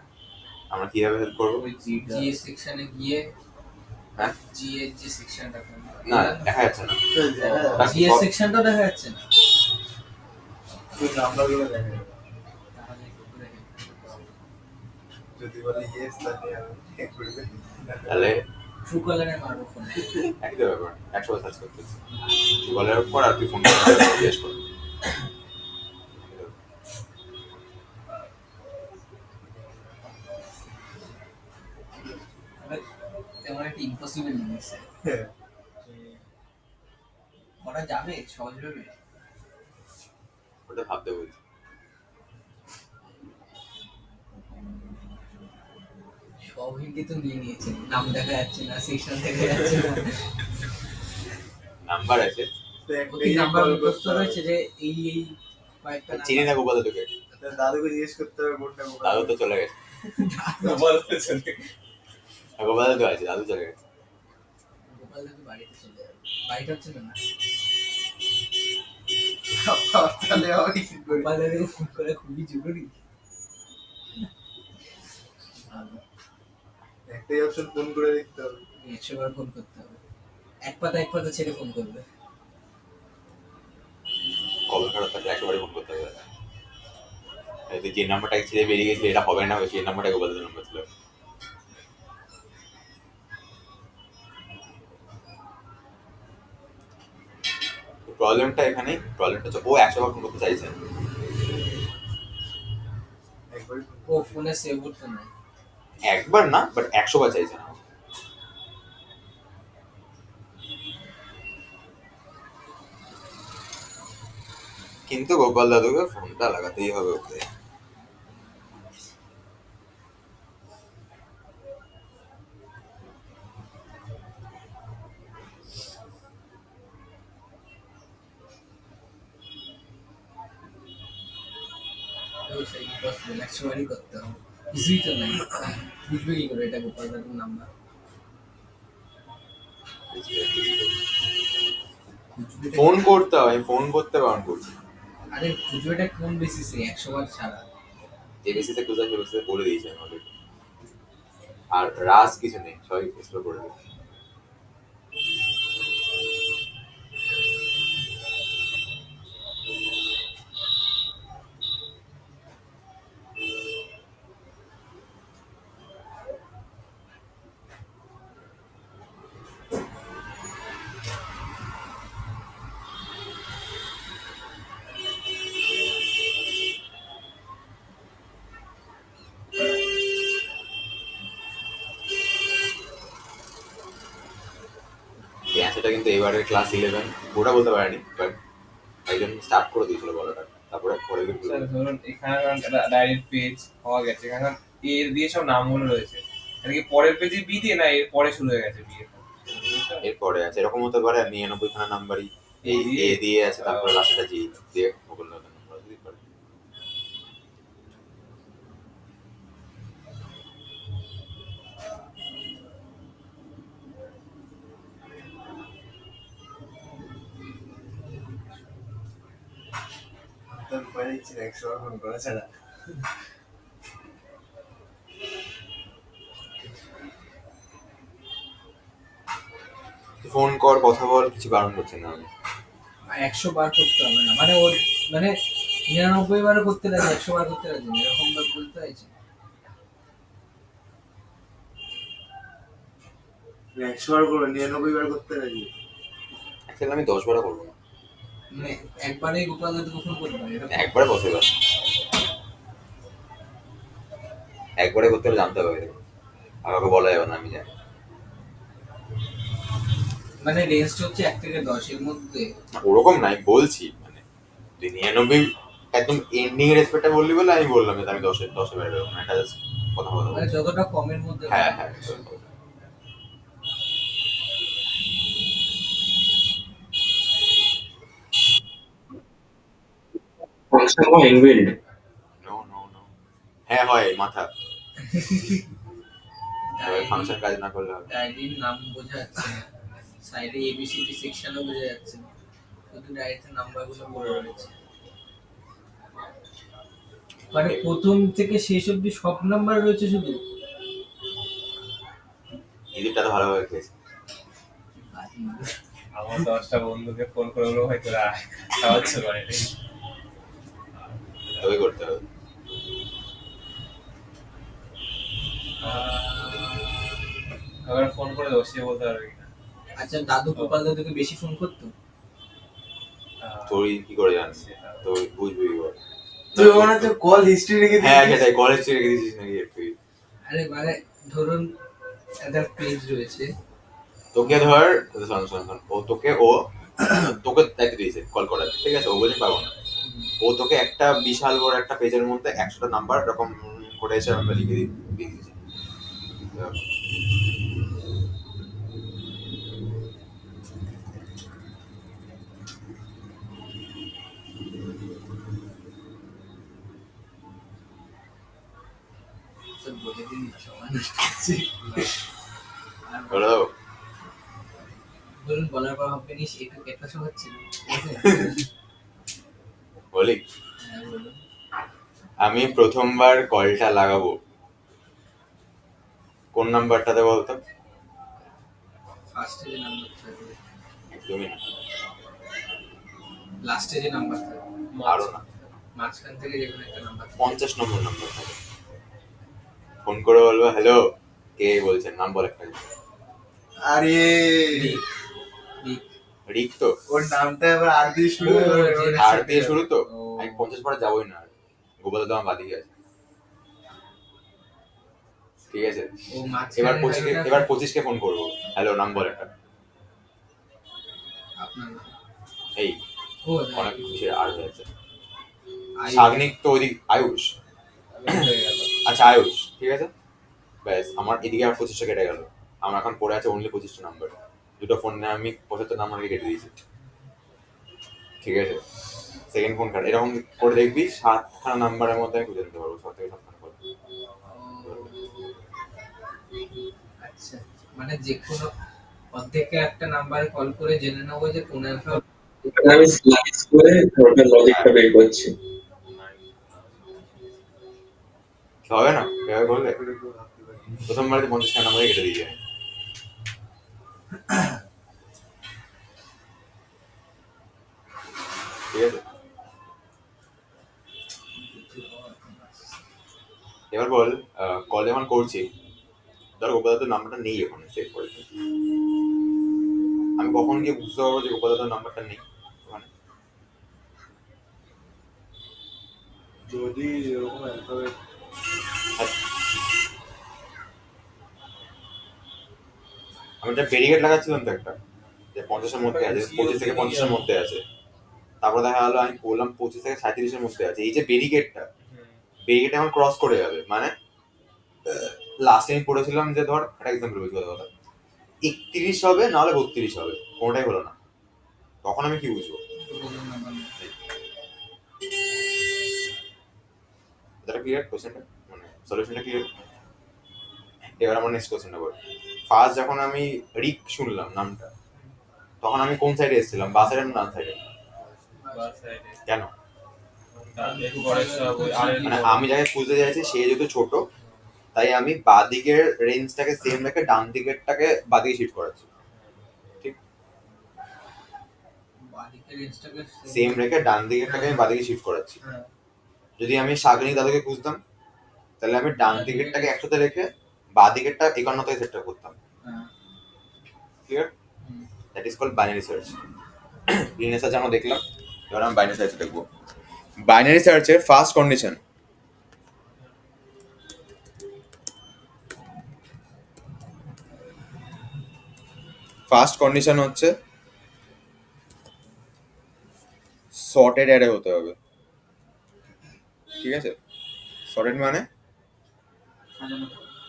আমরা কিভাবে হেল্প করবো? ওই জিটা জিএস সেকশনে গিয়ে, হ্যাঁ, জিএস যে সেকশনটা না দেখা যাচ্ছে না। জিএস সেকশনটা দেখা যাচ্ছে না, তুই নাম্বারগুলো দেখা যাবে। তাহলে কি করে help করতে হবে? যদি বলে ইয়েস তাহলে আমি ঠিক করে দিই। তাহলে ট্রু কলারে মারবো ফোনে। একই ব্যাপার, 100 বার সার্চ করতেছি, বলার পর আর তুই ফোন করে জিজ্ঞেস কর। তেমন একটা ইম্পসিবল জিনিস হ্যাঁ, করা যাবে সহজভাবে। ওটা ভাবতে বলছি। সব হিন্দি তো নিয়ে নিয়েছে, নাম দেখা যাচ্ছে না, সেকশন দেখা যাচ্ছে না, নাম্বার আছে, তো একটা ওই নাম্বার মুখস্থ রয়েছে যে এই এই কয়েকটা চিনি না গোপাল দাদুকে, দাদুকে জিজ্ঞেস করতে হবে কোনটা কোনটা। দাদু তো চলে গেছে, গোপাল তো চলে গোপাল দাদু আছে, দাদু চলে গেছে। গোপাল দাদু বাড়িতে চলে যাবে, বাড়িটা হচ্ছে না না, তাহলে আমি কি করি? গোপাল দাদু ফোন করা খুবই জরুরি। ভালো, একটাই অপশন ফোন করে দেখতে হবে। 100 বার ফোন করতে হবে, এক পাতা ছেড়ে ফোন করবে। কবে খারাপ থাকলে 100 বারই ফোন করতে হবে। এই যে নাম্বারটা ছেড়ে বেরিয়ে গেছিল, এটা হবে না, সেই নাম্বারটা গোপাল দাদুর নাম্বার ছিল। প্রবলেমটা এখানেই, প্রবলেমটা হচ্ছে ও 100 বার ফোন করতে চাইছে, একবারই ফোন ও ফোনে সেভ করতে নাই। একবার না বাট 100 বার চাইছে না। কিন্তু গোপাল দাদুকে ফোনটা লাগাতেই হবে ওকে। তো সেই ইম্পসিবল, 100 বারই করতে হবে, কিছুই তো নাই, বুঝবে কি করে এটা গোপাল দাদুর নাম্বার? ফোন করতে হবে, আমি ফোন করতে বারণ করছি। আরে খুঁজবেটা কোন বেসিসে 100 বার ছাড়া? যে বেসিসে খুঁজে সে বেসিসে বলে দিয়েছি আমি already। আর রাজ কিছু নেই, সবাই এক্সপ্লোর করে দেবে। সেটা কিন্তু এবারের ক্লাস 11 ওটা বলতে পারেনি, বাট একজন স্টার্ট করে দিয়েছিল বলাটা, তারপরে পরে দিন স্যার ধরুন এখানে ডাইরেক্ট পেজ পাওয়া গেছে, এখানে এর দিয়ে সব নামগুলো রয়েছে, এটা কি পরের পেজে বি দিয়ে না এর পরে শুরু হয়ে গেছে বি এর? এরপরে আছে, এরকম হতে পারে 99 খানা নাম্বারই এই এ দিয়ে আছে, তারপরে লাস্টটা জি দিয়ে মুকুল নাম্বার দিতে পারে। তোর উপায় দেখছি না 100 বার ফোন করা ছাড়া। ফোন কর, কথা বল, কিছু বারণ করছে না আমি। 100 বার করতে হবে না, মানে ওর মানে 99 বার করতে রাজি, 100 বার করতে রাজি না, এরকম ভাবে বলতে হয়েছে। 100 বার করবো, 99 বার করতে রাজি। অ্যাকচুয়ালি আমি 10 বারও করবো না, মানে একবারেই গোপাল দাদুকে ফোন করবে এরকম? একবারে পসিবল, একবারে করতে হলে জানতে হবে, আর কাউকে বলা যাবে না আমি জানি। মানে রেঞ্জটা হচ্ছে 1 থেকে 10 এর মধ্যে। না, ওরকম নাই বলছি, মানে তুই 99 একদম এন্ডিং এর রেসপেক্টটা বললি বলে আমি বললাম যে আমি 10 বের হবে, একটা জাস্ট কথা বলা। মানে যতটা কমের মধ্যে। হ্যাঁ হ্যাঁ, ফাংশন হয় ইনবিল্ড। নো নো নো, হ্যাঁ হয় মাথা, ফাংশন কাজ না করলে হবে। ডায়েরির নাম বোঝা যাচ্ছে না, সাইডে এবিসিডি সেকশনও বোঝা যাচ্ছে না, শুধু ডায়েরিতে নাম্বারগুলো পড়ে রয়েছে। মানে প্রথম থেকে শেষ অবধি সব নাম্বার রয়েছে শুধু। এদিকটা তো ভালোভাবে খেয়েছে। আমার 10টা বন্ধুকে ফোন করে বলবো ভাই তোরা সাহায্য করে রে। তবে করতে হবে। আবার ফোন করে দেবো, সে বলতে পারবে কিনা। আচ্ছা, দাদু গোপাল দাদুকে বেশি ফোন করতো? তুই কি করে জানিস, তুই বুঝবি কি করে? তুই মনে হচ্ছে কল হিস্ট্রি রেখে হ্যাঁ দিয়েছিস। সেটাই, কলেজ থেকে রেখে দিয়েছিস নাকি তুই? আরে মানে ধরুন একটা পেজ রয়েছে, তোকে ধর, শোন শোন শোন, ও তোকে তোকে দায়িত্ব দিয়েছে কল করার, ঠিক আছে? ও বলছে পাবো না, ও তোকে একটা বিশাল বড় একটা পেজের মধ্যে 100টা নাম্বার এরকম করে এসে আমরা লিখে দিয়ে দিয়েছি। সব বলে দিন সমান বলে দেবো বলুন, বলার পর হবে নি এটা সব হচ্ছে না। বলি হ্যাঁ, বলুন। আমি প্রথমবার কলটা লাগাবো কোন নাম্বারটাতে বলতো? ফার্স্টে যে নাম্বার থাকবে, একদমই না, লাস্টে যে নাম্বার থাকবে, আরো না, মাঝখান থেকে যে কোনো একটা নাম্বার থাকবে। 50 নম্বর নাম্বার থাকে। ফোন করে বলবো হ্যালো কে বলছেন, নাম বল একটা। আরে ঠিক। রিক তো, ওর নামটা এবার আর দিয়ে শুরু ও, হবে, যে ওর আর দিয়ে শুরু তো। ও। আমি 50 পরে যাবোই না আর, গোপাল তো আমার বাদিকে আছে। ঠিক আছে, ও মাঝখানে এবার 25 থাকবে না। এবার 25 কে ফোন করবো, হ্যালো নাম বল একটা। আপনার নাম। এই ও, অনেক কিছু আর হয়েছে। আই- সাগনিক তো ওইদিক, আয়ুষ, হয়ে গেল। আচ্ছা আয়ুষ, ঠিক আছে। ব্যাস আমার এদিকে আর 25টা কেটে গেল। আমার এখন পড়ে আছে অনলি 25টা নাম্বার। দুটো ফোন নিয়ে আমি 75 নাম্বারকে কেটে দিয়েছি। ঠিক আছে, সেকেন্ড ফোন কাট, এরকম করে দেখবি 7খানা নাম্বারের মধ্যে আমি খুঁজে নিতে পারবো, 7 থেকে 7খানা করে। আচ্ছা, মানে যে কোনো অর্ধেকে একটা নাম্বারে কল করে জেনে নেবো যে কোন অ্যালফা। এখানে আমি স্লাইস করে ওটার লজিকটা বের করছি। হবে না এভাবে করলে? প্রথমবারে 50খানা নাম্বারে কেটে দিয়ে যায়। ঠিক আছে, এবার বল কল যখন করছি, ধর গোপালদার নাম্বারটা নেই, এখন সেভ করে দিই। আমি কখন গিয়ে বুঝতে পারবো যে গোপালদার নাম্বারটা নেই ওখানে? যদি এরকম অ্যালফাবেট আমি একটা ব্যারিকেড লাগাচ্ছিলাম তো একটা, যে 50-এর মধ্যে আছে, 25 থেকে 50-এর মধ্যে আছে। তারপর দেখা গেলো আমি বললাম 25 থেকে 37-এর মধ্যে আছে। এই যে ব্যারিকেডটা, ব্যারিকেডটা আমার ক্রস করে যাবে, মানে লাস্ট টাইম পড়েছিলাম যে ধর একটা এক্সাম্পল বলছি কথা, 31 হবে নাহলে 32 হবে, কোনোটাই হলো না, তখন আমি কি বুঝবো? এটা ক্লিয়ার কোশ্চেনটা, মানে সলিউশনটা ক্লিয়ার। এবার আমার নেক্সট কোশ্চেনটা বল। ফার্স্ট যখন আমি রিক শুনলাম নামটা, তখন আমি কোন সাইডে এসেছিলাম, বা সাইডে না ডান সাইডে? কেন? মানে আমি যাকে খুঁজতে চাইছি সে যেহেতু ছোট, তাই আমি বাদিকের রেঞ্জটাকে সেম রেখে ডান দিকেরটাকে বাদিকে শিফট করাচ্ছি। ঠিক, সেম রেখে ডান দিকেরটাকে আমি বাদিকে শিফট করাচ্ছি। যদি আমি সাগনিক দাদাকে খুঁজতাম, তাহলে আমি ডান দিকেরটাকে একসাথে রেখে বাদিকেরটা 51 থেকে সেটটা করতাম। Clear? That is called binary search. Linear search আমরা দেখলাম, এবার আমি বাইনারি সার্চ দেখবো। বাইনারি সার্চের ফার্স্ট কন্ডিশন, হচ্ছে সর্টেড অ্যারে হতে হবে। ঠিক আছে, সর্টেড মানে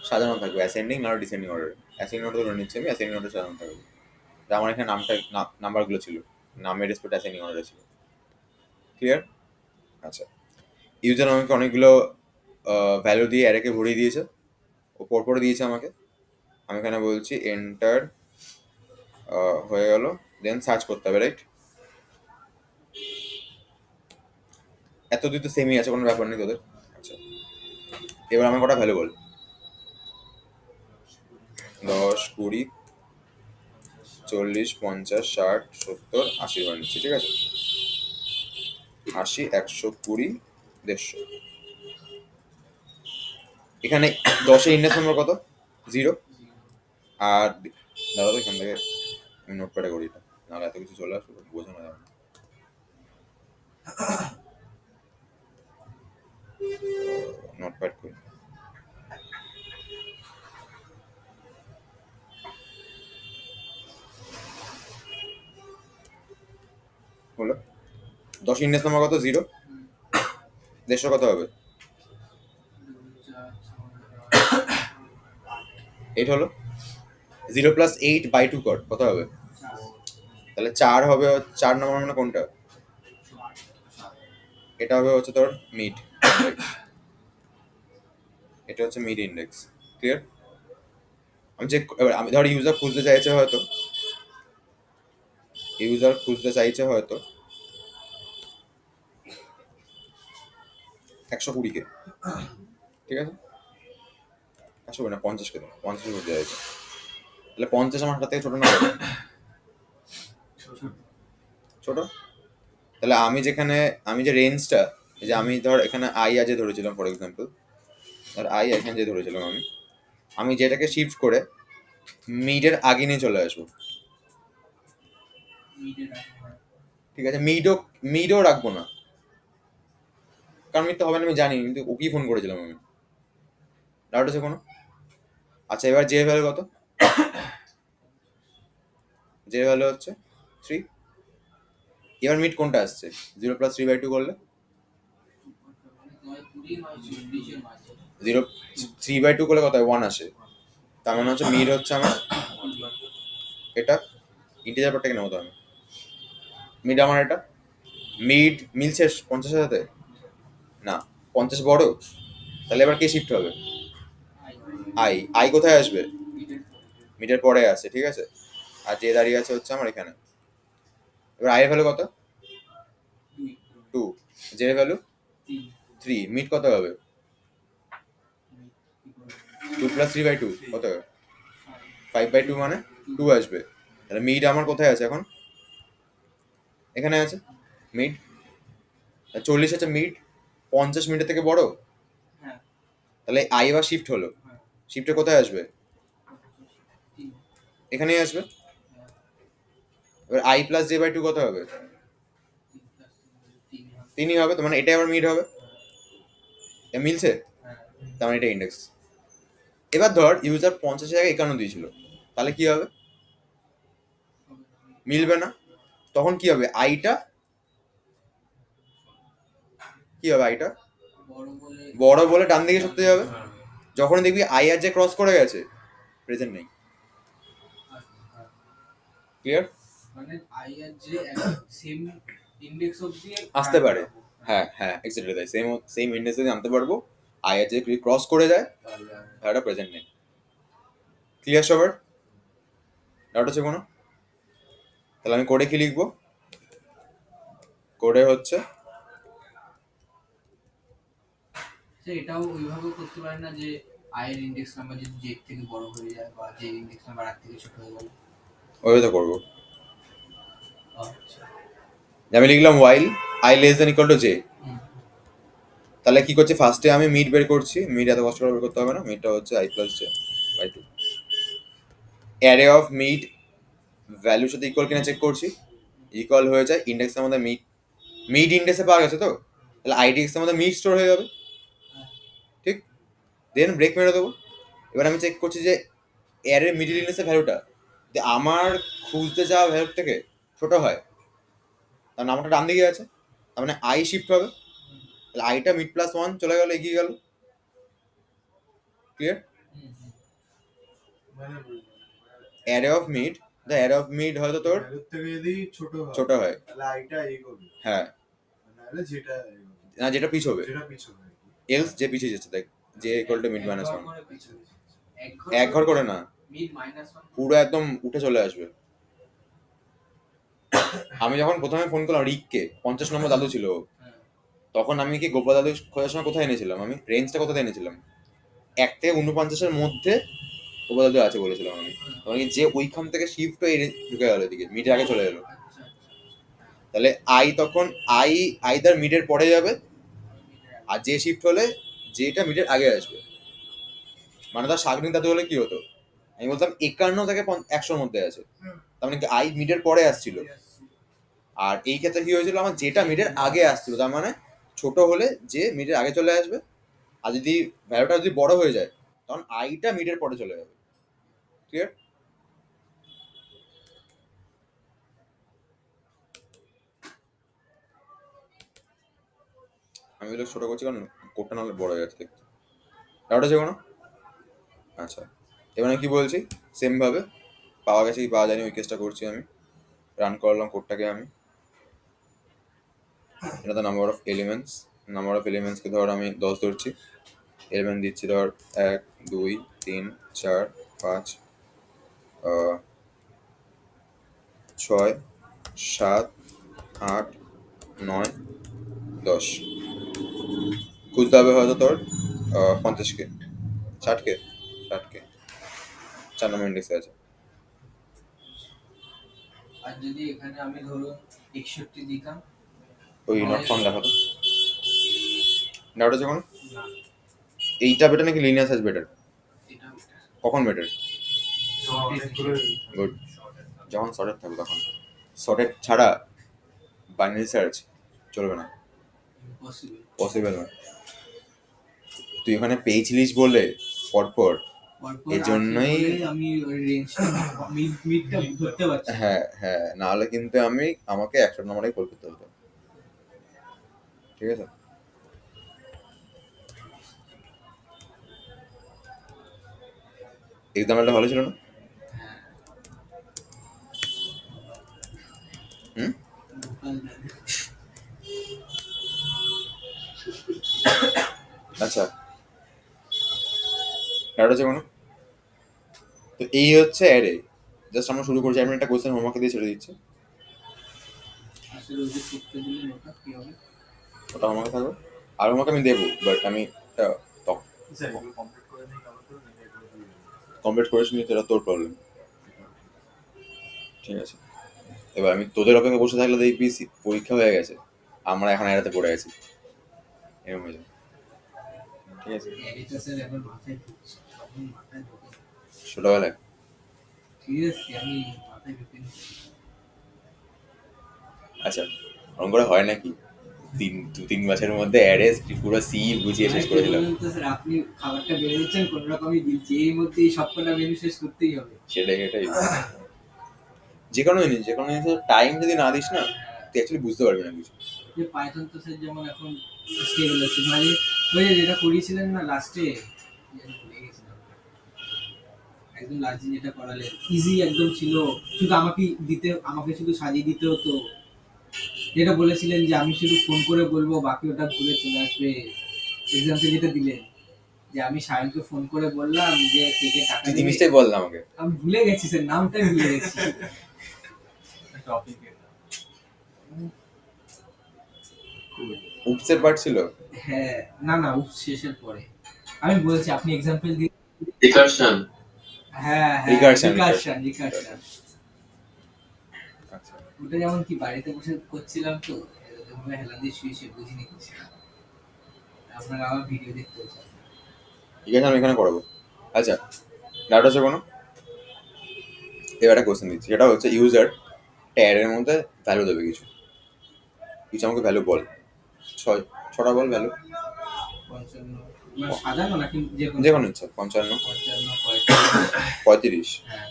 সাজানো থাকবে, অ্যাসেন্ডিং না ডিসেন্ডিং অর্ডারে। অ্যাসেন্ডিং অর্ডারে ধরে নিচ্ছি আমি, অ্যাসেন্ডিং অর্ডারে সাজানো থাকবে। আমার এখানে নাম্বারগুলো ছিল, নামের রেসপেক্ট অ্যাসেন্ডিং অর্ডারে ছিল। ক্লিয়ার? আচ্ছা, ইউজার আমাকে অনেকগুলো ভ্যালু দিয়ে অ্যারেকে ভরিয়ে দিয়েছে, ও পরপরে দিয়েছে আমাকে। আমি এখানে বলছি এন্টার, হয়ে গেল, দেন সার্চ করতে হবে, রাইট? এত দুই তো সেমই আছে, কোনো ব্যাপার নেই তোদের। আচ্ছা, এবার আমার কটা ভ্যালু বল। 10, 20, 40, 50, 60, 70, 80 ধরে নিচ্ছি। ঠিক আছে, 80, 100, 20, 150। এখানে 10-এর ইন্ডেক্স নম্বর কত? 0। আর দাদা তো এখান থেকে আমি নোটপ্যাডে করি, এটা নাহলে এত কিছু চলে আসবে, বোঝানো যাবে না। নোটপ্যাড করি। হলো 10 ইন্ডেক্স নম্বর কত? 0। 150 কত হবে? 8 হলো, 0+8/2 কর, কত হবে? তাহলে 4 হবে, 4 নম্বর মানে কোনটা? এটা হবে হচ্ছে তোর মিড ইন্ডেক্স, এটা হচ্ছে মিড ইন্ডেক্স। ক্লিয়ার? আমি ধর ইউজার খুঁজতে চাইছে হয়তো, 120 কে, ঠিক আছে, 120 না 50 কে, 50 খুঁজতে চাইছে, তাহলে 50 আমার হাত থেকে ছোট না বড়? ছোট। তাহলে আমি যে রেঞ্জটা, যে আমি ধর এখানে আই আজে ধরেছিলাম ফর এক্সাম্পল, ধর আই এখানে যে ধরেছিলাম আমি যেটাকে শিফট করে মিডের আগে নিয়ে চলে আসবো, ঠিক আছে, মিডও রাখবো না, কারণ মিড তো হবে না আমি জানি, কিন্তু ওকেই ফোন করেছিলাম আমি, ডাউট আছে কোনো? আচ্ছা এবার জে ভ্যালু কত? জে ভ্যালু হচ্ছে 3। এবার মিড কোনটা আসছে? 0+3/2 করলে 0 3/2 করলে কত হয়? 1 আসে। তার মানে হচ্ছে মিড হচ্ছে আমার এটা, ইন্টিজার পার্টটাকে নেবো তো আমি, মিড আমার এটা, মিড মিলছে 50-এর সাথে না, 50 বড়, তাহলে এবার কে শিফট হবে? আই কোথায় আসবে? মিডের পরে আছে, ঠিক আছে, আর যে দাঁড়িয়ে আছে হচ্ছে আমার এখানে। এবার আই এর ভ্যালু কত? 2, জে এর ভ্যালু 3, মিড কত হবে? 2+3/2 কত হবে? 5/2 মানে 2 আসবে, তাহলে মিড আমার কোথায় আছে এখন? এখানে আছে মিড, 40 আছে মিড, 50 মিনিটের থেকে বড়, তাহলে আই এবার শিফট হলো, শিফটে কোথায় আসবে? এখানেই আসবে। এবার i+j/2 কত হবে? 3ই হবে, তো মানে এটাই আবার মিড হবে, এটা মিলছে, তার মানে এটা ইন্ডেক্স। এবার ধর ইউজার 50 জায়গায় 51 দিয়েছিল, তাহলে কি হবে? মিলবে না, তখন কি হবে? আইটা কি হবে? আইটা বড় বলে ডান দিকে সরতে যাবে, যখন দেখবি আই আর যে ক্রস করে গেছে, প্রেজেন্ট নেই। ক্লিয়ার? মানে I R J same index অবধি আসতে পারে, হ্যাঁ হ্যাঁ এক্স্যাক্টলি তাই, সেম ইন্ডেক্স যদি আনতে পারবো, আই আর যে ক্রস করে যায় তাহলে প্রেজেন্ট নেই। ক্লিয়ার সবার? ডাউট আছে কোনো? তাহলে আমি কোডে কি লিখবো? কোডে হচ্ছে এটাও ওইভাবে করতে পারে না যে আই এর ইন্ডেক্স নাম্বার যদি জে থেকে বড় হয়ে যায় বা জে ইন্ডেক্স নাম্বার আর থেকে ছোট হয়ে গেল। ওইভাবে তো করবো, আচ্ছা আমি লিখলাম while I less than equal to J, তাহলে কি করছি? ফার্স্টে আমি মিড বের করছি, মিড এত কষ্ট করে বের করতে হবে না, মিডটা হচ্ছে i+j/2, অ্যারে অফ মিড ভ্যালুর সাথে ইকুয়াল কিনা চেক করছি, ইকুয়াল হয়ে যায়, ইন্ডেক্সের মধ্যে মিড ইন্ডেক্সে পাওয়া গেছে তো, তাহলে আইডিএক্সের মধ্যে মিড স্টোর হয়ে যাবে, ঠিক, দেন ব্রেক মেরে দেবো। এবার আমি চেক করছি যে অ্যারের মিডিল ইন্ডেক্সের ভ্যালুটা যে আমার খুঁজতে যাওয়া ভ্যালুর থেকে ছোট হয়, তার নামটা ডান দিকে আছে, তার মানে আই শিফট হবে, তাহলে আইটা মিড+1 চলে গেল, এগিয়ে গেল। ক্লিয়ার? মানে array of mid, the array of mid হয়তো তোর ভ্যালুর থেকে যদি ছোট হয় তাহলে আইটা এগোবে, হ্যাঁ, নাহলে যেটা এগোবে, না যেটা পিছ হবে, যেটা পিছবে আর কি। এলস যে পিছিয়ে যাচ্ছে, দেখ যে ইকুয়াল টু মিড -1, এক এক ঘর করে না, মিড -1 পুরো একদম উঠে চলে আসবে। আমি যখন প্রথমে ফোন করলাম রিককে, 50 নম্বর দাদু ছিল ও, তখন আমি কি গোপাল দাদু খোঁজার সময় কোথায় এনেছিলাম, আমি রেঞ্জটা কোথায় এনেছিলাম? 1 থেকে 49-এর মধ্যে গোপাল দাদু আছে বলেছিলাম আমি, তখন কি যে ওইখান থেকে শিফট হয়ে ঢুকে গেল এদিকে, মিডের আগে চলে এলো, তাহলে আই তখন আইদার মিডের পরে যাবে, আর যে শিফট হলে যেটা মিডের আগে আসবে। মানে তার শাগনিক দাদু হলে কি হতো, আমি বলতাম 51 থেকে 100-র মধ্যে আছে, তার মানে কি আই মিডের পরে আসছিল, আর এই ক্ষেত্রে কি হয়েছিল, আমার যেটা মিডের আগে আসছিল, তার মানে ছোট হলে যে মিডের আগে চলে আসবে, আর যদি ভ্যালুটা যদি বড় হয়ে যায় তখন আইটা মিডের পরে চলে যাবে। ক্লিয়ার? আমি এগুলো ছোট করছি কারণ কোডটা নাহলে বড় হয়ে যাচ্ছে দেখতে। ডাউট আছে কোনো? আচ্ছা এবার কি বলছি সেম ভাবে পাওয়া গেছে কি পাওয়া যায়নি ওই কেসটা করছি আমি, রান করলাম কোডটাকে আমি। এটা number of elements, number of এলিমেন্টসকে ধর আমি 10 ধরছি, এলিমেন্ট দিচ্ছি ধর 1 2 3 4 5 6 7 8 9 10। খুঁজতে হবে হয়তো তোর 50কে 60কে 60কে 4 নম্বর ইন্ডেক্সে আছে। আর যদি এখানে আমি ধরুন 61 দিতাম, ওই নট ফাউন্ড দেখাতো ডাউট আছে কোনো? না এইটা বেটার নাকি লিনিয়ার সার্চ বেটার? এটা better। কখন বেটার? অনেকগুলো গুড, যখন সর্টেড থাকবে তখন। সর্টেড ছাড়া বাইনারি সার্চ চলবে না, Impossible। পসিবল না। তুই ওখানে পেয়েছিলিস বলে পরপর, পরপর এই জন্যই- আছে বলে আমি ওই রেঞ্জটা মিডটা ধরতে পারছি। হ্যাঁ হ্যাঁ, নাহলে কিন্তু আমাকে 100 নম্বরেই কল করতে হতো। ঠিক আছে, এক্সাম্পলটা ভালো ছিল না? হ্যাঁ হুম, লোকাল না। আচ্ছা ডাউট আছে কোনো? তো এই হচ্ছে অ্যারে। জাস্ট আমরা শুরু করছি, আমি একটা কোশ্চেন হোমওয়ার্ক দিয়ে ছেড়ে দিচ্ছি, আসলে ওই যে করতে দিলে ওটা কি হবে? ওটা আমাকে থাকবে। আর আমাকে আমি দেবো, বাট আমি স্যার এগুলো কমপ্লিট করে নিই তাহলে তো নিজে করে দিই। কমপ্লিট করেছি নি, সেটা তোর প্রবলেম। ঠিক আছে, এবার আমি তোদের অপেক্ষা বসে থাকলে দেখবি পরীক্ষা হয়ে গেছে, আমরা এখন এড়াতে পড়ে গেছি, এরকম হয়ে যাবে। ঠিক আছে, এটা স্যার এখন মাথায় ঢুকছে, তখন মাথায় ঢুকে ছোটবেলায় সিরিয়াসলি আমি মাথায় ঢুকে নি। আচ্ছা ওরকম করে হয় নাকি 2-3 বছরের মধ্যে অ্যারেস পুরো সি বুঝিয়ে শেষ করেছিলাম। বলুন তো স্যার, আপনি খাবারটা বেড়ে দিচ্ছেন কোন রকমই দিচ্ছি, এর মধ্যে এই সবকটা মেনু শেষ করতেই হবে। সেটাই যে কোনো জিনিস টাইম যদি না দিস না তুই অ্যাকচুয়ালি বুঝতে পারবি না কিছু। যে পাইথন তো স্যার যেমন এখন স্টেবল আছে, মানে ওই যে যেটা করিয়েছিলেন না লাস্টে, ভুলে গেছিলাম, একদম লাস্টে যেটা করালেন ইজি একদম ছিল, শুধু আমাকে শুধু সাজিয়ে দিতে হতো, যেটা বলেছিলেন যে আমি শুধু ফোন করে বলবো বাকি ওটা ঘুরে চলে আসবে। এক্সাম্পল যেটা দিলেন যে আমি সায়নকে ফোন করে বললাম যে কেকে টাকা তুই দিবি। জিনিসটাই বললাম আমাকে, আমি ভুলে গেছি স্যার, নামটাই ভুলে গেছি। টপিক উপসের পার্ট ছিল। হ্যাঁ না না শেষের পরে আমি বলছি, আপনি এক্সাম্পল দিন। রিকারশন। হ্যাঁ হ্যাঁ Recursion, রিকারশন। আচ্ছা ওটা যেমন কি বাড়িতে বসে করছিলাম তো, তোমরা হেলা দিয়ে শুয়ে বুঝিনি কিছু, আপনারা আমার ভিডিও দেখতে হচ্ছে। ঠিক আছে, আমি এখানে করাবো। আচ্ছা ডাউট আছে কোনো? এবার একটা কোশ্চেন দিচ্ছি, সেটা হচ্ছে ইউজার ট্যারের মধ্যে ভ্যালু দেবে কিছু কিছু আমাকে ভ্যালু বল, 6টা বল ভ্যালু, 55 মানে সাজানো নাকি যে যে কোনো ইচ্ছা, 55 55 35। হ্যাঁ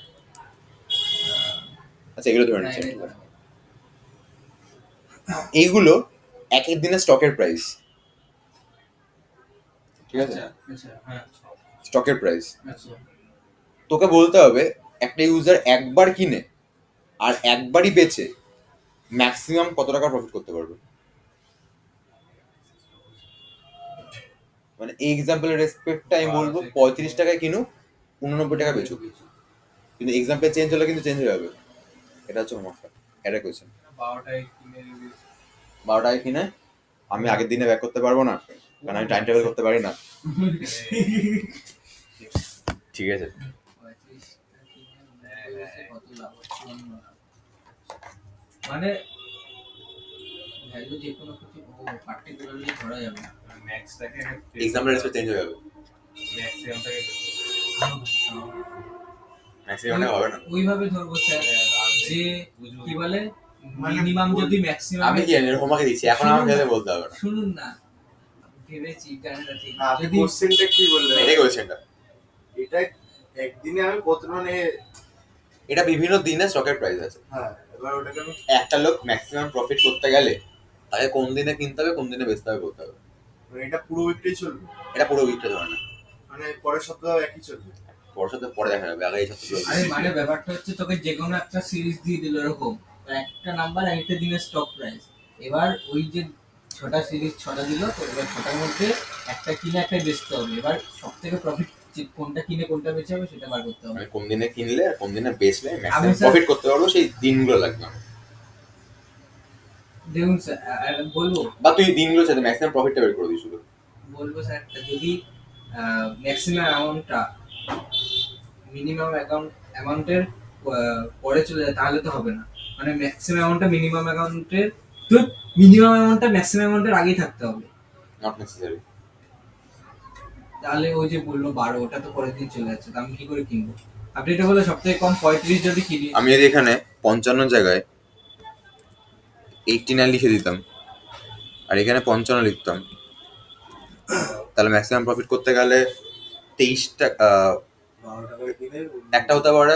আচ্ছা এগুলো ধরে নিচ্ছি। এইগুলো এক এক দিনের স্টকের প্রাইস, ঠিক আছে, আচ্ছা হ্যাঁ স্টকের প্রাইস। আচ্ছা তোকে বলতে হবে একটা ইউজার একবার কিনে আর একবারই বেচে ম্যাক্সিমাম কত টাকা প্রফিট করতে পারবে। মানে এই এক্সাম্পলের রেসপেক্টটা আমি বলবো 35 টাকায় কিনুক 89 টাকা বেচুক, কিন্তু এক্সাম্পল চেঞ্জ হলে কিন্তু চেঞ্জ হয়ে যাবে। এটা হচ্ছে সমস্যা, এটা কোয়েশ্চেন। 12টায় কিনে আমি আগের দিনে ব্যাক করতে পারবো না, কারণ আমি টাইম টেবিল করতে পারি না। ঠিক আছে, মানে ভ্যালু যে কোনো কিছু পার্টিকুলারলি ধরা যাবে না। ম্যাক্সটাকে এক্সাম্পলের রেসপেক্ট চেঞ্জ হয়ে যাবে, ম্যাক্সিমামটাকে ম্যাক্সিমামটা হবে না। ওইভাবে ধরবো স্যার যে কি বলে মিনিমাম যদি ম্যাক্সিমাম আমি কি জানি, হোমওয়ার্কে দিচ্ছি, এখন আমাকে ভেবে বলতে হবে না। শুনুন না, ভেবেছি জানেন ঠিক আপনি যদি কোশ্চেনটা কি বললেন? এটাই কোয়েশ্চেনটা। এটা একদিনে আমি কত মানে এটা বিভিন্ন দিনে স্টকের প্রাইস আছে। হ্যাঁ এবার ওটাকে আমি একটা লোক ম্যাক্সিমাম প্রফিট করতে গেলে তাকে কোন দিনে কিনতে হবে কোন দিনে বেচতে হবে বলতে হবে। মানে এটা পুরো উইকটাই চলবে, এটা পুরো উইকটা ধরে না, মানে পরের সপ্তাহ একই চলবে। পড়াশোনা পরে দেখা যাবে, আগে এইসব তো আরে মানে ব্যাপারটা হচ্ছে তোকে যে কোনো একটা সিরিজ দিয়ে দিল এরকম একটা নাম্বার একটা দিনের স্টক প্রাইস, এবার ওই যে ছটা সিরিজ ছটা দিল তো এবার ছটার মধ্যে একটা কিনে একটা বেচতে হবে, এবার সব থেকে প্রফিট কোনটা কিনে কোনটা বেচে হবে সেটা বার করতে হবে। মানে কোন দিনে কিনলে আর কোন দিনে বেচলে আমি ম্যাক্সিমাম স্যার- প্রফিট করতে পারবো সেই দিনগুলো লাগবে আমার। দেখুন স্যার বলবো বা তুই দিনগুলো চাইতে ম্যাক্সিমাম প্রফিটটা বের করে দিই শুধু। বলবো স্যার একটা, যদি ম্যাক্সিমাম অ্যামাউন্টটা মিনিমাম অ্যামাউন্টের পরে চলে যায় তাহলে তো হবে না, মানে ম্যাক্সিমাম অ্যামাউন্টটা মিনিমাম অ্যামাউন্টের, তো মিনিমাম অ্যামাউন্টটা ম্যাক্সিমাম অ্যামাউন্টের আগেই থাকতে হবে, নট নেসেসারি। তাহলে ওই যে বললো 12 ওটা তো পরের দিন চলে যাচ্ছে, তো আমি কি করে কিনবো? আপনি এটা বলে সব থেকে কম 35 যদি কিনি, আমি যদি এখানে 55 জায়গায় 89 লিখে দিতাম আর এখানে 55 লিখতাম, তাহলে ম্যাক্সিমাম প্রফিট করতে গেলে 23টা 12 টাকা কিনে একটা হতে পারে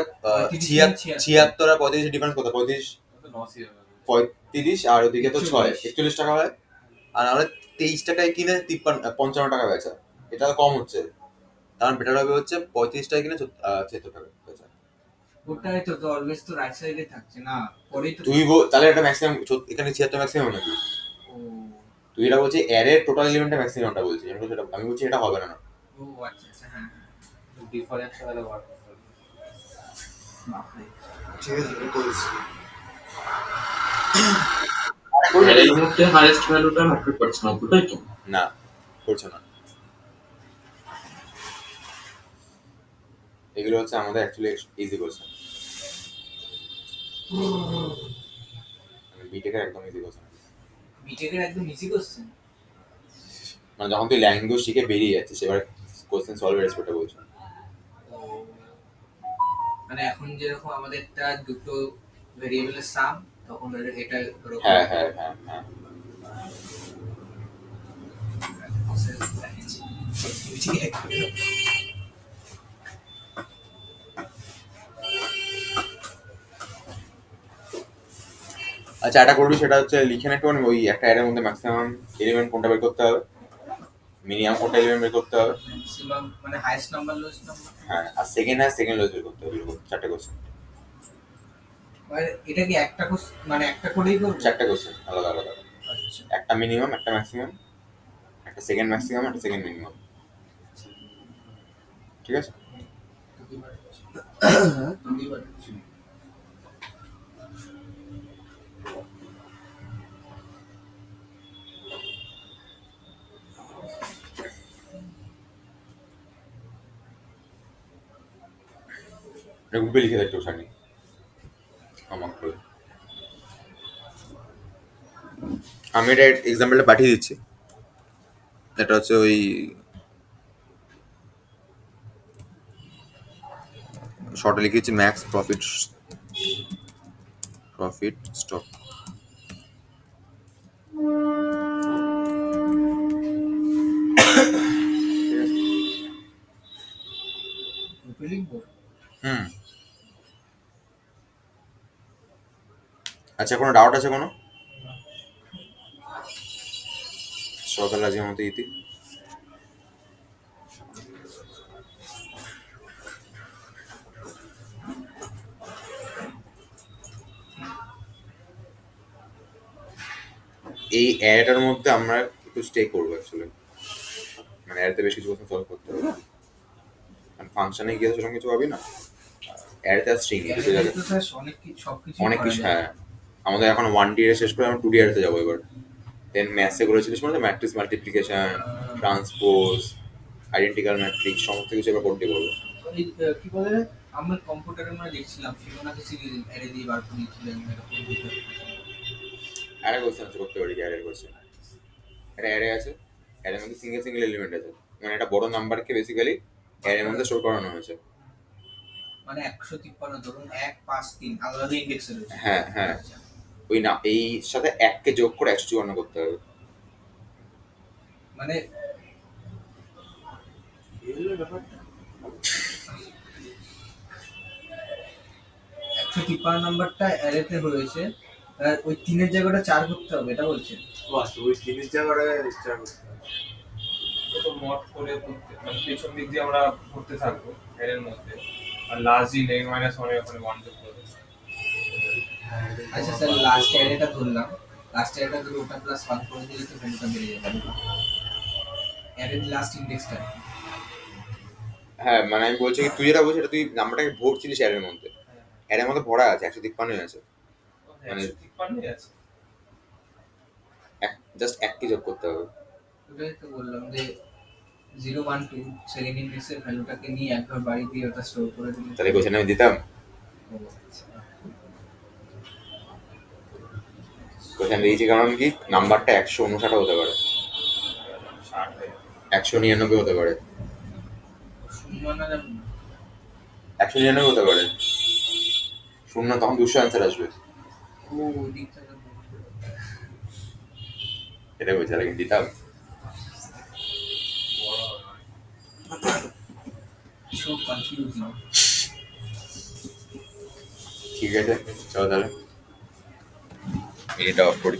36, 76 আর 35 ডিফারেন্স কত? 35 আর ওদিকে তো 6 41 টাকা হয়। আর নাহলে 23 টাকায় কিনে 55 টাকা বেচা, এটা কম হচ্ছে। কারণ বেটার হবে হচ্ছে 35 টাকায় কিনে 76 টাকা বেচা। ওটাই তো অলওয়েজ তো রাইট সাইডে থাকছে না, পরেই তো তুই তাহলে এটা ম্যাক্সিমাম, এখানে 76 ম্যাক্সিমাম নাকি? ও তুই এটা বলছি অ্যারের টোটাল এলিমেন্টটা ম্যাক্সিমামটা বলছি, আমি বলছি এটা হবে না। ও আচ্ছা আচ্ছা হ্যাঁ ডিফারেন্স তাহলে বার করতে হবে। বাপরে। ঠিক আছে এটা করেছি। আর এই মুহূর্তে হাইয়েস্ট ভ্যালুটা ম্যাটার করছে না, তাই তো? না, করছে না। এগুলো হচ্ছে আমাদের অ্যাকচুয়ালি ইজি কোশ্চেন, বিটেকের একদম ইজি কোশ্চেন। বিটেকের একদম ইজি কোশ্চেন, মানে যখন তুই ল্যাঙ্গুয়েজ শিখে বেরিয়ে যাচ্ছিস এবার কোশ্চেন সলভের এক্সপার্টটা বলছো। মানে এখন যেরকম আমাদের একটা দুটো ভেরিয়েবলের সাম, তখন এটা ধরো হ্যাঁ হ্যাঁ হ্যাঁ হ্যাঁ। আচ্ছা এটা করবি, সেটা হচ্ছে লিখে একটু ওই একটা অ্যারের মধ্যে ম্যাক্সিমাম এলিমেন্ট কোনটা বের করতে হবে, মিনিমাম কোনটা এলিমেন্ট বের করতে হবে, ম্যাক্সিমাম মানে হাইয়েস্ট নাম্বার লোয়েস্ট নাম্বার, হ্যাঁ আর সেকেন্ড লোজ বের করতে হবে। এরকম 4টে কোশ্চেন, মানে এটা কি একটা মানে একটা করেই করব? 4টে কোশ্চেন আলাদা আলাদা, আচ্ছা একটা মিনিমাম, একটা ম্যাক্সিমাম, একটা সেকেন্ড ম্যাক্সিমাম, একটা সেকেন্ড মিনিমাম। ঠিক আছে? এটা গ্রুপে লিখে দেয় একটু সানি আমাকে। আমি এটা এক্সাম্পলটা পাঠিয়ে দিচ্ছি। এটা হচ্ছে ওই শর্টে লিখেছি ম্যাক্স প্রফিট স্টক। লিখবো। হুম। আচ্ছা কোনো ডাউট আছে কোনো? সকাল আজকের মতো ইতি। এই অ্যাডটার মধ্যে আমরা একটু স্টে করবো অ্যাকচুয়ালি, মানে অ্যাডতে বেশ কিছু কোশ্চেন সলভ করতে হবে। কারণ ফাংশনে গিয়ে তো সেরকম কিছু পাবি না, অ্যাডতে আর স্ট্রিং দুটো জায়গায় তো স্যার অনেক কিছু সবকিছু অনেক কিছু। হ্যাঁ আমাদের এখন 1D এর শেষ করে আমরা 2D এর যাবো এবার। দেন ম্যাথসে করেছিলিস মানে matrix multiplication, transpose, identical matrix, সমস্ত কিছু এবার করতে বলবো। কি বলে আমরা কম্পিউটারে আমরা দেখছিলাম ফিবোনাকি সিরিজ অ্যারে দিয়ে বার করে দিয়েছিলেন এরকম কিছু। অ্যারে কোশ্চেন আছে, করতে পারি অ্যারের কোশ্চেন। একটা অ্যারে আছে, অ্যারের মধ্যে সিঙ্গেল এলিমেন্ট আছে, মানে একটা বড় নাম্বারকে বেসিক্যালি অ্যারের মধ্যে স্টোর করানো হয়েছে। মানে 153 ধরুন 1 5 3 আলাদা ইন্ডেক্স রয়েছে। হ্যাঁ হ্যাঁ, ওই না এই সাথে 1কে যোগ করে 154 করতে হবে। মানে এই হলো ব্যাপারটা। 153 নাম্বারটা অ্যারেতে হয়েছে, আর ওই 3 এর জায়গাটা 4 করতে হবে এটা বলছেন। বাস ওই জিনিস জায়গাটা স্টার করতে হবে। তো মড করে মানে পেছন দিক দিয়ে আমরা ঘুরতে থাকবো এর মধ্যে, আর লাস্ট দিন n মাইনাস ওয়ান ওখানে ওয়ান টু করে আচ্ছা স্যার, লাস্ট অ্যারেটা ধরলাম, লাস্ট অ্যারেটা ধরে ওটা প্লাস 1 করে দিলে তো ভ্যালুটা বেড়ে যাবে। অ্যারের লাস্ট ইন্ডেক্সটা হ্যাঁ মানে আমি বলছি কি, তুই যেটা বলছিস এটা তুই নাম্বারটাকে ভরছিলিস অ্যারের মধ্যে, অ্যারের মধ্যে ভরা আছে 153 আছে, মানে 153 আছে। জাস্ট একটি যোগ করতে হবে। ওটাই তো বললাম যে 0 1 2 সেকেন্ড ইন্ডেক্সের ভ্যালুটাকে নিয়ে একবার বাড়ি দিয়ে ওটা স্টোর করে দিলে। তাহলে কোশ্চেন আমি দিতাম, ও আচ্ছা। কোশ্চেন দিয়েছি কারণ কি নাম্বারটা 159 হতে পারে, 60 হয়ে 199 হতে পারে, শূন্য না যাবে না। 199 হতে পারে, শূন্য তখন 200 অ্যান্সার আসবে, ও ওই দিকটা তো এটা বলছি। তাহলে কিন্তু দিতাম। বড় হয়। So confusing. ঠিক আছে চলো তাহলে এটা অফ করি।